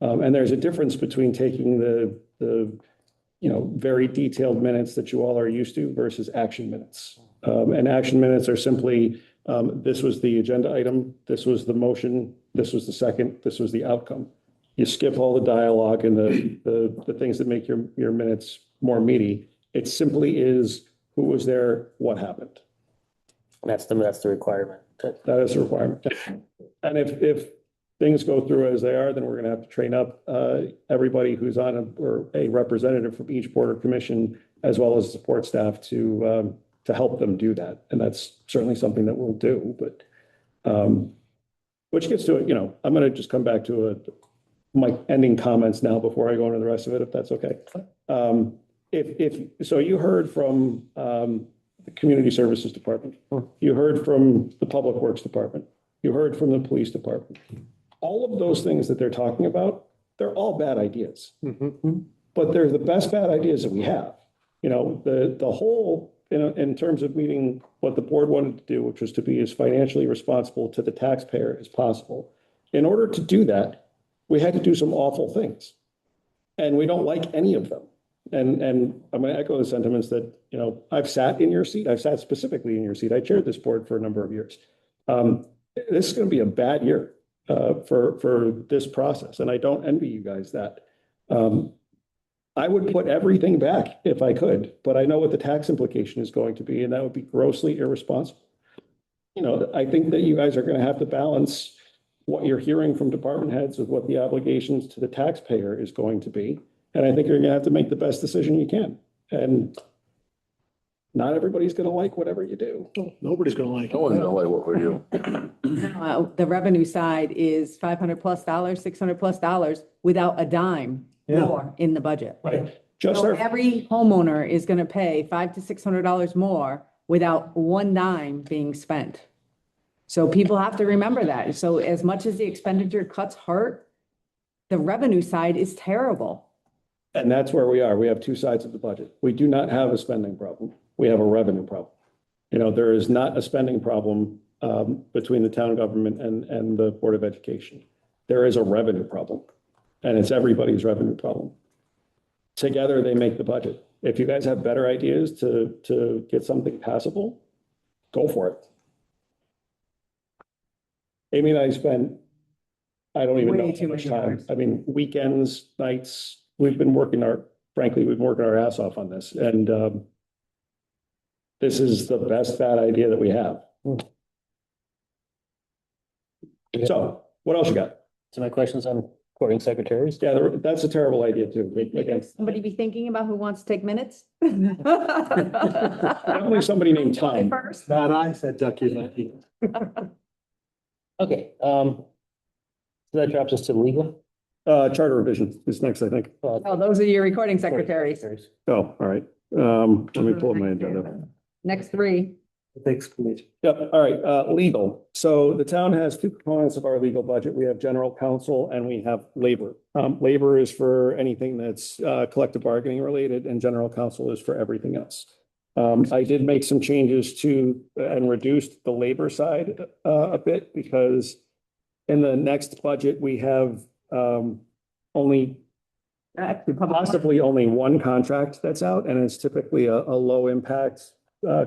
[SPEAKER 2] And there's a difference between taking the very detailed minutes that you all are used to versus action minutes. And action minutes are simply, this was the agenda item, this was the motion, this was the second, this was the outcome. You skip all the dialogue and the things that make your minutes more meaty. It simply is who was there, what happened.
[SPEAKER 1] That's the requirement.
[SPEAKER 2] That is a requirement. And if things go through as they are, then we're going to have to train up everybody who's on or a representative from each board or commission, as well as support staff to help them do that. And that's certainly something that we'll do. But which gets to it, I'm going to just come back to my ending comments now before I go into the rest of it, if that's okay. So you heard from the Community Services Department, you heard from the Public Works Department, you heard from the Police Department. All of those things that they're talking about, they're all bad ideas, but they're the best bad ideas that we have. The whole, in terms of meeting what the board wanted to do, which was to be as financially responsible to the taxpayer as possible. In order to do that, we had to do some awful things, and we don't like any of them. And I'm going to echo the sentiments that, I've sat in your seat. I've sat specifically in your seat. I chaired this board for a number of years. This is going to be a bad year for this process, and I don't envy you guys that. I would put everything back if I could, but I know what the tax implication is going to be, and that would be grossly irresponsible. I think that you guys are going to have to balance what you're hearing from department heads with what the obligations to the taxpayer is going to be. And I think you're going to have to make the best decision you can. And not everybody's going to like whatever you do.
[SPEAKER 9] Nobody's gonna like it.
[SPEAKER 10] No one's gonna like what we do.
[SPEAKER 3] The revenue side is $500+ $600+ without a dime more in the budget.
[SPEAKER 2] Right.
[SPEAKER 3] So every homeowner is going to pay $500 to $600 more without one dime being spent. So people have to remember that. So as much as the expenditure cuts hurt, the revenue side is terrible.
[SPEAKER 2] And that's where we are. We have two sides of the budget. We do not have a spending problem. We have a revenue problem. There is not a spending problem between the town government and the Board of Education. There is a revenue problem, and it's everybody's revenue problem. Together, they make the budget. If you guys have better ideas to get something passable, go for it. Amy and I spent, I don't even know
[SPEAKER 3] Way
[SPEAKER 2] how
[SPEAKER 3] too
[SPEAKER 2] much
[SPEAKER 3] many
[SPEAKER 2] time.
[SPEAKER 3] hours.
[SPEAKER 2] I mean, weekends, nights, we've been working our ass off on this, and this is the best bad idea that we have. So what else you got?
[SPEAKER 1] So my question's on recording secretaries.
[SPEAKER 2] Yeah, that's a terrible idea too. Again,
[SPEAKER 3] Somebody be thinking about who wants to take minutes?
[SPEAKER 2] definitely somebody named Tom.
[SPEAKER 3] First.
[SPEAKER 9] Not I said Ducky Lucky.
[SPEAKER 1] Okay, so that drops us to legal.
[SPEAKER 2] Charter revision is next, I think.
[SPEAKER 3] Oh, those are your recording secretaries.
[SPEAKER 2] Oh, all right. Let me pull up my agenda.
[SPEAKER 3] Next three.
[SPEAKER 9] Thanks, please.
[SPEAKER 2] Yep, all right, legal. So the town has two components of our legal budget. We have general counsel and we have labor. Labor is for anything that's collective bargaining related, and general counsel is for everything else. I did make some changes and reduced the labor side a bit, because in the next budget, we have possibly only one contract that's out, and it's typically a low impact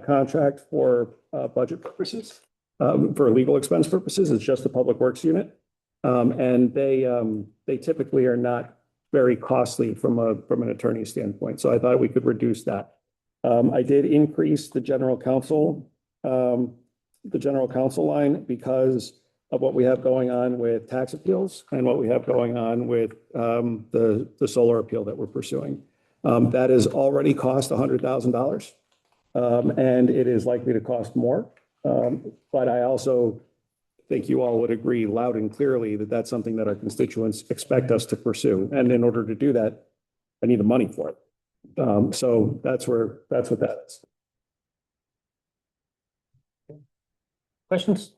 [SPEAKER 2] contract for budget purposes. for legal expense purposes. It's just the Public Works unit. And they typically are not very costly from an attorney standpoint. So I thought we could reduce that. I did increase the general counsel line because of what we have going on with tax appeals and what we have going on with the solar appeal that we're pursuing. That has already cost $100,000, and it is likely to cost more. But I also think you all would agree loud and clearly that that's something that our constituents expect us to pursue. And in order to do that, I need the money for it. So that's what that is.
[SPEAKER 1] Questions?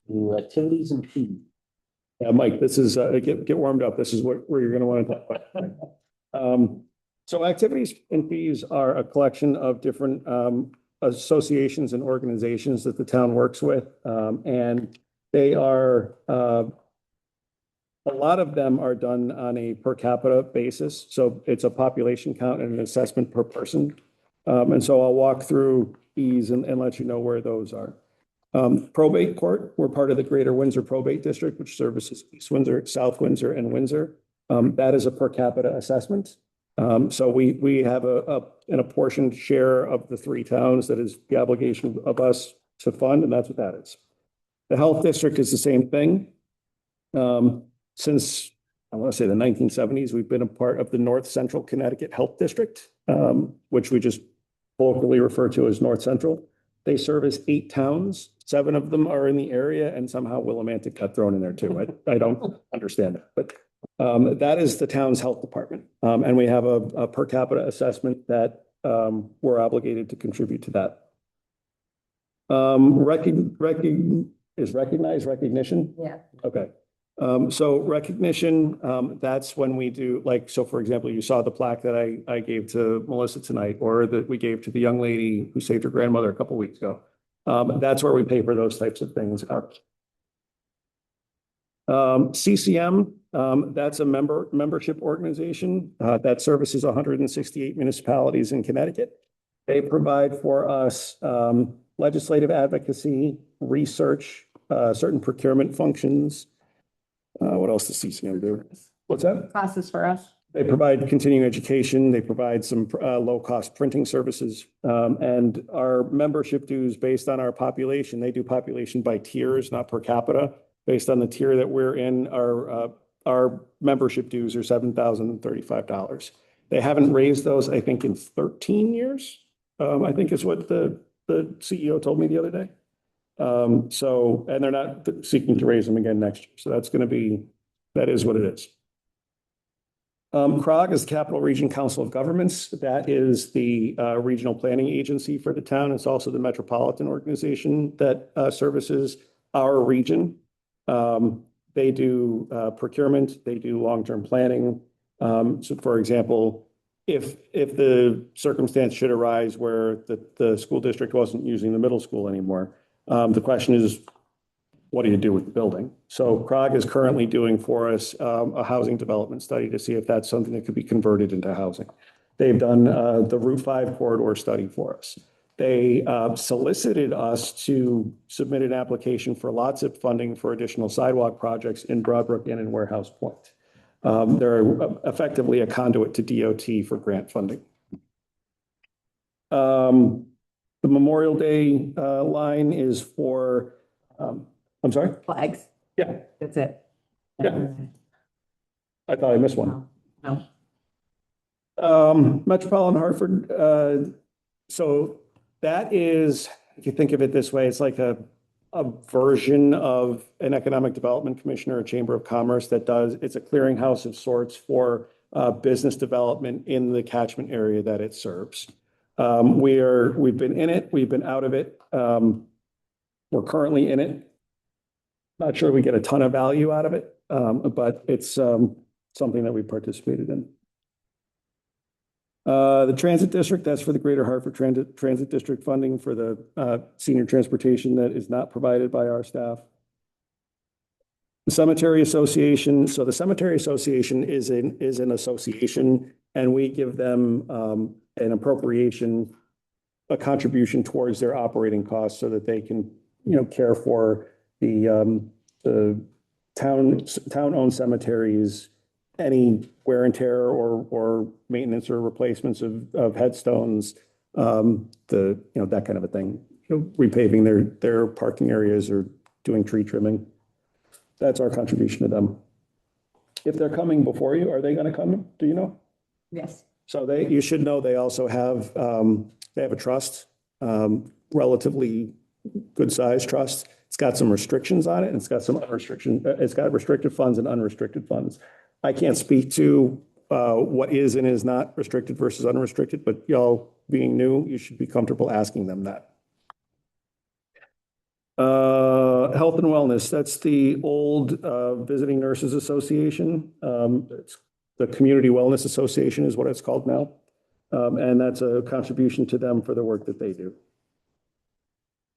[SPEAKER 1] To activities and fees.
[SPEAKER 2] Yeah, Mike, this is, get warmed up. This is where you're going to want to talk about. So activities and fees are a collection of different associations and organizations that the town works with. And they are, a lot of them are done on a per capita basis. So it's a population count and an assessment per person. And so I'll walk through these and let you know where those are. Probate court, we're part of the Greater Windsor Probate District, which services East Windsor, South Windsor, and Windsor. That is a per capita assessment. So we have an apportioned share of the three towns that is the obligation of us to fund, and that's what that is. The health district is the same thing. Since, I want to say the 1970s, we've been a part of the North Central Connecticut Health District, which we just colloquially refer to as North Central. They service 8 towns. 7 of them are in the area, and somehow Willimantic got thrown in there too. I don't understand that, but that is the town's health department. And we have a per capita assessment that we're obligated to contribute to that. Recognition?
[SPEAKER 3] Yeah.
[SPEAKER 2] Okay. So recognition, that's when we do, like, so for example, you saw the plaque that I gave to Melissa tonight, or that we gave to the young lady who saved her grandmother a couple of weeks ago. That's where we pay for those types of things. CCM, that's a membership organization that services 168 municipalities in Connecticut. They provide for us legislative advocacy, research, certain procurement functions. What else does CCM do? What's that?
[SPEAKER 3] Classes for us.
[SPEAKER 2] They provide continuing education. They provide some low-cost printing services. And our membership dues based on our population, they do population by tiers, not per capita. Based on the tier that we're in, our membership dues are $7,035. They haven't raised those, I think, in 13 years, I think is what the CEO told me the other day. So, and they're not seeking to raise them again next year. So that is what it is. CROG is the Capital Region Council of Governments. That is the regional planning agency for the town. It's also the metropolitan organization that services our region. They do procurement, they do long-term planning. So for example, if the circumstance should arise where the school district wasn't using the middle school anymore, the question is, what do you do with the building? So CROG is currently doing for us a housing development study to see if that's something that could be converted into housing. They've done the Route 5 corridor study for us. They solicited us to submit an application for lots of funding for additional sidewalk projects in Broadbrook and in Warehouse Point. They're effectively a conduit to DOT for grant funding. The Memorial Day line is for, I'm sorry?
[SPEAKER 3] Flags.
[SPEAKER 2] Yeah.
[SPEAKER 3] That's it.
[SPEAKER 2] Yeah. I thought I missed one.
[SPEAKER 3] No.
[SPEAKER 2] Metropolitan Hartford. So that is, if you think of it this way, it's like a version of an economic development commissioner, a chamber of commerce it's a clearinghouse of sorts for business development in the catchment area that it serves. We've been in it, we've been out of it. We're currently in it. Not sure we get a ton of value out of it, but it's something that we participated in. The transit district, that's for the Greater Hartford Transit District funding for the senior transportation that is not provided by our staff. The Cemetery Association. So the Cemetery Association is an association, and we give them an appropriation a contribution towards their operating costs so that they can, care for the town-owned cemeteries, any wear and tear or maintenance or replacements of headstones, that kind of a thing. Repaving their parking areas or doing tree trimming. That's our contribution to them. If they're coming before you, are they going to come? Do you know?
[SPEAKER 3] Yes.
[SPEAKER 2] So you should know they also have, they have a trust, relatively good sized trust. It's got some restrictions on it and it's got some it's got restricted funds and unrestricted funds. I can't speak to what is and is not restricted versus unrestricted, but y'all being new, you should be comfortable asking them that. Health and wellness, that's the old Visiting Nurses Association. It's the Community Wellness Association is what it's called now. And that's a contribution to them for the work that they do.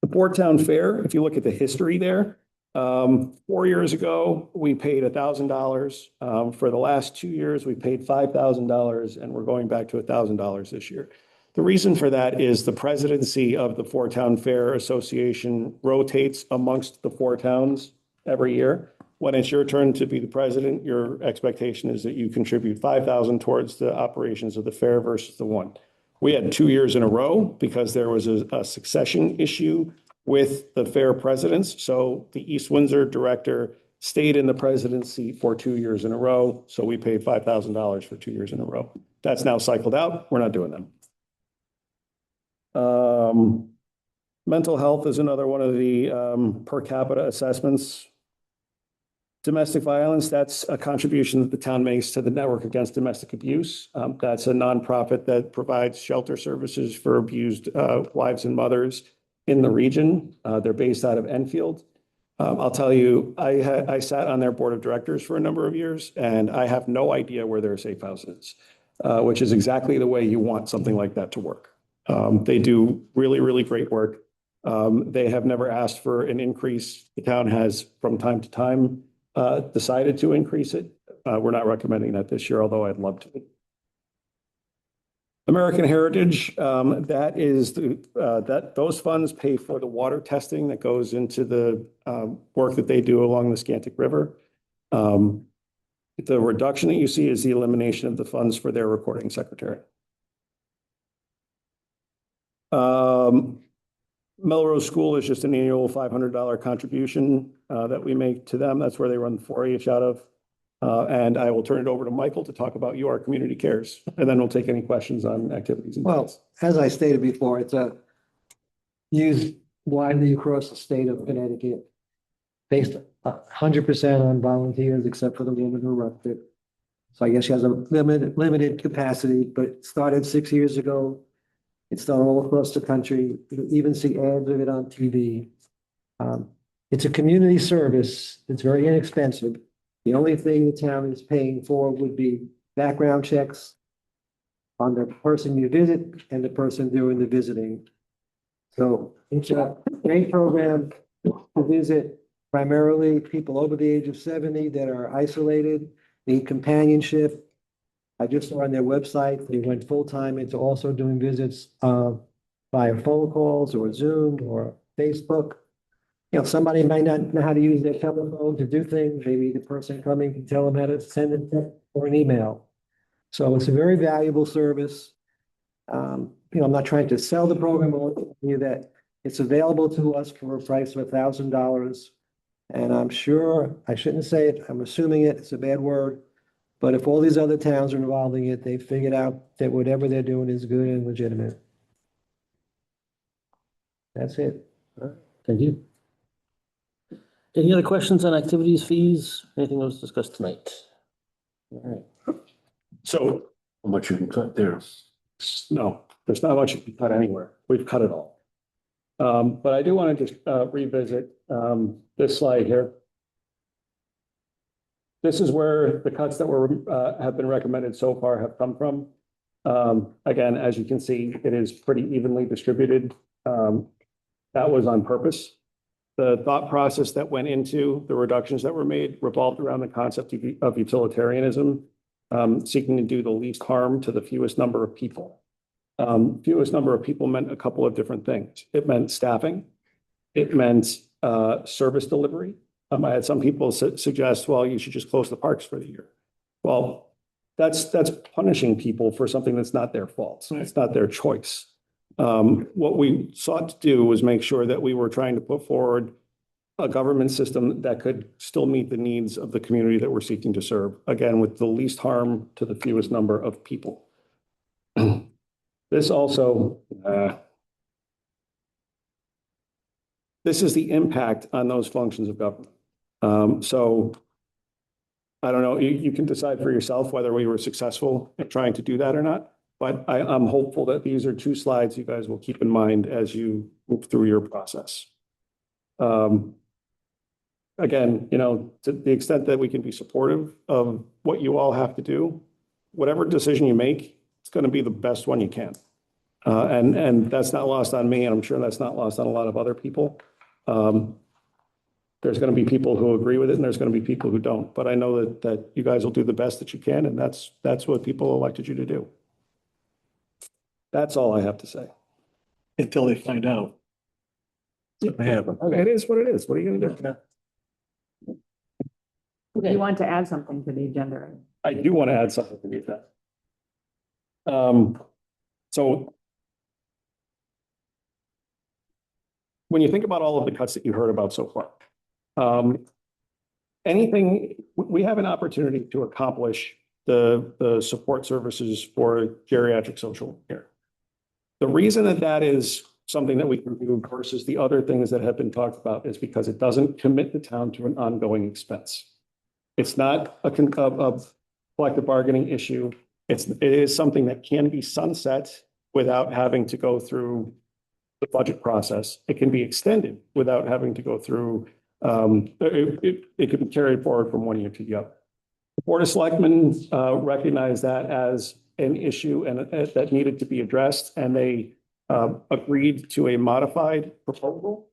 [SPEAKER 2] The Port Town Fair, if you look at the history there, 4 years ago, we paid $1,000. For the last 2 years, we paid $5,000 and we're going back to $1,000 this year. The reason for that is the presidency of the Four Town Fair Association rotates amongst the four towns every year. When it's your turn to be the president, your expectation is that you contribute $5,000 towards the operations of the fair versus the one. We had 2 years in a row because there was a succession issue with the fair presidents. So the East Windsor director stayed in the presidency for 2 years in a row. So we paid $5,000 for 2 years in a row. That's now cycled out. We're not doing them. Mental health is another one of the per capita assessments. Domestic violence, that's a contribution that the town makes to the Network Against Domestic Abuse. That's a nonprofit that provides shelter services for abused wives and mothers in the region. They're based out of Enfield. I'll tell you, I sat on their board of directors for a number of years, and I have no idea where their safe house is, which is exactly the way you want something like that to work. They do really, really great work. They have never asked for an increase. The town has, from time to time, decided to increase it. We're not recommending that this year, although I'd love to. American Heritage, that is those funds pay for the water testing that goes into the work that they do along the Scantic River. The reduction that you see is the elimination of the funds for their recording secretary. Melrose School is just an annual $500 contribution that we make to them. That's where they run the 4-H out of. And I will turn it over to Michael to talk about UR Community Cares, and then we'll take any questions on activities.
[SPEAKER 8] Well, as I stated before, it's used widely across the state of Connecticut, based 100% on volunteers, except for the woman who runs it. So I guess she has a limited capacity, but it started 6 years ago. It's done all across the country. You even see ads of it on TV. It's a community service. It's very inexpensive. The only thing the town is paying for would be background checks on the person you visit and the person doing the visiting. So it's a great program to visit primarily people over the age of 70 that are isolated, need companionship. I just saw on their website, they went full-time into also doing visits via phone calls or Zoom or Facebook. Somebody might not know how to use their telephone to do things. Maybe the person coming can tell them how to send a text or an email. So it's a very valuable service. I'm not trying to sell the program, but I'll tell you that it's available to us for a price of $1,000. And I'm sure, I shouldn't say it, I'm assuming it's a bad word, but if all these other towns are involving it, they figured out that whatever they're doing is good and legitimate. That's it.
[SPEAKER 1] Thank you. Any other questions on activities, fees, anything that was discussed tonight? All right.
[SPEAKER 2] So
[SPEAKER 10] How much you can cut there?
[SPEAKER 2] no, there's not much you can cut anywhere. We've cut it all. But I do want to just revisit this slide here. This is where the cuts that have been recommended so far have come from. Again, as you can see, it is pretty evenly distributed. That was on purpose. The thought process that went into the reductions that were made revolved around the concept of utilitarianism, seeking to do the least harm to the fewest number of people. Fewest number of people meant a couple of different things. It meant staffing. It meant service delivery. I had some people suggest, well, you should just close the parks for the year. Well, that's punishing people for something that's not their fault. It's not their choice. What we sought to do was make sure that we were trying to put forward a government system that could still meet the needs of the community that we're seeking to serve, again, with the least harm to the fewest number of people. This also, this is the impact on those functions of government. So I don't know, you can decide for yourself whether we were successful in trying to do that or not, but I'm hopeful that these are 2 slides you guys will keep in mind as you move through your process. Again, you know, to the extent that we can be supportive of what you all have to do, whatever decision you make, it's going to be the best one you can. And that's not lost on me, and I'm sure that's not lost on a lot of other people. There's going to be people who agree with it, and there's going to be people who don't. But I know that you guys will do the best that you can, and that's what people elected you to do. That's all I have to say.
[SPEAKER 9] Until they find out.
[SPEAKER 2] It is what it is. What are you going to do?
[SPEAKER 3] You want to add something to the agenda?
[SPEAKER 2] I do want to add something to the agenda. So when you think about all of the cuts that you heard about so far, we have an opportunity to accomplish the support services for geriatric social care. The reason that is something that we can do versus the other things that have been talked about is because it doesn't commit the town to an ongoing expense. It's not a collective bargaining issue. It is something that can be sunset without having to go through the budget process. It can be extended without having to go through, it could be carried forward from one year to the other. The Board of Selectmen recognized that as an issue and that needed to be addressed, and they agreed to a modified proposal,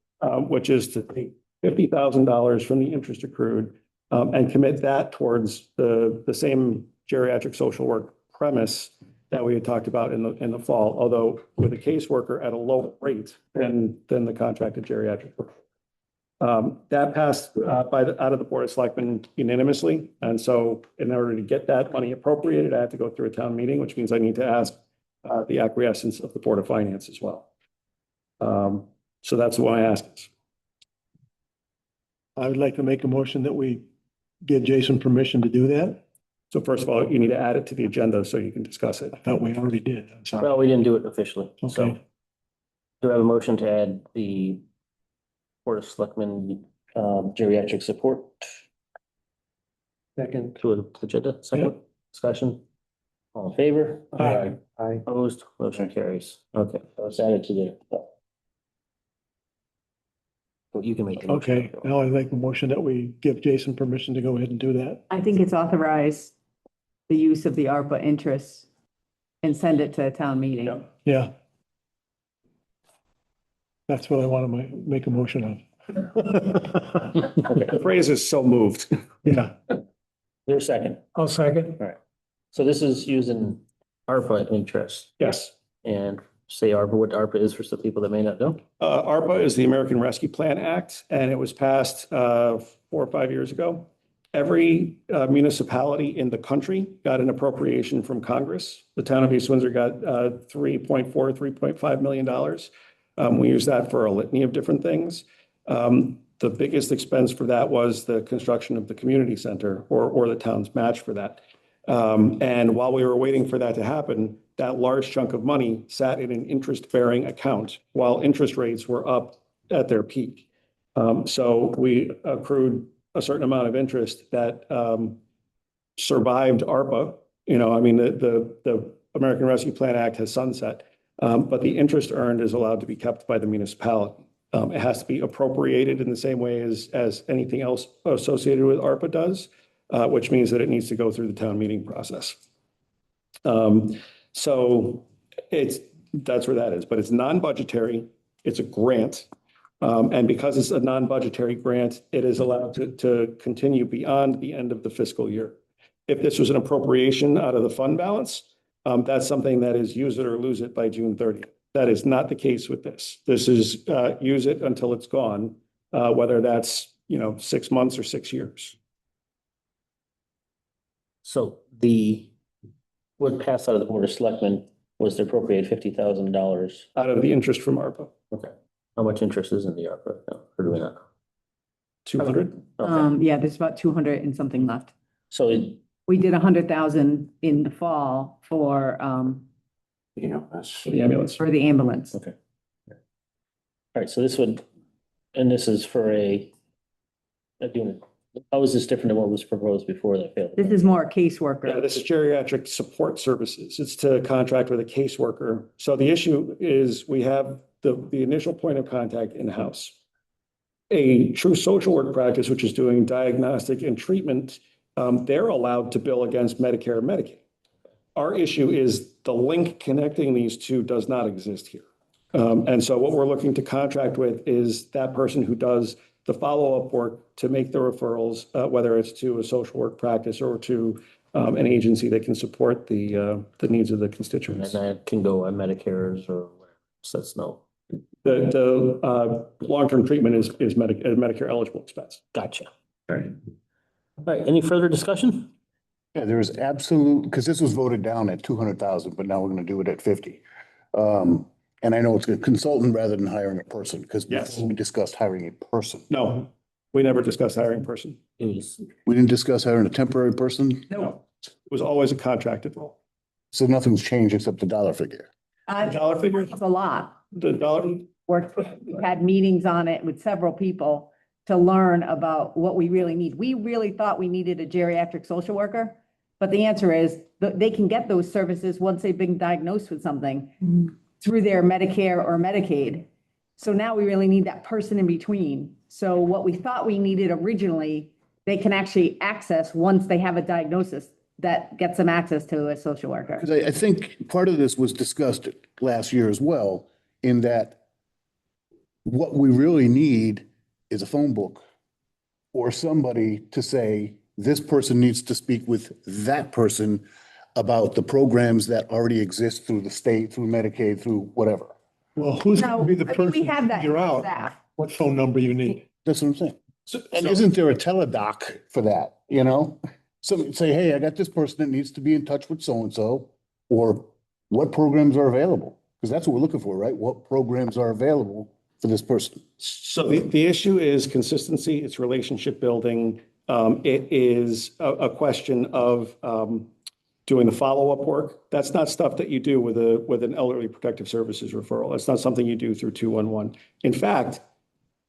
[SPEAKER 2] which is to take $50,000 from the interest accrued and commit that towards the same geriatric social work premise that we had talked about in the fall, although with a caseworker at a lower rate than the contracted geriatric. That passed out of the Board of Selectmen unanimously. And so in order to get that money appropriated, I have to go through a town meeting, which means I need to ask the acquiescence of the Board of Finance as well. So that's why I asked.
[SPEAKER 9] I would like to make a motion that we give Jason permission to do that.
[SPEAKER 2] So first of all, you need to add it to the agenda so you can discuss it.
[SPEAKER 9] I thought we already did. I'm sorry.
[SPEAKER 1] Well, we didn't do it officially, so.
[SPEAKER 9] Okay.
[SPEAKER 1] Do I have a motion to add the Board of Selectmen geriatric support?
[SPEAKER 8] Second.
[SPEAKER 1] To the agenda, second discussion? All in favor?
[SPEAKER 9] Aye.
[SPEAKER 8] Aye.
[SPEAKER 1] Opposed, motion carries. Okay, so it's added to the. Well, you can make. the motion.
[SPEAKER 9] Okay, now I make a motion that we give Jason permission to go ahead and do that.
[SPEAKER 3] I think it's authorized the use of the ARPA interest and send it to a town meeting.
[SPEAKER 2] Yeah.
[SPEAKER 9] Yeah. That's what I want to make a motion on.
[SPEAKER 2] Okay, the phrase is so moved.
[SPEAKER 9] Yeah.
[SPEAKER 1] There's a second.
[SPEAKER 9] I'll second.
[SPEAKER 1] So this is using ARPA interest
[SPEAKER 2] Yes.
[SPEAKER 1] and say ARPA, what ARPA is for some people that may not know.
[SPEAKER 2] ARPA is the American Rescue Plan Act, and it was passed 4 or 5 years ago. Every municipality in the country got an appropriation from Congress. The town of East Windsor got $3.5 million. We use that for a litany of different things. The biggest expense for that was the construction of the community center or the town's match for that. And while we were waiting for that to happen, that large chunk of money sat in an interest-bearing account while interest rates were up at their peak. So we accrued a certain amount of interest that survived ARPA. You know, I mean, the American Rescue Plan Act has sunset, but the interest earned is allowed to be kept by the municipality. It has to be appropriated in the same way as anything else associated with ARPA does, which means that it needs to go through the town meeting process. So that's where that is, but it's non-budgetary. It's a grant. And because it's a non-budgetary grant, it is allowed to continue beyond the end of the fiscal year. If this was an appropriation out of the fund balance, that's something that is use it or lose it by June 30th. That is not the case with this. This is use it until it's gone, whether that's, 6 months or 6 years.
[SPEAKER 1] So what passed out of the Board of Selectmen was to appropriate $50,000.
[SPEAKER 2] Out of the interest from ARPA,
[SPEAKER 1] Okay. How much interest is in the ARPA? No, or do we not?
[SPEAKER 2] 200.
[SPEAKER 1] Okay.
[SPEAKER 3] Yeah, there's about 200 and something left.
[SPEAKER 1] So
[SPEAKER 3] We did 100,000 in the fall for,
[SPEAKER 2] For the ambulance.
[SPEAKER 3] for the ambulance.
[SPEAKER 1] okay. All right, so this is for how is this different than what was proposed before that failed?
[SPEAKER 3] This is more a
[SPEAKER 2] Yeah,
[SPEAKER 3] caseworker.
[SPEAKER 2] this is geriatric support services. It's to contract with a caseworker. So the issue is we have the initial point of contact in-house. A true social work practice, which is doing diagnostic and treatment, they're allowed to bill against Medicare and Medicaid. Our issue is the link connecting these two does not exist here. And so what we're looking to contract with is that person who does the follow-up work to make the referrals, whether it's to a social work practice or to an agency that can support the needs of the
[SPEAKER 1] And
[SPEAKER 2] constituents.
[SPEAKER 1] that can go on Medicare's or whatever. So that's no.
[SPEAKER 2] The long-term treatment is Medicare eligible expense.
[SPEAKER 1] Gotcha. All right. All right, any further discussion?
[SPEAKER 10] Yeah, there's absolute, because this was voted down at 200,000, but now we're gonna do it at 50. And I know it's a consultant rather than hiring a person, because
[SPEAKER 2] Yes.
[SPEAKER 10] we discussed hiring a person.
[SPEAKER 2] No, we never discussed hiring a person.
[SPEAKER 1] It was,
[SPEAKER 10] We didn't discuss hiring a temporary person,
[SPEAKER 2] No, it was always a contracted role.
[SPEAKER 10] so nothing's changed except the dollar figure.
[SPEAKER 2] The dollar figure,
[SPEAKER 3] It's a lot.
[SPEAKER 2] the dollar,
[SPEAKER 3] We had meetings on it with several people to learn about what we really need. We really thought we needed a geriatric social worker, but the answer is they can get those services once they've been diagnosed with something through their Medicare or Medicaid. So now we really need that person in between. So what we thought we needed originally, they can actually access once they have a diagnosis that gets them access to a social worker.
[SPEAKER 10] Because I think part of this was discussed last year as well, in that what we really need is a phone book or somebody to say, this person needs to speak with that person about the programs that already exist through the state, through Medicaid, through whatever.
[SPEAKER 9] Well, who's
[SPEAKER 3] No,
[SPEAKER 9] gonna be the
[SPEAKER 3] I mean,
[SPEAKER 9] person
[SPEAKER 3] we
[SPEAKER 9] to
[SPEAKER 3] have that
[SPEAKER 9] figure out
[SPEAKER 3] staff.
[SPEAKER 9] what phone number you need?
[SPEAKER 10] That's what I'm saying. And
[SPEAKER 2] so-
[SPEAKER 10] isn't there a teledoc for that, you know? So say, hey, I got this person that needs to be in touch with so-and-so, or what programs are available? Because that's what we're looking for, right? What programs are available for this person?
[SPEAKER 2] So the issue is consistency, it's relationship building. It is a question of doing the follow-up work. That's not stuff that you do with an elderly protective services referral. That's not something you do through 211. In fact,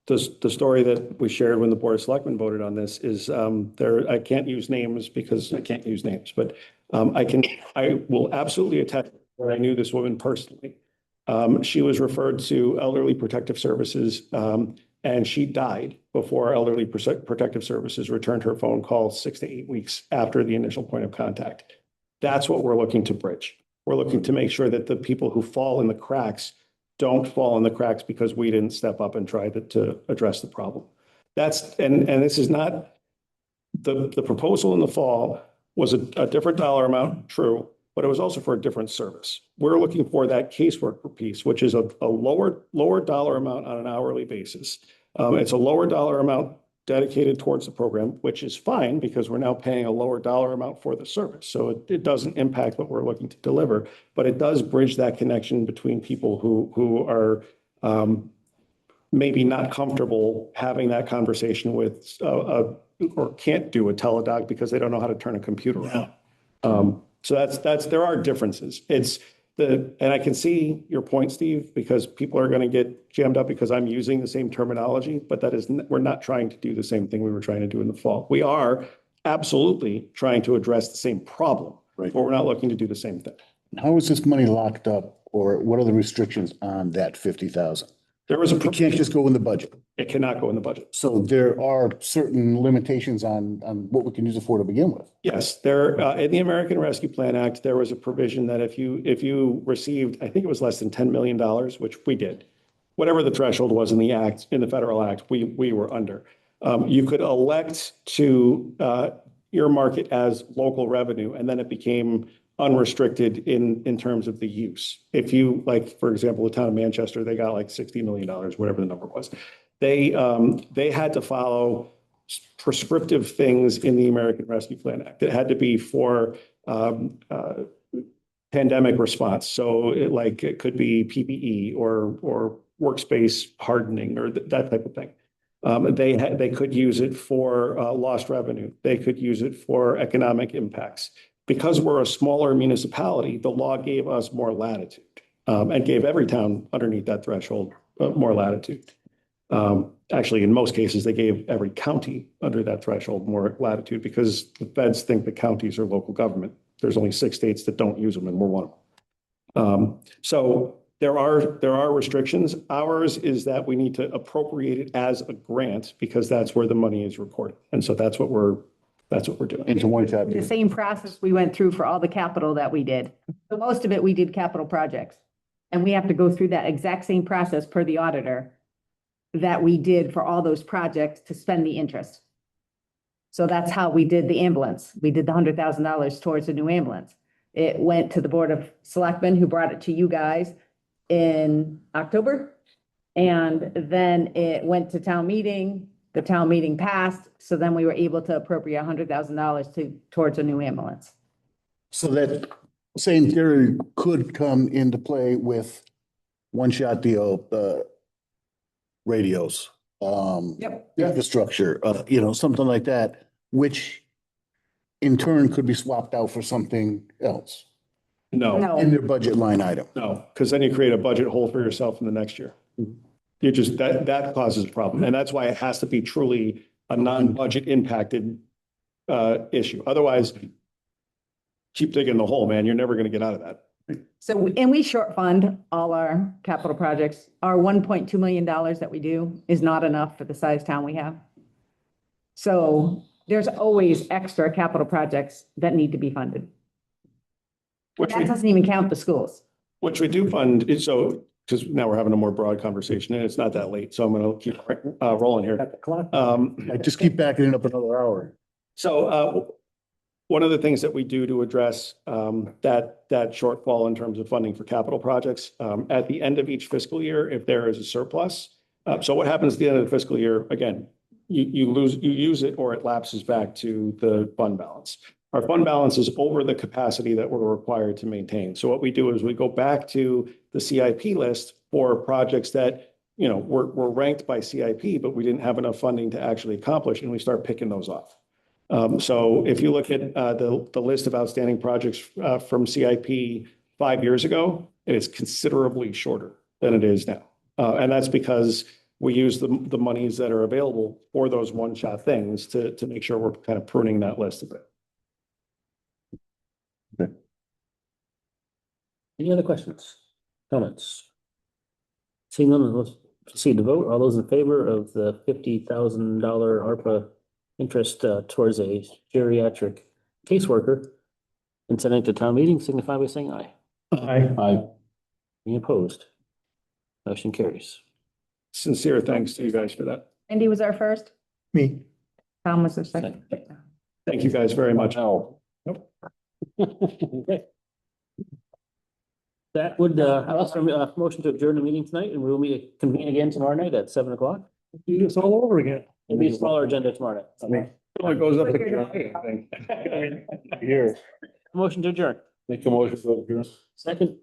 [SPEAKER 2] the story that we shared when the Board of Selectmen voted on this is I can't use names because I can't use names, but I will absolutely attest that I knew this woman personally. She was referred to Elderly Protective Services, and she died before Elderly Protective Services returned her phone call 6 to 8 weeks after the initial point of contact. That's what we're looking to bridge. We're looking to make sure that the people who fall in the cracks don't fall in the cracks because we didn't step up and try to address the problem. And this is not, the proposal in the fall was a different dollar amount, true, but it was also for a different service. We're looking for that casework piece, which is a lower dollar amount on an hourly basis. It's a lower dollar amount dedicated towards the program, which is fine because we're now paying a lower dollar amount for the service. So it doesn't impact what we're looking to deliver, but it does bridge that connection between people who are maybe not comfortable having that conversation with or can't do a teledoc because they don't know how to turn a computer on. So there are differences. And I can see your point, Steve, because people are going to get jammed up because I'm using the same terminology, but we're not trying to do the same thing we were trying to do in the fall. We are absolutely trying to address the same problem,
[SPEAKER 10] Right.
[SPEAKER 2] but we're not looking to do the same thing.
[SPEAKER 10] How is this money locked up, or what are the restrictions on that 50,000?
[SPEAKER 2] There was
[SPEAKER 10] It can't just go in the budget.
[SPEAKER 2] it cannot go in the budget.
[SPEAKER 10] So there are certain limitations on what we can use it for to begin with.
[SPEAKER 2] Yes, in the American Rescue Plan Act, there was a provision that if you received, I think it was less than $10 million, which we did, whatever the threshold was in the federal act, we were under. You could elect to earmark it as local revenue, and then it became unrestricted in terms of the use. If you, like, for example, the town of Manchester, they got like $60 million, whatever the number was. They had to follow prescriptive things in the American Rescue Plan Act. It had to be for pandemic response. So it could be PPE or workspace hardening or that type of thing. They could use it for lost revenue. They could use it for economic impacts. Because we're a smaller municipality, the law gave us more latitude and gave every town underneath that threshold more latitude. Actually, in most cases, they gave every county under that threshold more latitude because the feds think the counties are local government. There's only 6 states that don't use them, and we're one of them. So there are restrictions. Ours is that we need to appropriate it as a grant because that's where the money is recorded. And so that's what we're doing.
[SPEAKER 10] Into one shot.
[SPEAKER 3] The same process we went through for all the capital that we did. So most of it, we did capital projects. And we have to go through that exact same process per the auditor that we did for all those projects to spend the interest. So that's how we did the ambulance. We did the $100,000 towards the new ambulance. It went to the Board of Selectmen, who brought it to you guys in October. And then it went to town meeting. The town meeting passed. So then we were able to appropriate $100,000 towards a new ambulance.
[SPEAKER 10] So that same theory could come into play with one-shot deal, radios,
[SPEAKER 3] Yep.
[SPEAKER 10] infrastructure, something like that, which in turn could be swapped out for something else
[SPEAKER 2] No,
[SPEAKER 10] in their budget line item.
[SPEAKER 2] no, because then you create a budget hole for yourself in the next year. You just, that causes a problem. And that's why it has to be truly a non-budget impacted issue. Otherwise, keep digging the hole, man. You're never going to get out of that.
[SPEAKER 3] So, and we short fund all our capital projects. Our $1.2 million that we do is not enough for the size town we have. So there's always extra capital projects that need to be funded.
[SPEAKER 2] Which
[SPEAKER 3] That
[SPEAKER 2] we,
[SPEAKER 3] doesn't even count the schools.
[SPEAKER 2] which we do fund, so, because now we're having a more broad conversation and it's not that late, so I'm going to keep rolling here.
[SPEAKER 8] At the clock.
[SPEAKER 10] I just keep backing it up another hour.
[SPEAKER 2] So one of the things that we do to address that shortfall in terms of funding for capital projects, at the end of each fiscal year, if there is a surplus, so what happens at the end of the fiscal year, again, you use it or it lapses back to the fund balance. Our fund balance is over the capacity that we're required to maintain. So what we do is we go back to the CIP list for projects that, were ranked by CIP, but we didn't have enough funding to actually accomplish, and we start picking those off. So if you look at the list of outstanding projects from CIP 5 years ago, it's considerably shorter than it is now. And that's because we use the monies that are available for those one-shot things to make sure we're kind of pruning that list a bit.
[SPEAKER 1] Any other questions, comments? Seeing none, let's proceed to vote. All those in favor of the $50,000 ARPA interest towards a geriatric caseworker and sending it to town meeting, signify by saying aye.
[SPEAKER 2] Aye.
[SPEAKER 1] Any opposed? Motion carries.
[SPEAKER 2] Sincere thanks to you guys for that.
[SPEAKER 3] Andy was our first.
[SPEAKER 8] Me.
[SPEAKER 3] Tom was our second.
[SPEAKER 2] Thank you guys very much.
[SPEAKER 1] Okay. That would, I'll ask for a motion to adjourn the meeting tonight, and we'll convene again tomorrow night at 7 o'clock.
[SPEAKER 9] Do this all over again.
[SPEAKER 1] It'll be a smaller agenda tomorrow night.
[SPEAKER 2] It goes up to
[SPEAKER 6] Here,
[SPEAKER 1] Motion to adjourn.
[SPEAKER 6] make a motion to adjourn.
[SPEAKER 1] Second.